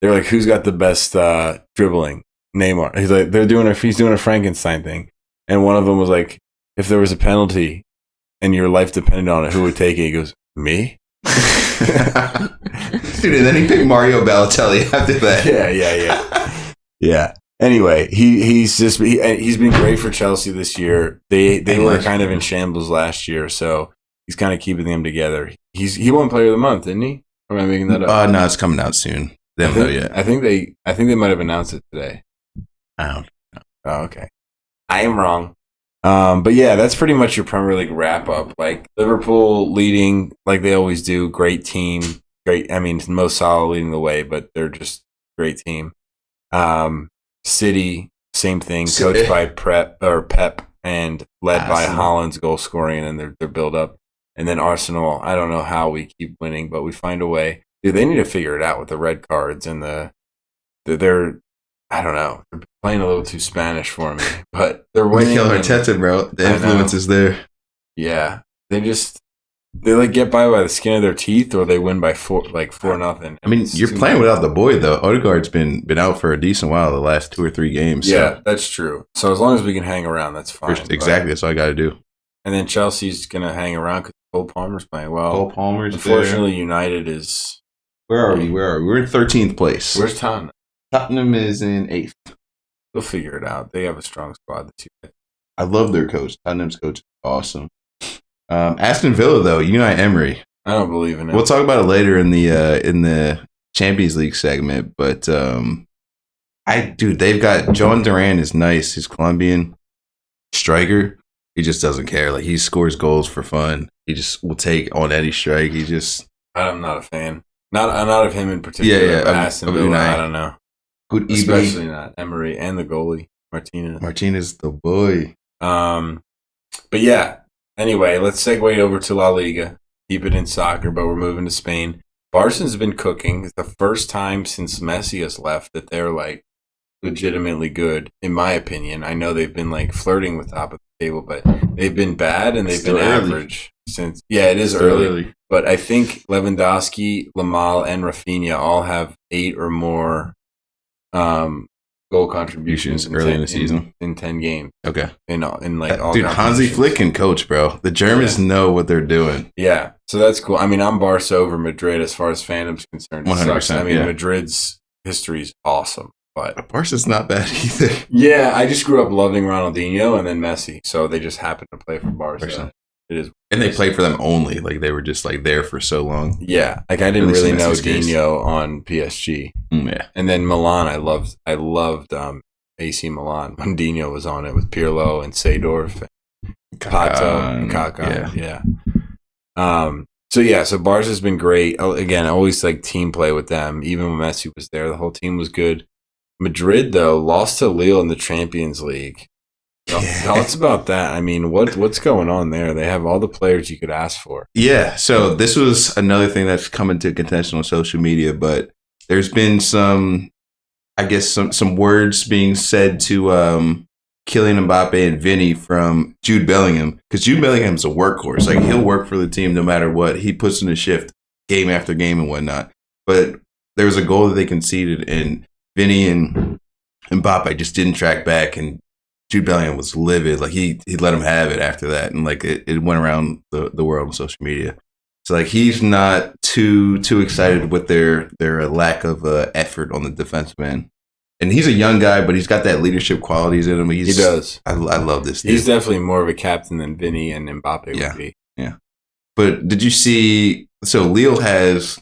They're like, who's got the best dribbling? Neymar. He's like, he's doing a Frankenstein thing, and one of them was like, if there was a penalty, and your life depended on it, who would take it? He goes, me. Dude, and then he picked Mario Balotelli after that. Yeah. Anyway, he's been great for Chelsea this year. They were kind of in shambles last year, so he's kind of keeping them together. He won Player of the Month, didn't he? Or am I making that up? No, it's coming out soon. They don't know yet. I think they might have announced it today. I don't know. Oh, okay. I am wrong. But yeah, that's pretty much your Premier League wrap up. Like Liverpool leading, like they always do. Great team. Great. I mean, Mo Salah leading the way, but they're just a great team. City, same thing, coached by Pep and led by Haaland's goal scoring and then their build up. And then Arsenal, I don't know how we keep winning, but we find a way. Dude, they need to figure it out with the red cards and they're I don't know. They're playing a little too Spanish for me, but they're winning. Mikel Arteta, bro. The influence is there. Yeah, they like get by the skin of their teeth, or they win by 4-0. I mean, you're playing without the boy though. Odegaard's been out for a decent while the last 2 or 3 games. Yeah, so. that's true. So as long as we can hang around, that's fine. Exactly, that's all I got to do. And then Chelsea's gonna hang around because Cole Palmer's playing well. Cole Palmer's unfortunately there. United is. Where are we? We're in 13th place. Where's Tottenham? Tottenham is in 8th. They'll figure it out. They have a strong squad this year. I love their coach. Tottenham's coach is awesome. Aston Villa, though, Unai Emery. I don't believe in it. We'll talk about it later in the Champions League segment, but they've got John Duran is nice. He's Colombian striker. He just doesn't care. Like, he scores goals for fun. He just will take on any strike. I'm not a fan. Not of him in particular. Yeah. Aston Villa, I don't know. Good, especially not Emery and the goalie Martinez. Martinez, the boy. But yeah. Anyway, let's segue over to La Liga. Keep it in soccer, but we're moving to Spain. Barca's been cooking. It's the first time since Messi has left that they're like legitimately good, in my opinion. I know they've been like flirting with top of the table, but they've been bad and they've been average since. Yeah, it is early. But I think Lewandowski, Lamal, and Rafinha all have 8 or more goal contributions early in the season in 10 games. Okay, in all. Dude, Hansi Flick can coach, bro. The Germans know what they're doing. Yeah, so that's cool. I mean, I'm Barca over Madrid as far as fandom's concerned. 100%. I mean, Madrid's history is awesome, but Barca's not bad either. Yeah, I just grew up loving Ronaldinho and then Messi, so they just happened to play for Barca. It is, and they played for them only. Like, they were just like there for so long. Yeah, like I didn't really know Dino on PSG. Yeah, and then Milan, I loved AC Milan when Dino was on it with Pirlo and Seedorf, and Pato and Kaká. Yeah. So Barca's been great. Again, I always like team play with them. Even when Messi was there, the whole team was good. Madrid, though, lost to Lille in the Champions League. Thoughts about that? I mean, what's going on there? They have all the players you could ask for. Yeah, so this was another thing that's come into contention on social media, but there's been some words being said to Kylian Mbappe and Vinny from Jude Bellingham, because Jude Bellingham's a workhorse. Like, he'll work for the team no matter what. He puts in a shift game after game and whatnot. But there was a goal that they conceded, and Vinny and Mbappe just didn't track back, and Jude Bellingham was livid. Like, he let him have it after that, and like it went around the world on social media. So like, he's not too excited with their lack of effort on the defensive end. And he's a young guy, but he's got that leadership qualities in him. He does. I love this dude. He's definitely more of a captain than Vinny and Mbappe would be. Yeah. But did you see? So Lille has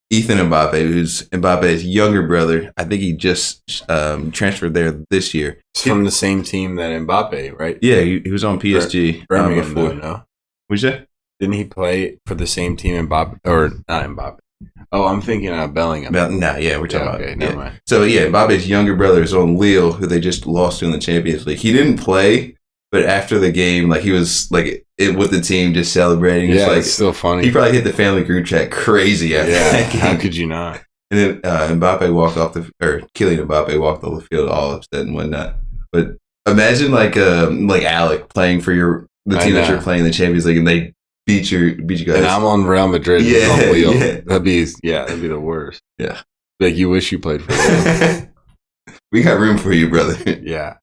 Ethan Mbappe, who's Mbappe's younger brother. I think he just transferred there this year. It's from the same team that Mbappe, right? Yeah, he was on PSG Birmingham before. No? What'd you say? Didn't he play for the same team Mbappe, or not Mbappe? Oh, I'm thinking of Bellingham. We're talking about. Okay, never mind. So Mbappe's younger brother is on Lille, who they just lost to in the Champions League. He didn't play, but after the game, like, he was like with the team just celebrating. Yeah, it's still funny. He probably hit the family group chat crazy after that game. How could you not? And then Kylian Mbappe walked off the field all upset and whatnot. But imagine like Alec playing for the team that you're playing in the Champions League, and they beat you guys. And I'm on Real Madrid. Yeah, on Lille. yeah. That'd be the worst. Yeah. Like, you wish you played for Lille. We got room for you, brother. Yeah.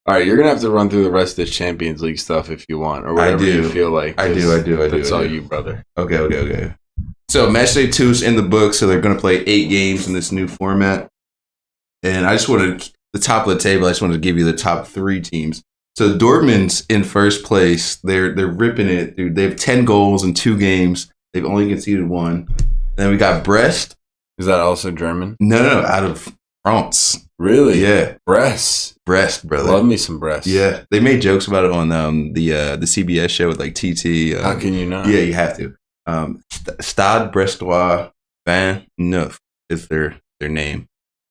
All right, you're gonna have to run through the rest of the Champions League stuff if you want, or whatever you feel like. I do. That's all you, brother. Okay. So match day 2 is in the book, so they're gonna play 8 games in this new format. And I just wanted the top of the table. I just wanted to give you the top 3 teams. So Dortmund's in first place. They're ripping it, dude. They have 10 goals in 2 games. They've only conceded 1. And then we got Brest. Is that also German? No, out of France. Really? Yeah. Brest, brother. Love me some Brest. Yeah, they made jokes about it on the CBS show with like TT. How can you not? Yeah, you have to. Stade Brestois 29 is their name.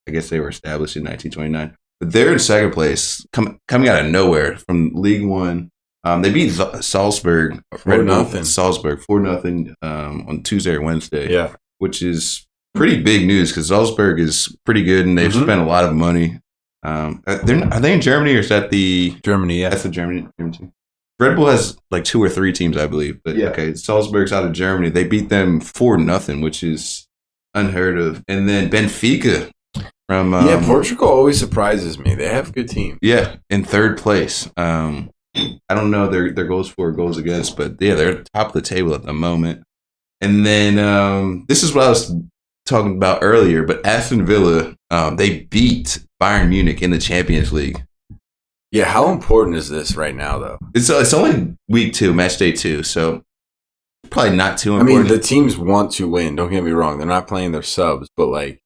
I guess they were established in 1929. But they're in second place, coming out of nowhere from League One. They beat Salzburg, 4-0. Salzburg 4-0 on Tuesday or Wednesday. Yeah, which is pretty big news because Salzburg is pretty good and they've spent a lot of money. Are they in Germany, or is that the Germany? Yeah, that's the Germany team. Red Bull has like 2 or 3 teams, I believe. But okay, Salzburg's out of Germany. They beat them 4-0, which is unheard of. And then Benfica from Portugal always surprises me. They have good teams. Yeah, in third place. I don't know their goals for, goals against, but yeah, they're top of the table at the moment. And then this is what I was talking about earlier, but Aston Villa, they beat Bayern Munich in the Champions League. Yeah, how important is this right now, though? It's only week 2, match day 2. So probably not too I important. mean, the teams want to win. Don't get me wrong. They're not playing their subs, but like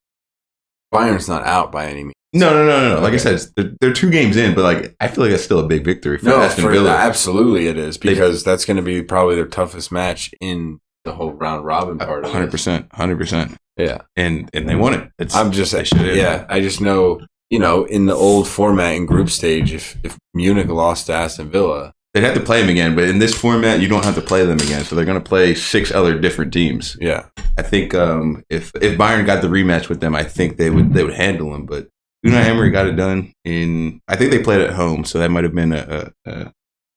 Bayern's not out by any means. No. Like I Okay. said, they're 2 games in, but like I feel like that's still a big victory for Aston Villa. Absolutely it is, because that's going to be probably their toughest match in the whole round robin part of it. 100%. Yeah. And they won it. I just know, in the old format in group stage, if Munich lost to Aston Villa, they'd have to play them again, but in this format, you don't have to play them again. So they're going to play 6 other different teams. yeah. I think if Bayern got the rematch with them, I think they would handle them. But Unai Emery got it done I think they played at home, so that might have been a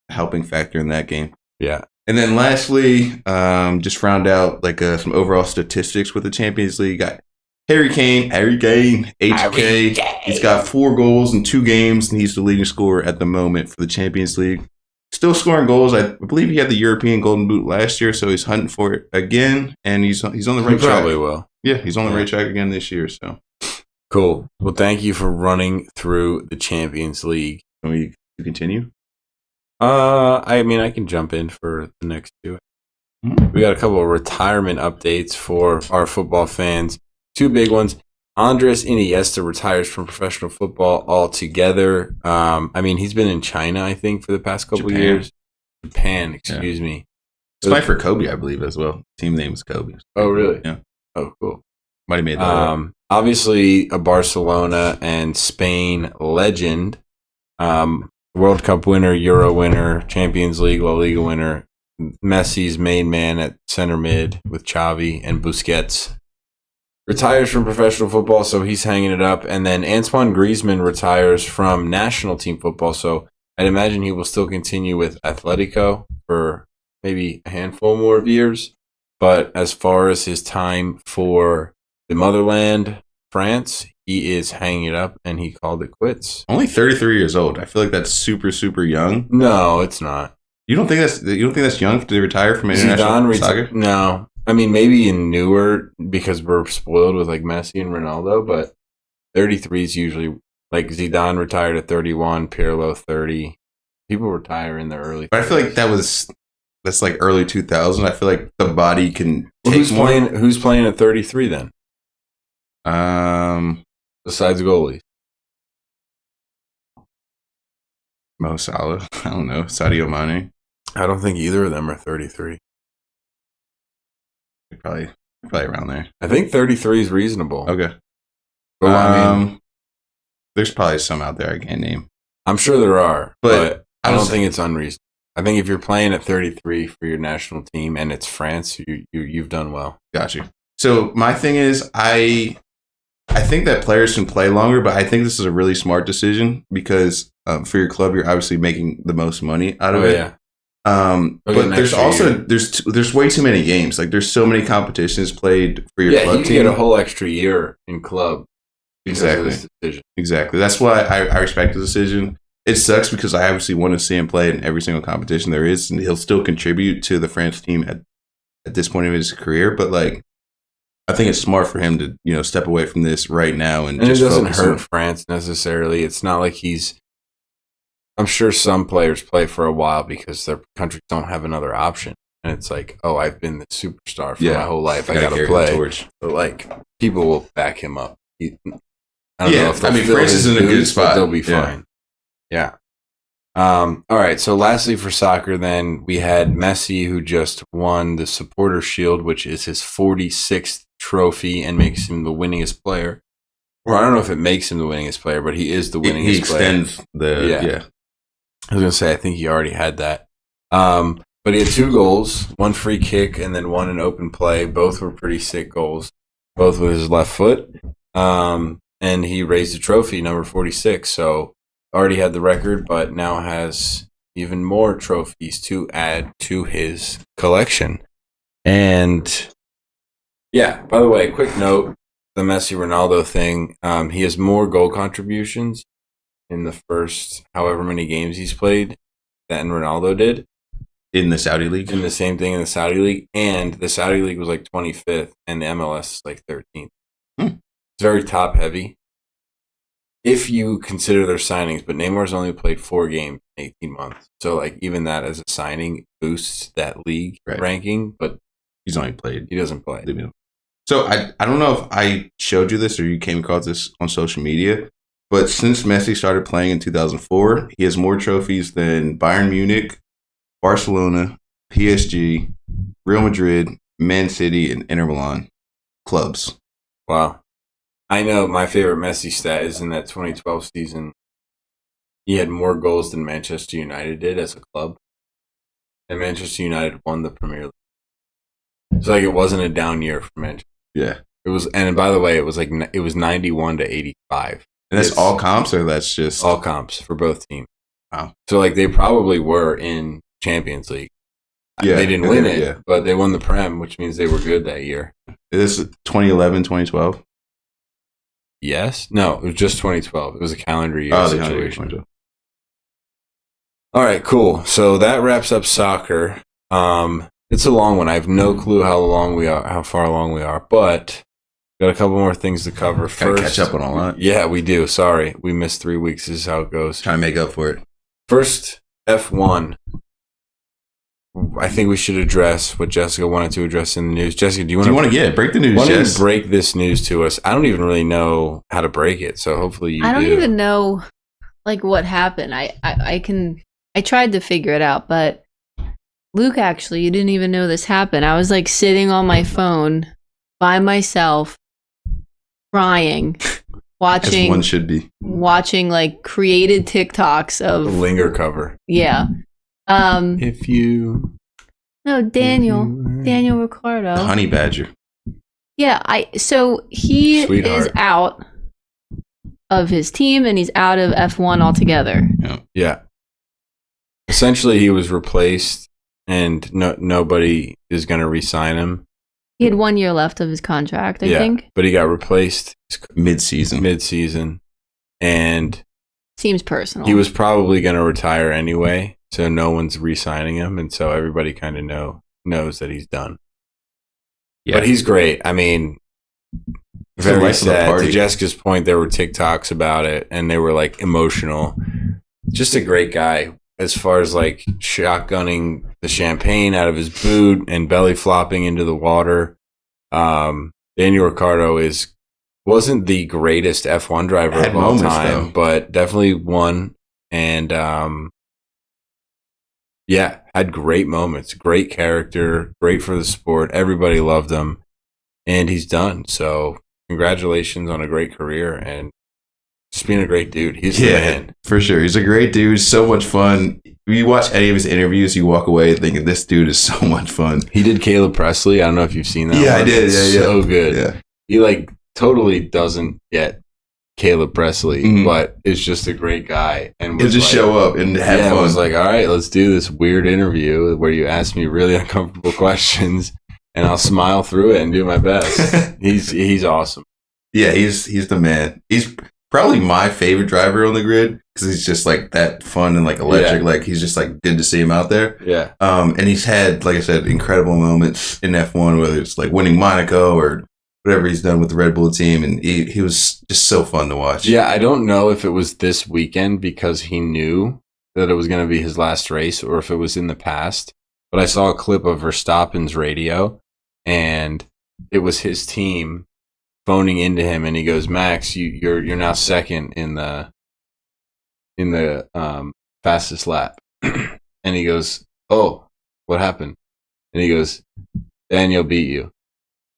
helping factor in that game. Yeah. And then lastly, just round out like some overall statistics with the Champions League. Got Harry Kane, HK. He's got 4 goals in 2 games, and he's the leading scorer at the moment for the Champions League. Still scoring goals. I believe he had the European Golden Boot last year, so he's hunting for it again, and he's on the right He track. probably will. Yeah, he's on the right track again this year. So Cool. Well, thank you for running through the Champions League. can we continue? I mean, I can jump in for the next 2. We got a couple of retirement updates for our football fans. 2 big ones. Andres Iniesta retires from professional football altogether. I mean, he's been in China, I think, for the past couple Japan. years. Japan, excuse me. It's playing for Kobe, I believe, as well. Team name is Kobe. Oh, really? Yeah. Oh, cool. Might have made that up. Obviously, a Barcelona and Spain legend. World Cup winner, Euro winner, Champions League, La Liga winner. Messi's main man at center mid with Xavi and Busquets. Retires from professional football, so he's hanging it up. And then Antoine Griezmann retires from national team football, so I'd imagine he will still continue with Atletico for maybe a handful more of years. But as far as his time for the motherland, France, he is hanging it up, and he called it quits. Only 33 years old. I feel like that's super, super young. No, it's not. You don't think that's young to retire from international soccer? No. I mean, maybe in newer, because we're spoiled with like Messi and Ronaldo, but 33 is usually like Zidane retired at 31, Pirlo 30. People retire in their early 30s. But I feel like that's like early 2000s. I feel like the body can take more. Who's playing at 33 then? Besides goalies. Mo Salah. I don't know. Sadio Mane. I don't think either of them are 33. Probably around there. I think 33 is reasonable. Okay. Well, I mean, there's probably some out there I can't name. I'm sure there are, but I don't honestly- think it's unreasonable. I think if you're playing at 33 for your national team and it's France, you've done well. Got you. So my thing is, I think that players can play longer, but I think this is a really smart decision because for your club, you're obviously making the most money out of it. Yeah. But there's also there's way too many games. Like there's so many competitions played for your club you team. get a whole extra year in club. because of this decision. Exactly. That's why I respect the decision. It sucks because I obviously want to see him play in every single competition there is, and he'll still contribute to the France team at this point of his career. But like, I think it's smart for him to step away from this right now and just it doesn't focus hurt on France necessarily. It's not like he's. I'm sure some players play for a while because their countries don't have another option, and it's like, oh, I've been the superstar for my whole life. I got to play. But like, people will back him up. I don't know if France is in a good spot. They'll be fine. Yeah. All right. So, lastly, for soccer, then we had Messi, who just won the Supporter Shield, which is his 46th trophy and makes him the winningest player. Or I don't know if it makes him the winningest player, but he is the winningest he extends player. I was gonna say I think he already had that. But he had 2 goals, 1 free kick, and then 1 in open play. Both were pretty sick goals, both with his left foot. And he raised the trophy, number 46. So already had the record, but now has even more trophies to add to his collection. And yeah, by the way, quick note, the Messi Ronaldo thing, he has more goal contributions in the first however many games he's played than Ronaldo did. In the Saudi League? In the same thing in the Saudi League. And the Saudi League was like 25th, and the MLS is like 13th. It's very top heavy if you consider their signings, but Neymar's only played 4 games 18 months. So like even that as a signing boosts that league ranking, but he's only played. He doesn't play. So I don't know if I showed you this or you came across this on social media, but since Messi started playing in 2004, he has more trophies than Bayern Munich, Barcelona, PSG, Real Madrid, Man City, and Inter Milan clubs. Wow. I know my favorite Messi stat is in that 2012 season. He had more goals than Manchester United did as a club. And Manchester United won the Premier League. So like it wasn't a down year for Manchester. Yeah. It was, and by the way, it was 91 to 85. And that's all comps, or that's just all comps for both teams. Wow. So like they probably were in Champions League. Yeah. They didn't win it, but they won the Prem, which means they were good that year. Is this 2011, 2012? Yes. No, it was just 2012. It was a calendar year situation. All right, cool. So that wraps up soccer. It's a long one. I have no clue how far along we are, but got a couple more things to cover. First, catch up on all that. Yeah, we do. Sorry, we missed 3 weeks. This is how it goes. Trying to make up for it. First, F1. I think we should address what Jessica wanted to address in the news. Jessica, do you want to break the news? Why don't you break this news to us? I don't even really know how to break it, so hopefully you do. I don't even know like what happened. I tried to figure it out, but Luke, actually, you didn't even know this happened. I was like sitting on my phone by myself, crying, watching. As one should be. Watching like created TikToks of the Linger cover. Yeah. Daniel Ricciardo. The honey badger. Yeah, so he is out of his team and he's out of F1 altogether. Yeah. Essentially, he was replaced, and nobody is going to re-sign him. He had 1 year left of his contract, I think. But he got replaced mid-season, and seems personal. He was probably going to retire anyway, so no one's re-signing him, and so everybody kind of knows that he's done. Yeah. But he's great. I mean, very sad. To Jessica's point, there were TikToks about it, and they were like emotional. Just a great guy. As far as like shotgunning the champagne out of his boot and belly flopping into the water, Daniel Ricciardo wasn't the greatest F1 driver of all time, but definitely won. And had great moments, great character, great for the sport. Everybody loved him, and he's done. So congratulations on a great career and just being a great dude. He's the man. For sure. He's a great dude. So much fun. When you watch any of his interviews, you walk away thinking this dude is so much fun. He did Caleb Presley. I don't know if you've seen that. Yeah, I did. Yeah, so good. Yeah. He like totally doesn't get Caleb Presley, but is just a great guy. And he'll just show up and have fun. I was like, all right, let's do this weird interview where you ask me really uncomfortable questions and I'll smile through it and do my best. He's awesome. Yeah, he's the man. He's probably my favorite driver on the grid because he's just like that fun and like electric. Like he's just like good to see him out there. Yeah. And he's had, like I said, incredible moments in F1, whether it's like winning Monaco or whatever he's done with the Red Bull team. And he was just so fun to watch. Yeah. I don't know if it was this weekend because he knew that it was going to be his last race or if it was in the past, but I saw a clip of Verstappen's radio and it was his team phoning into him, and he goes, "Max, you're now second in the fastest lap." And he goes, "Oh, what happened?" And he goes, "Daniel beat you."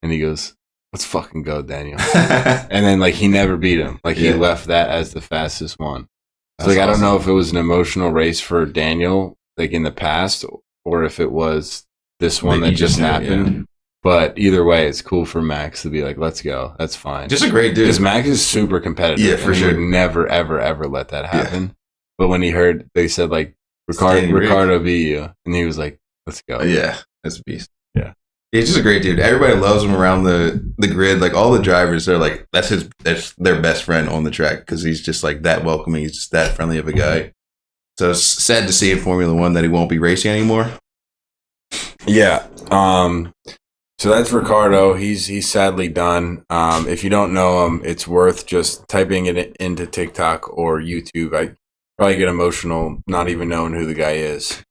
And he goes, "Let's fucking go, Daniel." And then like he never beat him. Like he left that as the fastest one. So like awesome. I don't know if it was an emotional race for Daniel like in the past or if it was this one that just happened. Yeah. But either way, it's cool for Max to be like, let's go. That's fine. Just a great dude. Because Max is super competitive. Yeah, for sure. He would never, ever, ever let that happen. Yeah. But when he heard, they said, like, Ricciardo beat you. And he was like, let's go. Yeah, that's a beast. Yeah. He's just a great dude. Everybody loves him around the grid. Like, all the drivers, they're like, that's their best friend on the track because he's just, like, that welcoming. He's just that friendly of a guy. So it's sad to see in Formula One that he won't be racing anymore. Yeah. So that's Ricciardo. He's sadly done. If you don't know him, it's worth just typing it into TikTok or YouTube. probably get emotional, not even knowing who the guy is.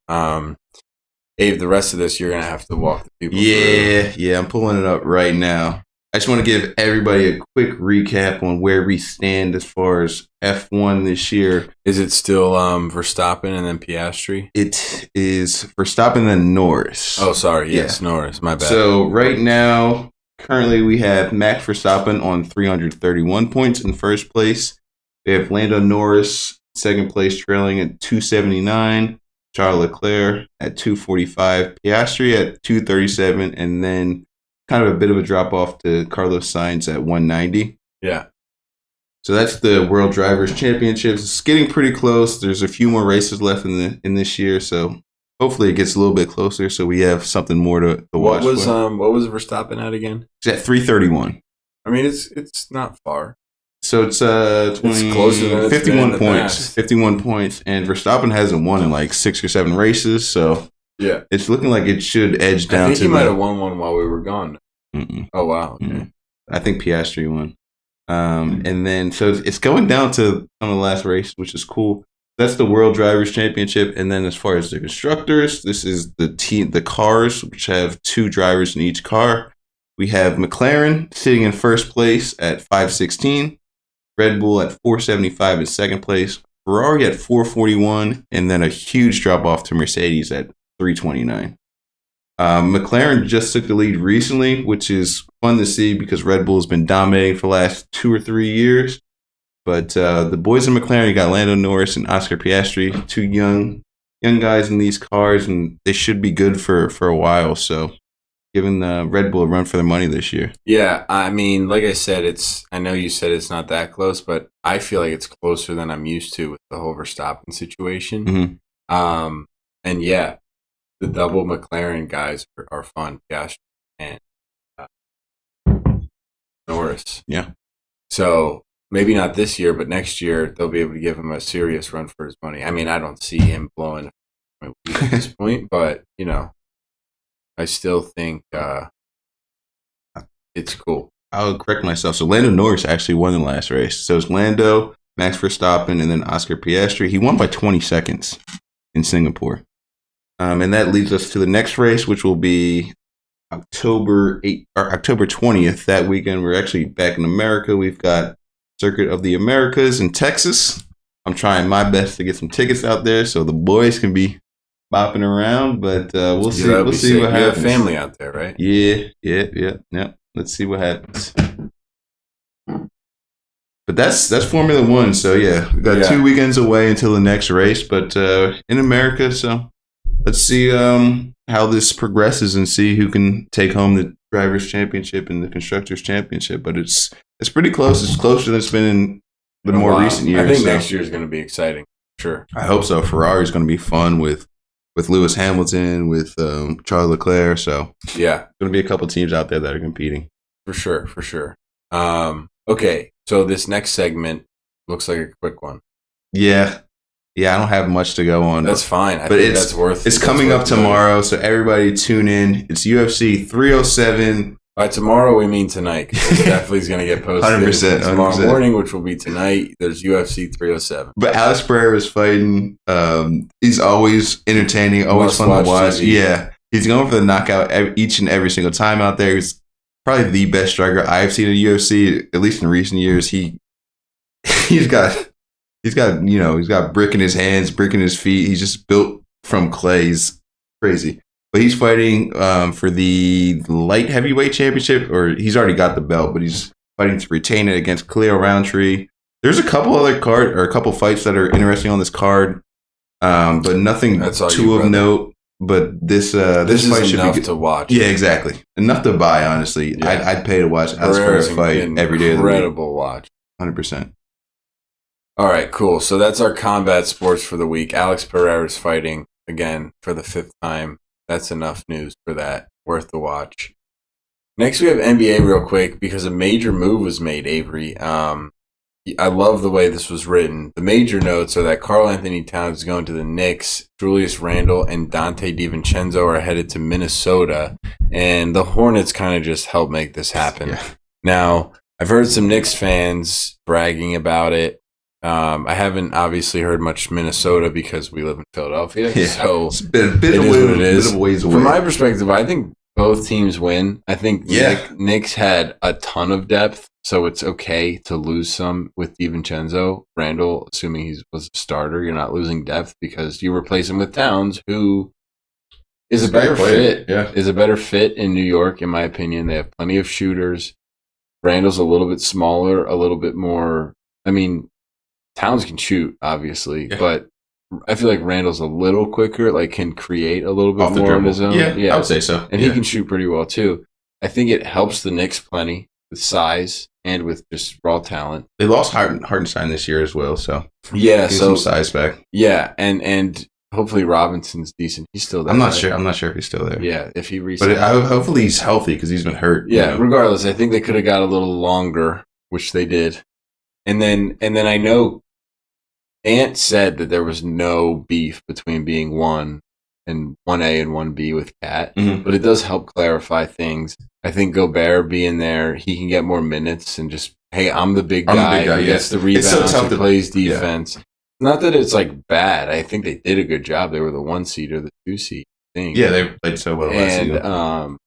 Abe, the rest of this, you're going to have to walk the people through. Yeah, I'm pulling it up right now. I just want to give everybody a quick recap on where we stand as far as F1 this year. Is it still Verstappen and then Piastri? It is Verstappen and then Norris. Oh, sorry. Yes, Norris. My bad. So right now, currently we have Max Verstappen on 331 points in first place. We have Lando Norris, second place, trailing at 279. Charles Leclerc at 245. Piastri at 237. And then kind of a bit of a drop off to Carlos Sainz at 190. Yeah. So that's the World Drivers' Championships. It's getting pretty close. There's a few more races left in this year, so hopefully it gets a little bit closer, so we have something more to watch. What was Verstappen at again? It's at 331. I mean, it's not far. So it's it's closer than 51 points. Past. 51 points, and Verstappen hasn't won in like 6 or 7 races, so yeah, it's looking like it should edge down. I think to he might have won one while we were gone. Mm-mm. Oh wow. Okay. Mm-mm. I think Piastri won. And then so it's going down to on the last race, which is cool. That's the World Drivers' Championship, and then as far as the constructors, this is the cars, which have 2 drivers in each car. We have McLaren sitting in first place at 516, Red Bull at 475 in second place, Ferrari at 441, and then a huge drop off to Mercedes at 329. McLaren just took the lead recently, which is fun to see because Red Bull has been dominating for the last 2 or 3 years. But the boys in McLaren, you got Lando Norris and Oscar Piastri, 2 young guys in these cars, and they should be good for a while. So giving Red Bull a run for their money this year. Yeah, I mean, like I said, I know you said it's not that close, but I feel like it's closer than I'm used to with the whole Verstappen situation. Mm-hmm. And yeah, the double McLaren guys are fun, Piastri and Norris. Yeah. So maybe not this year, but next year they'll be able to give him a serious run for his money. I mean, I don't see him blowing at this point, but you know, I still think it's cool. I'll correct myself. So Lando Norris actually won the last race. So it's Lando, Max Verstappen, and then Oscar Piastri. He won by 20 seconds in Singapore. And that leads us to the next race, which will be October 20th. That weekend, we're actually back in America. We've got Circuit of the Americas in Texas. I'm trying my best to get some tickets out there so the boys can be bopping around, but we'll see. We'll see what happens. You have family out there, right? Yeah. Let's see what happens. But that's Formula One. So yeah, we got 2 weekends away until the next race, but in America. So let's see how this progresses and see who can take home the Drivers' Championship and the Constructors' Championship. But it's pretty close. It's closer than it's been in the more recent years. I think next year is going to be exciting. Sure. I hope so. Ferrari's going to be fun with Lewis Hamilton, with Charles Leclerc. So yeah, going to be a couple teams out there that are competing. For sure. Okay, so this next segment looks like a quick one. Yeah, I don't have much to go on. That's fine. I think that's worth. It's coming up tomorrow, so everybody tune in. It's UFC 307. By tomorrow, we mean tonight. It definitely is going to get posted 100%. Tomorrow morning, which will be tonight. There's UFC 307. But Alex Pereira is fighting. He's always entertaining, always fun to watch. TV. Yeah, he's going for the knockout each and every single time out there. He's probably the best striker I've seen in UFC, at least in recent years. He's got brick in his hands, brick in his feet. He's just built from clay. He's crazy. But he's fighting for the light heavyweight championship, or he's already got the belt, but he's fighting to retain it against Khalil Roundtree. There's a couple other a couple fights that are interesting on this card, but nothing too of note. But this fight should be to watch. Yeah, exactly. Enough to buy, honestly. Yeah. I'd pay to watch Alex Pereira's fight every day of the week. Incredible watch. 100%. All right, cool. So that's our combat sports for the week. Alex Pereira's fighting again for the 5th time. That's enough news for that. Worth the watch. Next, we have NBA real quick because a major move was made, Avery. I love the way this was written. The major notes are that Karl Anthony Towns is going to the Knicks, Julius Randle and Dante DiVincenzo are headed to Minnesota, and the Hornets kind of just helped make this happen. Yeah. Now, I've heard some Knicks fans bragging about it. I haven't obviously heard much Minnesota because we live in Philadelphia. Yeah. So It's been a it is what it is. bit of ways away. From my perspective, I think both teams win. I think Yeah. Knicks had a ton of depth, so it's okay to lose some with DiVincenzo. Randall, assuming he was a starter, you're not losing depth because you replace him with Towns, who is a better fit. Yeah. Is a better fit in New York, in my opinion. They have plenty of shooters. Randall's a little bit smaller, a little bit more. I mean, Towns can shoot, obviously, but I feel like Randall's a little quicker, like can create a little bit Off the more on dribble. his own. Yeah, I would say so. And he can shoot pretty well too. I think it helps the Knicks plenty with size and with just raw talent. They lost Hartenstein this year as well, so Yeah, get so some size back. yeah, and hopefully Robinson's decent. He's still there. I'm not right? sure. I'm not sure if he's still there. Yeah, if he resets. But hopefully he's healthy because he's been hurt. Yeah, you know. regardless, I think they could have got a little longer, which they did. And then I know Ant said that there was no beef between being 1A and 1B with Cat, but it does help clarify things. I think Gobert being there, he can get more minutes and just, hey, I'm the big guy who gets the rebounds, who plays defense. Not that it's like bad. I think they did a good job. They were the 1 seed or the 2 seed thing. Yeah, they played so well last season. And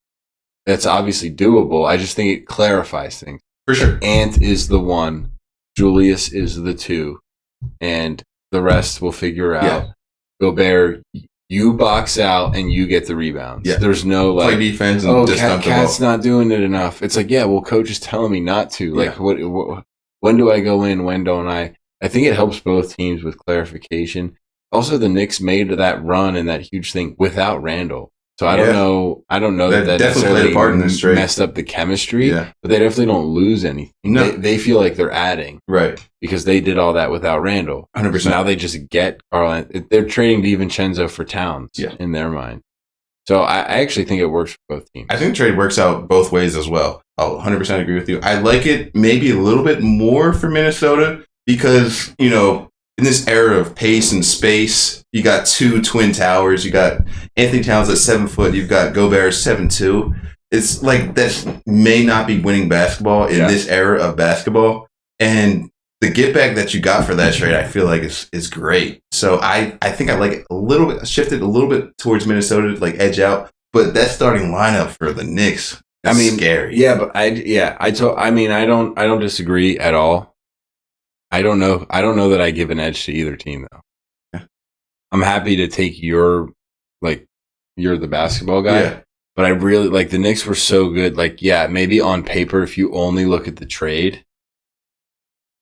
that's obviously doable. I just think it clarifies things. For sure. Ant is the 1, Julius is the 2, and the rest we'll figure out. Yeah. Gobert, you box out and you get the rebounds. Yeah. There's no like, play defense and just dump the ball. Cat's not doing it enough. It's like, yeah, well, coach is telling me not to. Like, what? When do I go in? When don't I? I think it helps both teams with clarification. Also, the Knicks made that run and that huge thing without Randall. So I don't know. I don't know that definitely necessarily played a part in this trade. messed up the chemistry. Yeah. But they definitely don't lose anything. No. They feel like they're adding Right. because they did all that without Randall. 100%. So now they just get Haaland. They're trading DiVincenzo for Towns in their mind. So I actually think it works for both teams. I think the trade works out both ways as well. I'll 100% agree with you. I like it maybe a little bit more for Minnesota because, you know, in this era of pace and space, you got 2 twin towers. You got Anthony Towns at 7 foot. You've got Gobert 7'2". It's like that may not be winning basketball in this era of basketball. And the get back that you got for that trade, I feel like is great. So I think I like it a little bit, shifted a little bit towards Minnesota, like edge out. But that starting lineup for the Knicks, scary. Yeah, but I don't disagree at all. I don't know that I give an edge to either team though. Yeah. I'm happy to take you're the basketball guy. Yeah. But I really like the Knicks were so good. Like, yeah, maybe on paper, if you only look at the trade,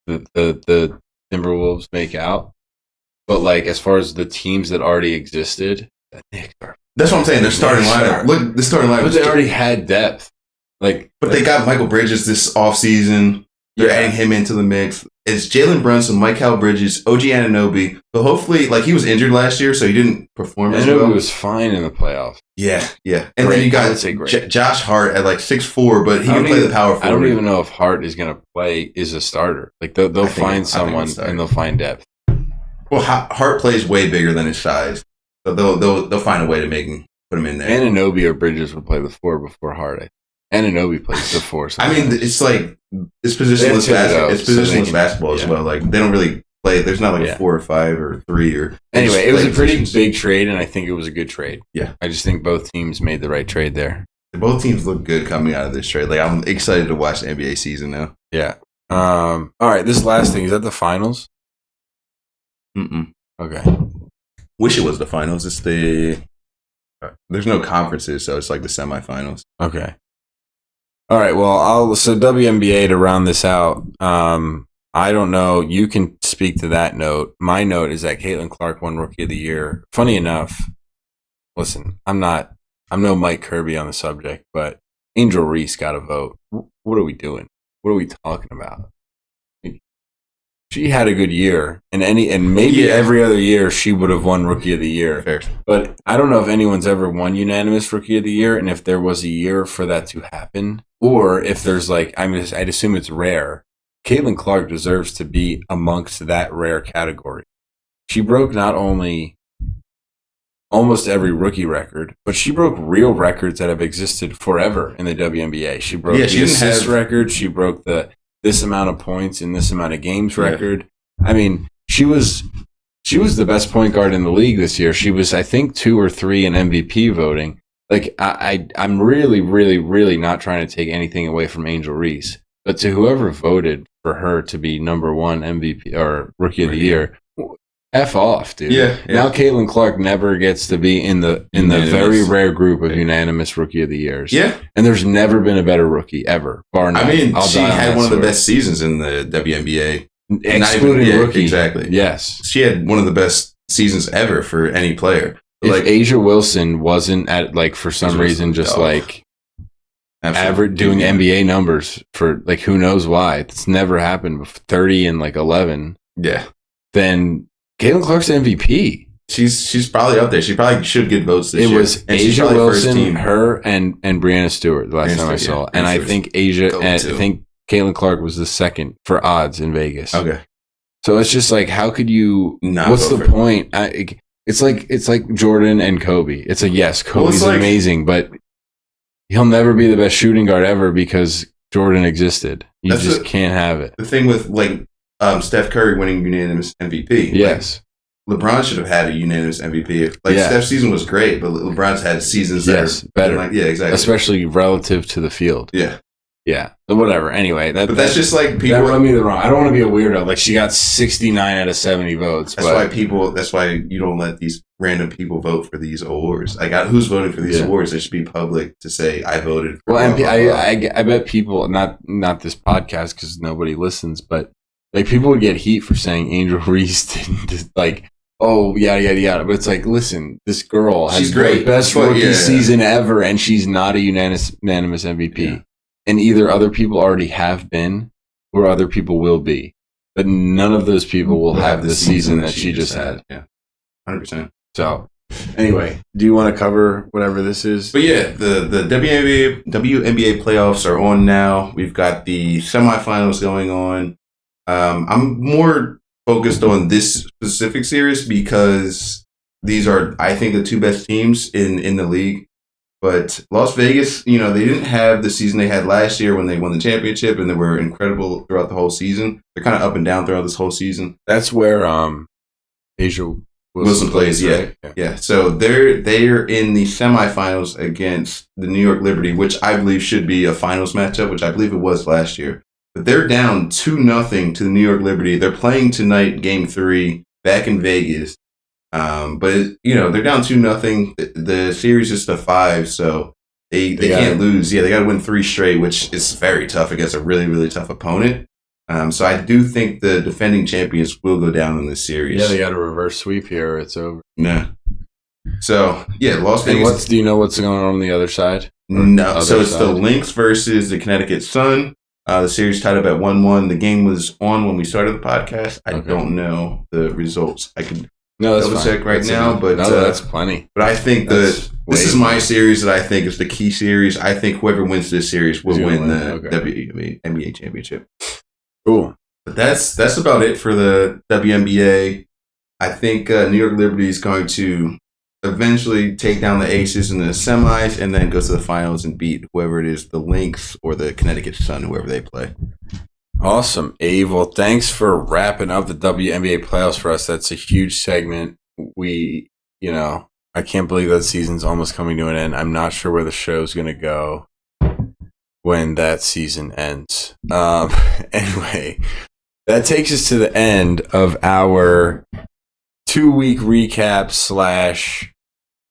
the Timberwolves make out. But like as far as the teams that already existed, the Knicks are. That's what I'm saying. Their starting lineup. Look, the starting lineup. But they already had depth. But they got Michael Bridges this offseason. They're adding him into the mix. It's Jalen Brunson, Mikal Bridges, OG Anunoby. But hopefully, like he was injured last year, so he didn't perform as well. Anunoby was fine in the playoffs. Yeah. And then you got Josh Hart at like 6'4", but he can play the power forward. I don't even know if Hart is going to play as a starter. Like they'll find someone and they'll find depth. Well, Hart plays way bigger than his size, so they'll find a way to put him in there. Anunoby or Bridges will play the 4 before Hart. Anunoby plays the 4. I mean, it's like it's positionless basketball. It's positionless basketball as well. Like they don't really play. There's not like a 4 or 5 or 3 or. Anyway, it was a pretty big trade, and I think it was a good trade. Yeah, I just think both teams made the right trade there. Both teams look good coming out of this trade. Like I'm excited to watch the NBA season now. Yeah. All right. This last thing is that the finals. Okay. Wish it was the finals. It's the. There's no conferences, so it's like the semifinals. Okay. All right. Well, so WNBA to round this out. I don't know. You can speak to that note. My note is that Caitlin Clark won Rookie of the Year. Funny enough, listen, I'm no Mike Kirby on the subject, but Angel Reese got a vote. What are we doing? What are we talking about? She had a good year, and maybe every other year she would have won Rookie of the Year. Fair. But I don't know if anyone's ever won unanimous Rookie of the Year, and if there was a year for that to happen, or if there's like, I'd assume it's rare. Caitlin Clark deserves to be amongst that rare category. She broke not only almost every rookie record, but she broke real records that have existed forever in the WNBA. She broke the assist record. She broke the this amount of points in this amount of games record. I mean, she was the best point guard in the league this year. She was, I think, 2 or 3 in MVP voting. Like, I'm really, really, really not trying to take anything away from Angel Reese, but to whoever voted for her to be number 1 MVP or Rookie of the Year, F off, dude. Yeah. Now Caitlin Clark never gets to be in the very rare group of unanimous Rookie of the Years. Yeah. And there's never been a better rookie ever, bar none. I mean, she had one of the sword. best seasons in the WNBA. Excluding rookie. Exactly. Yes. She had one of the best seasons ever for any player. If Asia Wilson wasn't at, like, for some reason, just like average doing NBA numbers for, like, who knows why, it's never happened before, 30 and like 11. Yeah. Then Caitlin Clark's MVP. She's probably up there. She probably should get votes this year. It was Asia Wilson, her, and Brianna Stewart the last time I saw. And I think I think Caitlin Clark was the second for odds in Vegas. Okay. So it's just like, how could you? What's the point? It's like Jordan and Kobe. It's like, yes, Kobe's amazing, but he'll never be the best shooting guard ever because Jordan existed. You just can't have it. The thing with, like, Steph Curry winning unanimous MVP. Yes. Like, LeBron should have had a unanimous MVP. Like, Steph's season was great, but LeBron's had seasons that are better. Like, yeah, exactly. Especially relative to the field. Yeah. Yeah. But whatever. Anyway, that's just like people. That rubbed me the wrong. I don't want to be a weirdo. Like, she got 69 out of 70 votes. That's why you don't let these random people vote for these awards. Like, who's voting for these awards? It should be public to say I voted for. Well, I bet people, not this podcast because nobody listens, but like people would get heat for saying Angel Reese didn't, like, oh, yada. But it's like, listen, this girl has the best rookie season ever, and she's not a unanimous MVP. Yeah. And either other people already have been or other people will be. But none of those people will have the season that she just had. Yeah, 100%. So, anyway, do you want to cover whatever this is? But yeah, the WNBA playoffs are on now. We've got the semifinals going on. I'm more focused on this specific series because these are, I think, the 2 best teams in the league. But Las Vegas, they didn't have the season they had last year when they won the championship, and they were incredible throughout the whole season. They're kind of up and down throughout this whole season. That's where Asia Wilson plays, right? Yeah. So they're in the semifinals against the New York Liberty, which I believe should be a finals matchup, which I believe it was last year. But they're down 2-0 to the New York Liberty. They're playing tonight, Game 3, back in Vegas. But they're down 2-0. The series is to 5, so they can't lose. Yeah, they got to win 3 straight, which is very tough against a really, really tough opponent. So I do think the defending champions will go down in this series. Yeah, they got a reverse sweep here. It's over. Yeah. So yeah, Las Vegas. Do you know what's going on the other side? No. So it's the Lynx versus the Connecticut Sun. The series tied up at 1-1. The game was on when we started the podcast. I don't know the results. I can double check right now, but that's plenty. But I think this is my series that I think is the key series. I think whoever wins this series will win the WNBA championship. Cool. But that's about it for the WNBA. I think New York Liberty is going to eventually take down the Aces in the semis and then go to the finals and beat whoever it is, the Lynx or the Connecticut Sun, whoever they play. Awesome, Abe. Well, thanks for wrapping up the WNBA playoffs for us. That's a huge segment. I can't believe that season's almost coming to an end. I'm not sure where the show's going to go when that season ends. Anyway, that takes us to the end of our 2-week recap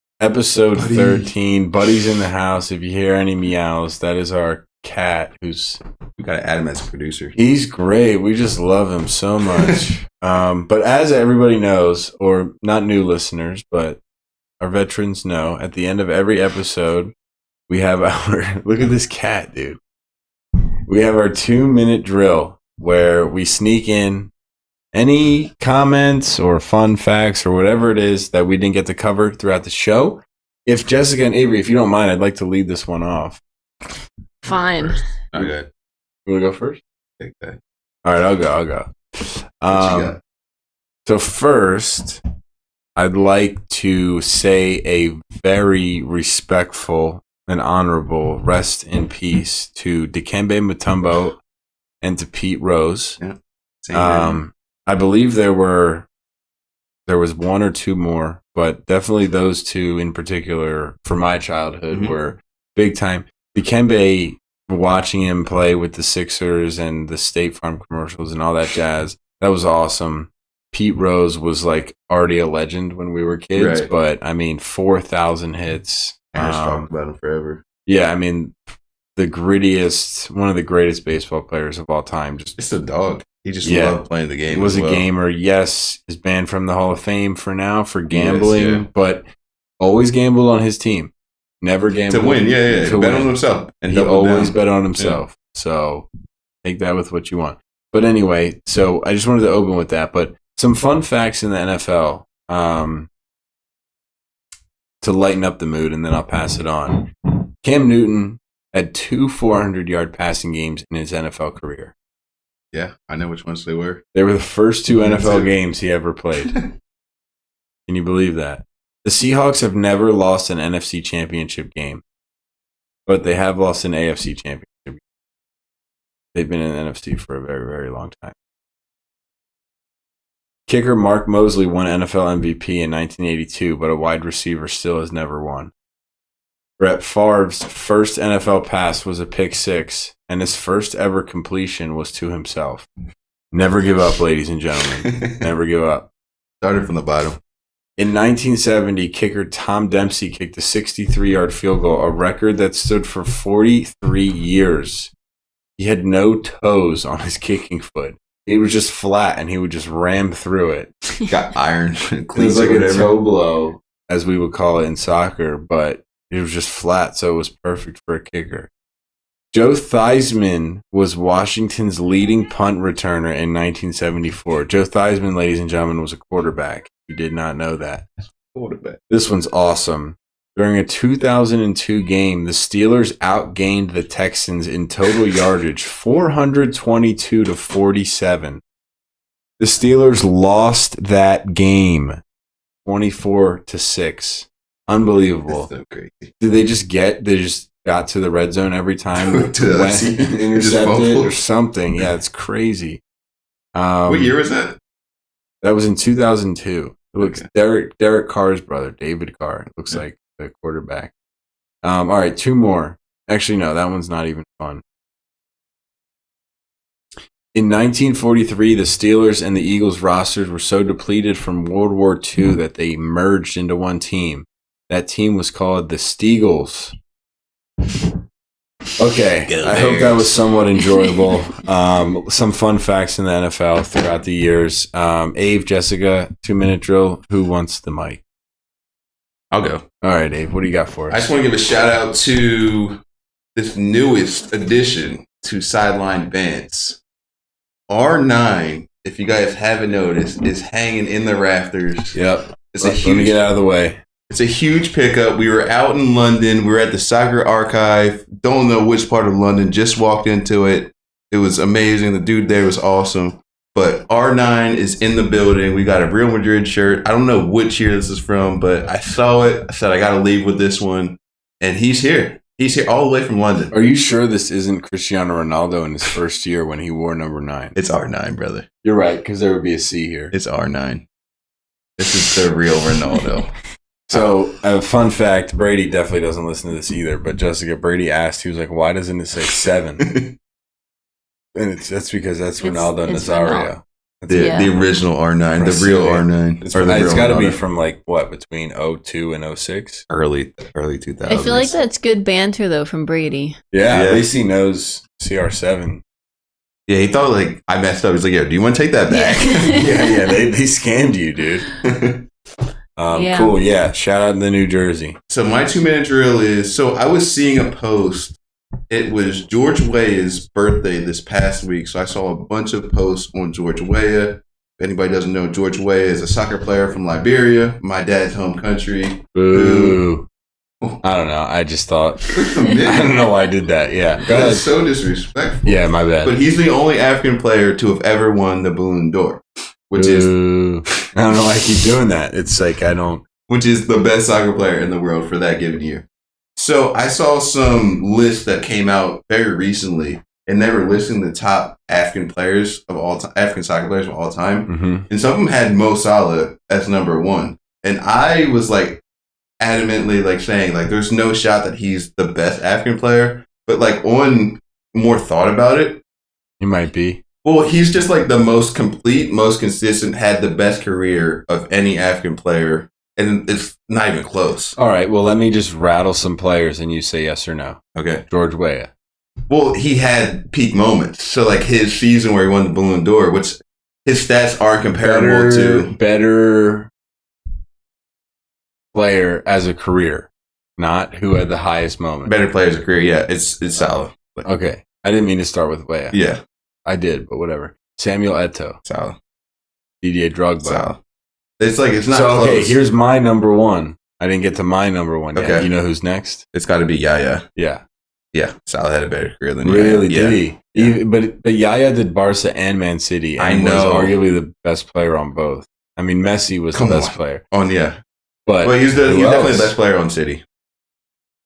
/ episode 13. Buddy's in the house. If you hear any meows, that is our cat we got Adam as a producer. He's great. We just love him so much. But as everybody knows, or not new listeners, but our veterans know, at the end of every episode, we have our look at this cat, dude. We have our 2-minute drill where we sneak in any comments or fun facts or whatever it is that we didn't get to cover throughout the show. If Jessica and Avery, if you don't mind, I'd like to lead this one off. Fine. Okay. You want to go first? Take that. All right, I'll go. So first, I'd like to say a very respectful and honorable rest in peace to Dikembe Mutombo and to Pete Rose. Yeah. I believe there was one or two more, but definitely those two in particular for my childhood were big time. Dikembe, watching him play with the Sixers and the State Farm commercials and all that jazz, that was awesome. Pete Rose was like already a legend when we were kids, but I mean, 4,000 hits. I just talked about him forever. Yeah, I mean, one of the greatest baseball players of all time. It's a dog. He just loved playing the game. He was a gamer. Yes, is banned from the Hall of Fame for now for gambling, but always gambled on his team. Never gambled to win. Yeah. To bet win. on himself, and he always bet on himself. Yeah. So take that with what you want. But anyway, so I just wanted to open with that. But some fun facts in the NFL to lighten up the mood, and then I'll pass it on. Cam Newton had 2 400-yard passing games in his NFL career. Yeah, I know which ones they were. They were the first 2 NFL games he ever played. Can you believe that? The Seahawks have never lost an NFC championship game, but they have lost an AFC championship game. They've been in the NFC for a very, very long time. Kicker Mark Mosley won NFL MVP in 1982, but a wide receiver still has never won. Brett Favre's first NFL pass was a pick six, and his first ever completion was to himself. Never give up, ladies and gentlemen. Never give up. Started from the bottom. In 1970, kicker Tom Dempsey kicked a 63-yard field goal, a record that stood for 43 years. He had no toes on his kicking foot. It was just flat, and he would just ram through it. Got iron. It was like a toe blow, as we would call it in soccer, but it was just flat, so it was perfect for a kicker. Joe Theismann was Washington's leading punt returner in 1974. Joe Theismann, ladies and gentlemen, was a quarterback. You did not know that. Quarterback. This one's awesome. During a 2002 game, the Steelers outgained the Texans in total yardage, 422 to 47. The Steelers lost that game, 24 to 6. Unbelievable. That's so crazy. Did they just got to the red zone every time? Intercepted or something. Yeah, it's crazy. What year was that? That was in 2002. It looks Derek Carr's brother, David Carr. It looks like the quarterback. All right, 2 more. Actually, no, that one's not even fun. In 1943, the Steelers and the Eagles rosters were so depleted from World War II that they merged into one team. That team was called the Steagles. Okay, I hope that was somewhat enjoyable. Some fun facts in the NFL throughout the years. Ave, Jessica, 2-minute drill. Who wants the mic? I'll go. All right, Ave, what do you got for us? I just want to give a shout out to this newest addition to Sideline Banter. R9, if you guys haven't noticed, is hanging in the rafters. Yep. Let me get out of the way. It's a huge pickup. We were out in London. We were at the Soccer Archive. Don't know which part of London. Just walked into it. It was amazing. The dude there was awesome. But R9 is in the building. We got a Real Madrid shirt. I don't know which year this is from, but I saw it. I said, I got to leave with this one. And he's here. He's here all the way from London. Are you sure this isn't Cristiano Ronaldo in his first year when he wore number 9? It's R9, brother. You're right, because there would be a C here. It's R9. This is the real Ronaldo. So, a fun fact, Brady definitely doesn't listen to this either, but Jessica, Brady asked, he was like, why doesn't it say 7? And that's because that's Ronaldo Nazario. The original R9, the real R9. It's got to be from like, what, between 02 and 06? Early 2000s. I feel like that's good banter, though, from Brady. Yeah, at least he knows CR7. Yeah, he thought, like, I messed up. He's like, yeah, do you want to take that back? yeah, they scammed you, dude. Cool, yeah. Shout out to New Jersey. So my 2-minute drill is, so I was seeing a post. It was George Weah's birthday this past week. So I saw a bunch of posts on George Weah. If anybody doesn't know, George Weah is a soccer player from Liberia, my dad's home country. Boo. I don't know. I just thought, I don't know why I did that. Yeah. That's so disrespectful. Yeah, my bad. But he's the only African player to have ever won the Ballon d'Or. Which is, I don't know why I keep doing that. It's like, which is the best soccer player in the world for that given year. So I saw some list that came out very recently, and they were listing the top African players of all time, African soccer players of all time, Mm-hmm. and some of them had Mo Salah as number one. And I was like adamantly like saying like there's no shot that he's the best African player, but like on more thought about it, He might be. well, he's just like the most complete, most consistent, had the best career of any African player, and it's not even close. All right. Well, let me just rattle some players, and you say yes or no. Okay. George Weah. Well, he had peak moments. So like his season where he won the Ballon d'Or, which his stats aren't comparable to better player as a career, not who had the highest moment. better players of career. Yeah, it's Salah. Okay. I didn't mean to start with Weah. Yeah, I did, but whatever. Samuel Eto'o. Salah. Didier Drogba. Salah. It's like it's not So, close. okay, here's my number one. I didn't get to my number one yet. Okay. You know who's next? It's got to be Yaya. Yeah. Yeah, Salah had a better career than Really? Yaya. Did he? Yeah. Even- but Yaya did Barca and Man City. And I know. was arguably the best player on both. I mean, Messi was Come the best on. player. Yeah. But Well, he's who definitely else? the best player on City.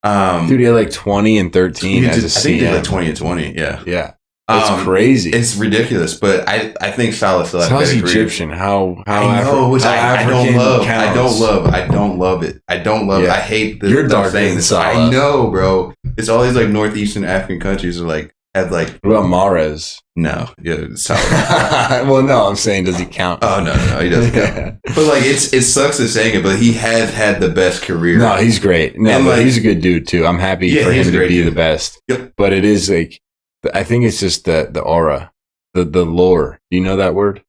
Dude, he had like 20 and 13 he as did- a I think he did CM. like 20 and 20. Yeah. Yeah. That's crazy. It's ridiculous, but I think Salah still has So a how's better career. Egyptian? How I know, which how I don't African love. I counts. don't love. I don't love it. I don't love it. Yeah. I hate this. You're I'm darker saying than this. Salah. I know, bro. It's all these like northeastern African countries are like have like What about Mahrez? no, yeah, Salah. Well, no, I'm saying, does he count? Oh no, he doesn't. count. But like it sucks to saying it, but he has had the best career. No, he's great. No, And, but like- he's a good dude too. I'm happy Yeah, for he's him a to great be dude. the best. Yep. But it is like, I think it's just the aura, the lore. Do you know that word?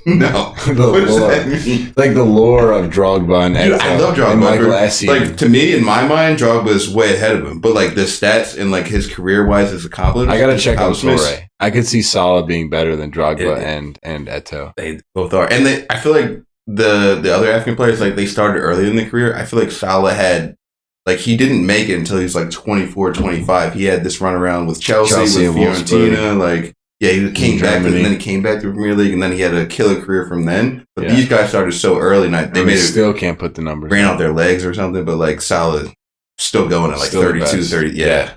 No. The What does lore. that mean? Like the lore of Drogba and Dude, I love Drogba. and Michael but, Essien. like to me, in my mind, Drogba is way ahead of him. But like the stats and like his career wise, his accomplishments, I gotta check on accomplishments, Torre. I could see Salah being better than Drogba Yeah. and Eto'o. They both are, and I feel like the other African players like they started early in the career. I feel like Salah had like he didn't make it until he was like 24, 25. He had this run around with Chelsea and with Wolfsburg. Fiorentina, like. Yeah, he came back, and Germany. then he came back to the Premier League, and then he had a killer career from then. But Yeah. these guys started so early, and they They made it still can't put the numbers. ran up. out their legs or something. But like Salah still going at like Still the 32, best. 30. Yeah. Yeah.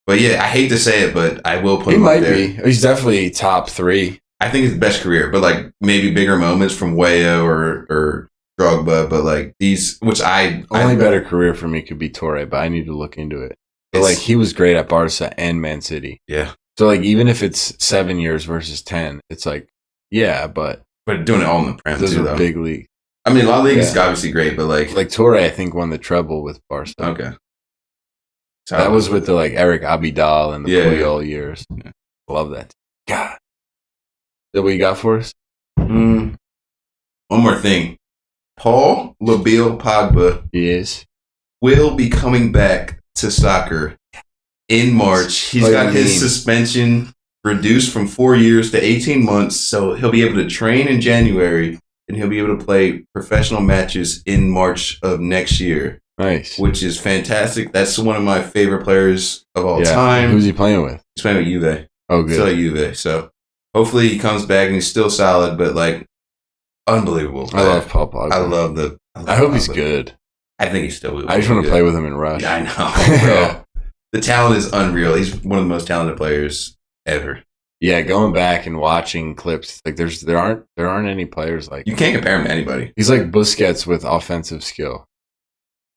But yeah, I hate to say it, but I will put He him up might there. be. He's definitely top 3. I think it's the best career, but like maybe bigger moments from Weah or Drogba, but like these, which Only better career for me could be Torre, but I need to look into it. But It's- like he was great at Barca and Man City. Yeah. So like even if it's 7 years versus 10, it's like yeah, but But doing it all in the Prem those too, are though. big league. I mean, La Liga is Yeah. obviously great, but like Torre, I think won the treble with Barca. okay, so That was with the like Eric Abidal and the Yeah, Puyol years. Yeah. Love that. God. Is that what you got for us? One more thing. Paul Labille Pogba He is. will be coming back to soccer in March. He's What do got you his mean? suspension reduced from 4 years to 18 months, so he'll be able to train in January and he'll be able to play professional matches in March of next year, Nice. which is fantastic. That's one of my favorite players of all time. Who's he playing with? He's playing with Juve. Oh, Still good. at Juve. So hopefully he comes back and he's still solid, but like unbelievable. I love Paul Pogba. I love the. I hope he's Pogba. good. I think he's still. I just want to play with him in Rush. Yeah, I know, bro. The talent is unreal. He's one of the most talented players ever. Yeah, going back and watching clips, like there aren't any players like You can't compare him to anybody. he's like Busquets with offensive skill.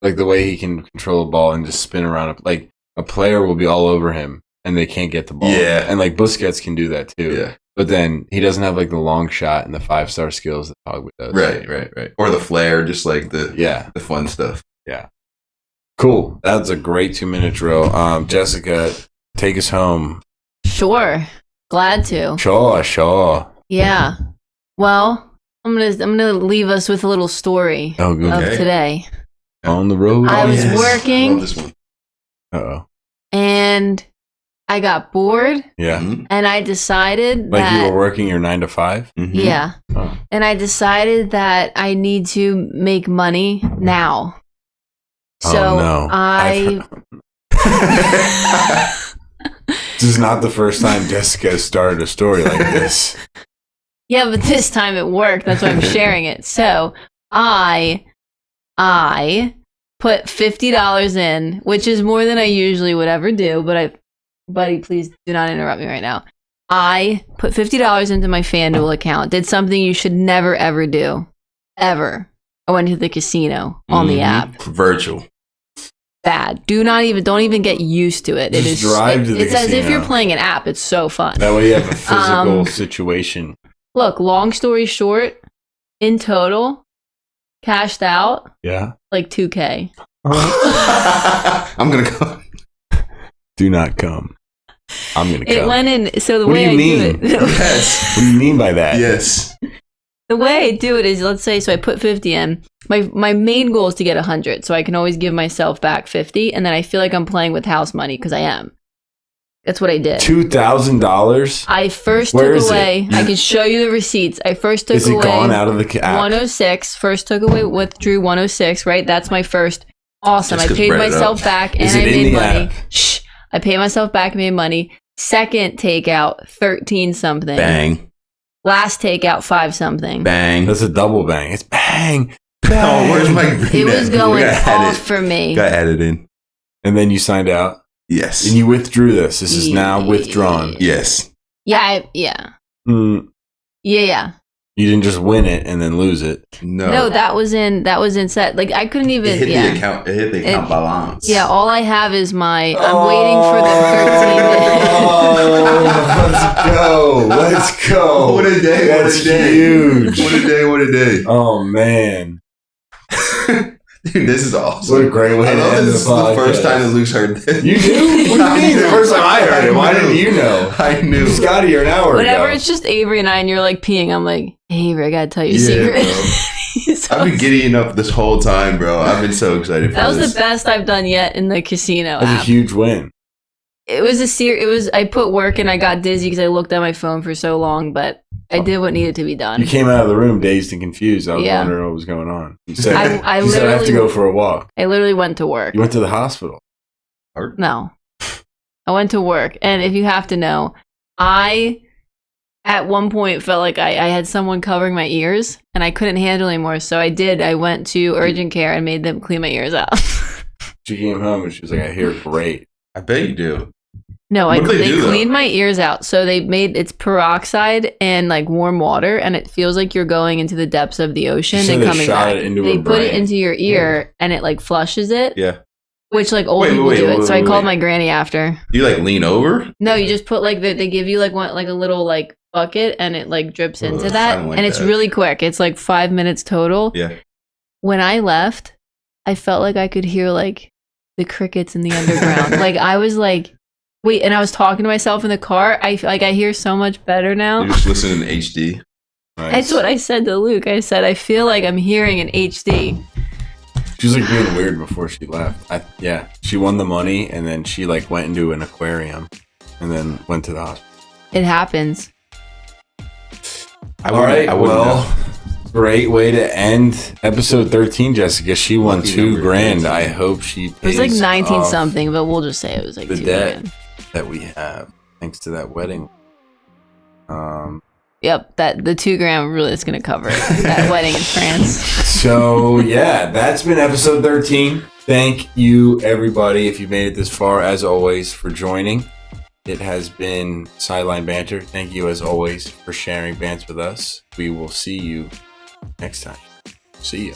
Like the way he can control a ball and just spin around. Like a player will be all over him and they can't get the ball. Yeah. And like Busquets can do that too. Yeah. But then he doesn't have like the long shot and the 5-star skills that Pogba does. Right. Or the flair, just like the Yeah. fun stuff. Cool. That's a great 2-minute drill. Jessica, take us home. Sure. Glad to. Sure. Yeah. Well, I'm gonna leave us with a little story Oh, good. of Okay. today. On the road. I was Yes. working. I love this one. Uh-oh. And I got bored Yeah. Mhm. and I decided Like that you were working your 9 to 5? Mhm. yeah. Oh. And I decided that I need to make money now. So Oh, no. I This is not the first time Jessica has started a story like this. yeah, but this time it worked. That's why I'm sharing it. So I put $50 in, which is more than I usually would ever do, but buddy, please do not interrupt me right now. I put $50 into my FanDuel account. Did something you should never ever do, ever. I went to the casino on the app. Virtual. Bad. Don't even get used to it. Just drive to the It's as if casino. you're playing an app. It's so fun. That way you have a physical situation. Look, long story short, in total, cashed out Yeah. like $2K. I'm gonna go. Do not come. I'm gonna It come. went in. So the What do way you I mean? do it, Yes. What do you mean by that? Yes. the way I do it is, let's say, so I put 50 in. My main goal is to get 100, so I can always give myself back 50, and then I feel like I'm playing with house money because I am. That's what I did. $2,000. I first Where took is away. it? I can show you the receipts. I first took Is it away gone out of the app? 106. First took away, withdrew 106. Right, that's my first. Awesome. Just I 'cause paid bread it myself up. back, and Is I it in made the money. app? Shh. I paid myself back, and made money. Second takeout, 13 something. Bang. Last takeout, 5 something. Bang. That's a double bang. It's bang. Oh, where's my green It was at? going We gotta add off for me. Got added in. And then you signed out. Yes. And you withdrew this. This is now withdrawn. Yes. Yeah. Mm, Yeah. you didn't just win it and then lose it. No. No, that was in set. Like I couldn't even. It hit Yeah. the account. It hit the account balance. Yeah, all I have is my. I'm waiting for the 13. Oh, let's go. What a day. That's what a day. huge. What a day. What a day. Oh, man. Dude, this is awesome. What a great way I to love end this is the the first podcast. time that Luke's heard this. You knew? What do you mean? The first time I heard it. Why didn't you know? I knew. You just got here an hour Whenever ago. it's just Avery and I, and you're like peeing, I'm like, hey, Avery, I gotta tell you a Yeah, secret. So- I've been giddying up this whole time, bro. I've been so excited for that was this. the best I've done yet in the casino That's a app. huge win. It was I put work and I got dizzy because I looked at my phone for so long, but I did what needed to be done. You came out of the room dazed and confused. I was Yeah. wondering what was going on. You said, I you said I have to literally- go for a walk. I literally went to work. You went to the hospital. No. I went to work. And if you have to know, I at one point felt like I had someone covering my ears and I couldn't handle anymore. So I did. I went to urgent care and made them clean my ears out. She came home and she was like, I hear great. I bet you do. No, What do they they do, though? cleaned my ears out. So they made it's peroxide and like warm water, and it feels like you're going into the depths of the ocean She said and they coming shot back. it into They her put it brain. into your ear and it like flushes it, Yeah. which like old Wait, people wait, do it. wait, So I wait, called wait. my granny after. You like lean over? No, you just put like they give you like a little like bucket and it like drips into Ugh, that, I don't like and it's that. really quick. It's like 5 minutes total. Yeah. When I left, I felt like I could hear like the crickets in the underground. Like I was like, wait, and I was talking to myself in the car. I hear so much better now. You're just listening in HD. Nice. That's what I said to Luke. I said I feel like I'm hearing in HD. She was like being weird before she left. Yeah, she won the money and then she like went into an aquarium and then went to the hospital. It happens. All right, great way to end episode 13, Jessica. She won Lucky $2,000. number 13. I hope she It was like pays 19 off something, but we'll just say it was like the 2 debt grand. that we have thanks to that wedding. Yep, that the 2 grand really is going to cover it. That wedding in France. So yeah, that's been episode 13. Thank you everybody if you made it this far, as always, for joining. It has been Sideline Banter. Thank you as always for sharing bants with us. We will see you next time. See ya.